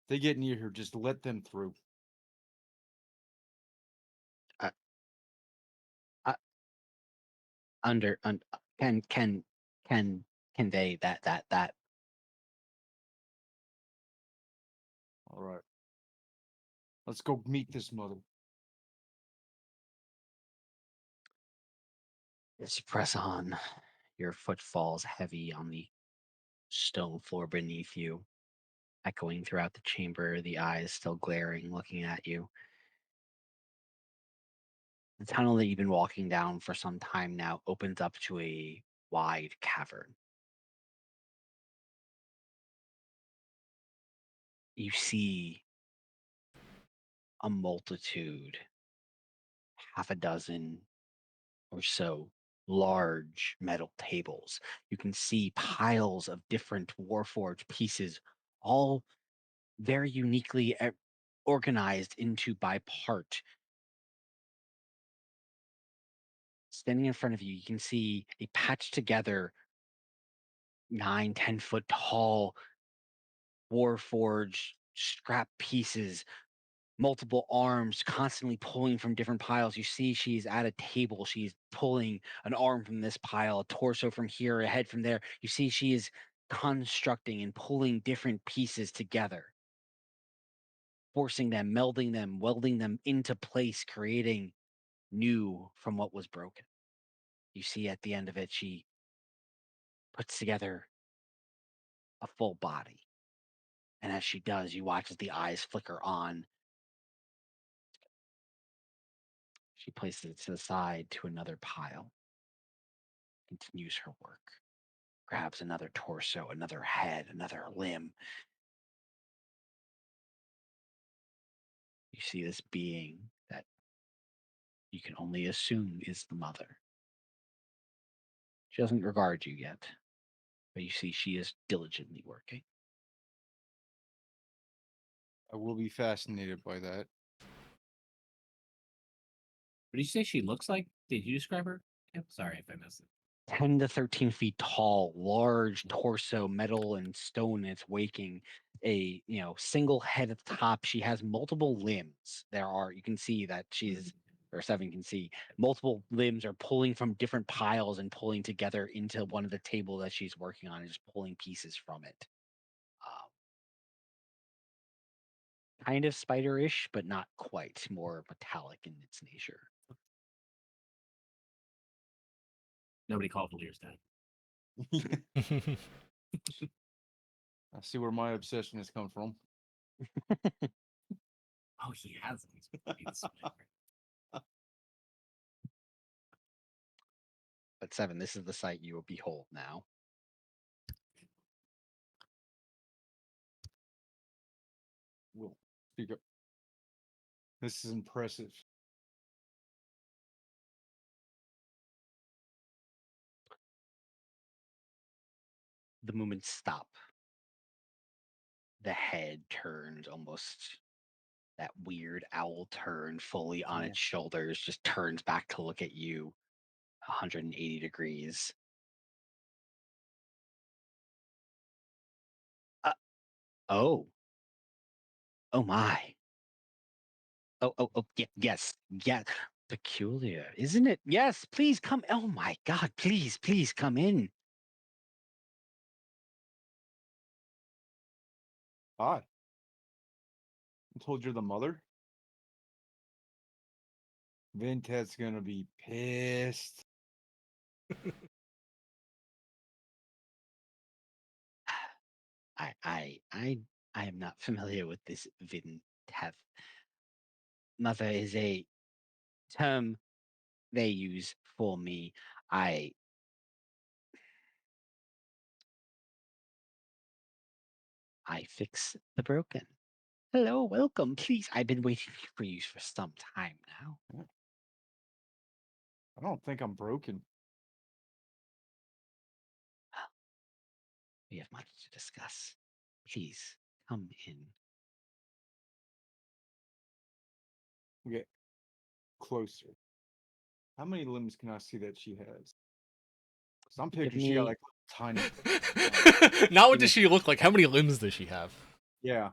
They get near here, just let them through. Can convey that All right. Let's go meet this mother. as you press on, your foot falls heavy on the stone floor beneath you, echoing throughout the chamber, the eyes still glaring, looking at you. The tunnel that you've been walking down for some time now opens up to a wide cavern. You see a multitude, half a dozen or so large metal tables. You can see piles of different Warforged pieces, all very uniquely organized into by part. Standing in front of you, you can see a patched together 9-10 foot tall Warforged scrap pieces, multiple arms constantly pulling from different piles. You see she's at a table. She's pulling an arm from this pile, a torso from here, a head from there. You see she is constructing and pulling different pieces together, forcing them, melding them, welding them into place, creating new from what was broken. You see at the end of it, she puts together a full body. And as she does, you watch as the eyes flicker on. She places it to the side to another pile, continues her work, grabs another torso, another head, another limb. You see this being that you can only assume is the mother. She doesn't regard you yet, but you see she is diligently working. I will be fascinated by that. What did you say she looks like? Did you describe her? Yeah, sorry if I missed it. 10 to 13 feet tall, large torso, metal and stone. It's waking a single head at the top. She has multiple limbs. You can see that she's, or Seven can see, multiple limbs are pulling from different piles and pulling together into one of the table that she's working on and just pulling pieces from it. Kind of spider-ish, but not quite. More metallic in its nature. Nobody called Valier's dad. I see where my obsession has come from. Oh, he hasn't. But Seven, this is the sight you will behold now. Will speak up. This is impressive. The movements stop. The head turns almost that weird owl turn fully on its shoulders, just turns back to look at you 180 degrees. Oh my. Yes. Peculiar, isn't it? Yes, please come. Oh my God, please come in. Hi. I told you're the mother. Vintet's gonna be pissed. I am not familiar with this Vinteth. Mother is a term they use for me. I fix the broken. Hello, welcome. Please, I've been waiting for you for some time now. I don't think I'm broken. We have much to discuss. Please come in. We get closer. How many limbs can I see that she has? Because I'm picturing she got me- like tiny. Now, what does she look like? How many limbs does she have? Yeah.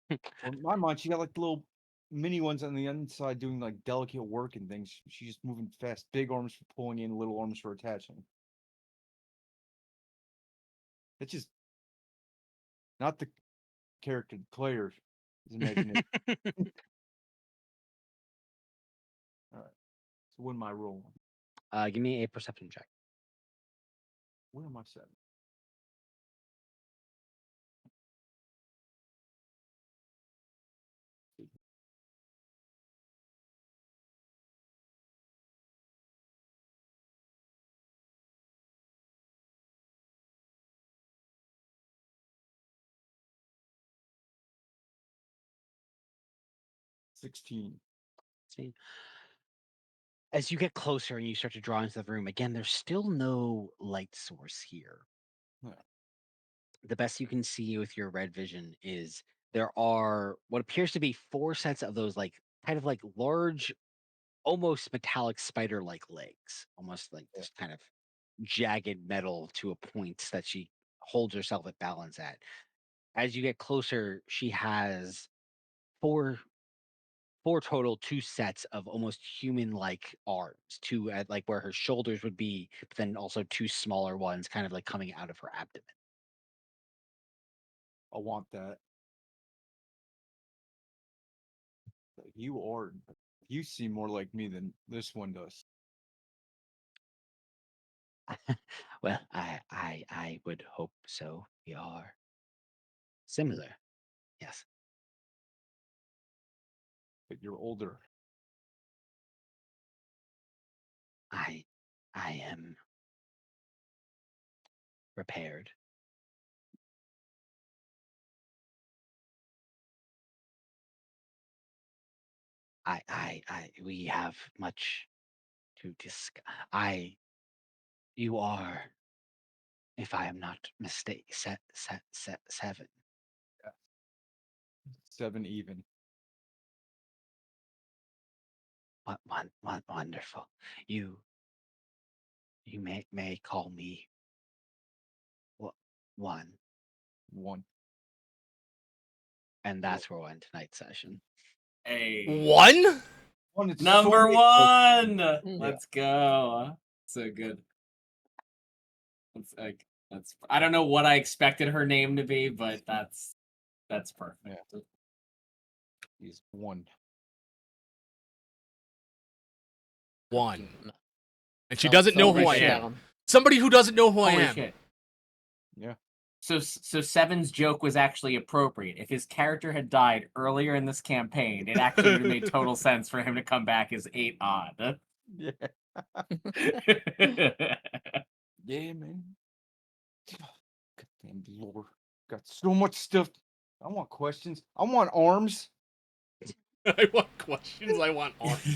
Well, in my mind, she got like little mini ones on the inside doing like delicate work and things. She's just moving fast. Big arms for pulling in, little arms for attaching. It's just not the character the player is imagining. All right. So what am I rolling? Give me a perception check. Where am I set? $16. See? As you get closer and you start to draw into the room, again, there's still no light source here. Yeah. The best you can see with your red vision is there are what appears to be 4 sets of those like kind of like large, almost metallic spider-like legs, almost like Yeah. just kind of jagged metal to a point that she holds herself at balance at. As you get closer, she has four total 2 sets of almost human-like arms, 2 at like where her shoulders would be, but then also 2 smaller ones kind of like coming out of her abdomen. I want that. Like, you seem more like me than this one does. Well, I would hope so. We are similar. Yes. But you're older. I am prepared. We have much to discuss. You are, if I am not mistaken, seven. 7 even. Wonderful. You may call me one, 1. and that's where we'll end tonight's session. Hey, One? 1 is number so one. Yeah. Let's go. So good. It's like that's. I don't know what I expected her name to be, but that's perfect. Yeah. He's 1. One. And she Oh, doesn't know so who I write it am. down. Somebody who doesn't know who I Holy am. shit. Yeah. So Seven's joke was actually appropriate. If his character had died earlier in this campaign, it actually would have made total sense for him to come back as 8 odd. Yeah. Yeah, man. Goddamn lore. Got so much stuff. I want questions. I want arms. I want questions. I want arms.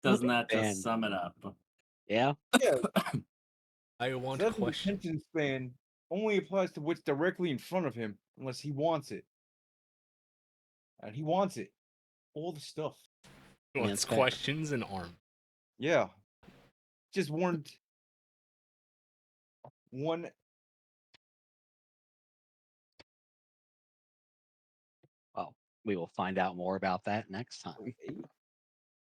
Doesn't that just Man. sum it up? Yeah. Yeah. I want 7's questions. attention span only applies to what's directly in front of him, unless he wants it. And he wants it. All the stuff. He Yeah, wants it's fair. questions and arms. Yeah. Just warned one. Well, we will find out more about that next time.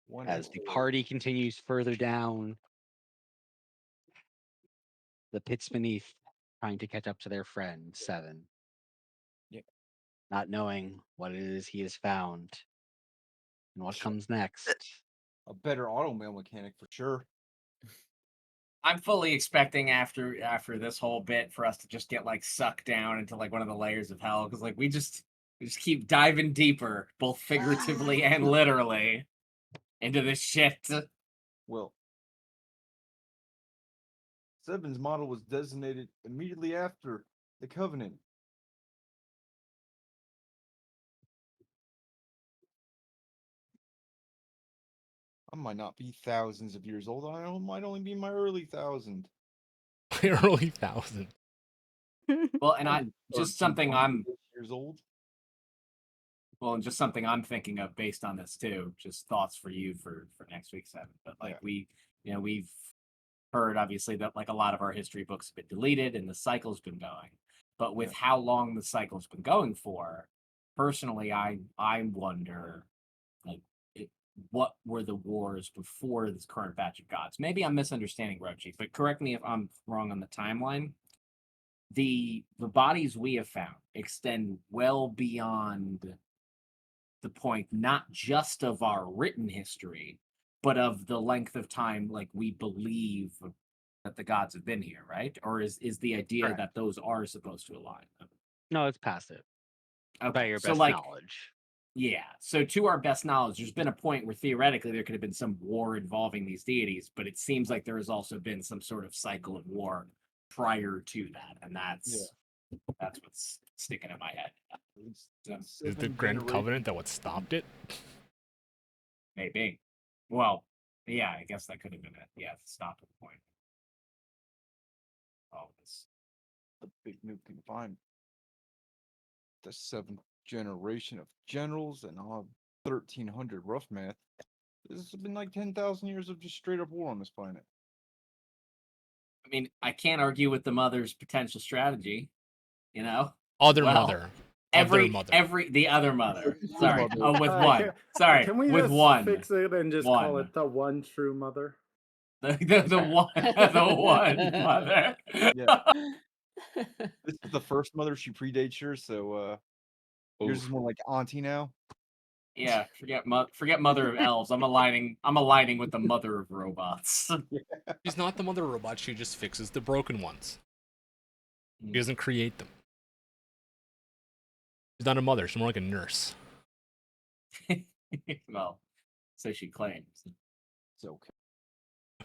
1 As the and party continues further down the pits beneath, trying to catch up to their friend, Seven. Yeah. Not knowing what it is he has found and what comes next. a better automail mechanic for sure. I'm fully expecting after this whole bit for us to just get like sucked down into like one of the layers of hell, because like we just keep diving deeper, both figuratively and literally, into this shit. Well, Seven's model was designated immediately after the Covenant. I might not be thousands of years old. Might only be in my early 1000. Early 1000. Well, and I I'm just 13, something 14 years old. well, and just something I'm thinking of based on this too. Just thoughts for you for next week's Seven. But like Yeah. we've heard obviously that like a lot of our history books have been deleted and the cycle's been going. But with how long the cycle's been going for, personally, I wonder like what were the wars before this current batch of gods? Maybe I'm misunderstanding Rochi, but correct me if I'm wrong on the timeline. The bodies we have found extend well beyond the point not just of our written history, but of the length of time like we believe that the gods have been here, right? Or is the idea Correct. that those are supposed to align? No, it's passive. By Okay, your so best like knowledge. yeah, so to our best knowledge, there's been a point where theoretically there could have been some war involving these deities, but it seems like there has also been some sort of cycle of war prior to that, and that's what's sticking in my head. It's So, Is the 7 Grand generations. Covenant that what stopped it? maybe. Well, yeah, I guess that could have been it. Yeah, stopping point. All this. The big new thing find. The 7th generation of generals and all 1300 rough math. This has been like 10,000 years of just straight up war on this planet. I mean, I can't argue with the mother's potential strategy, you know? Other Well, mother. Other mother. the other mother. The Sorry. mother. Oh, with one. Sorry, Can we with just one. fix it and just call One. it the one true mother? The Sure. one the one mother. Yeah. This is the first mother. She predates yours, so yours is Oof. more like auntie now. Yeah, forget mother of elves. I'm aligning with the mother of robots. She's not the mother robot, she just fixes the broken ones. She doesn't create them. She's not a mother, she's more like a nurse. Well, so she claims. It's okay.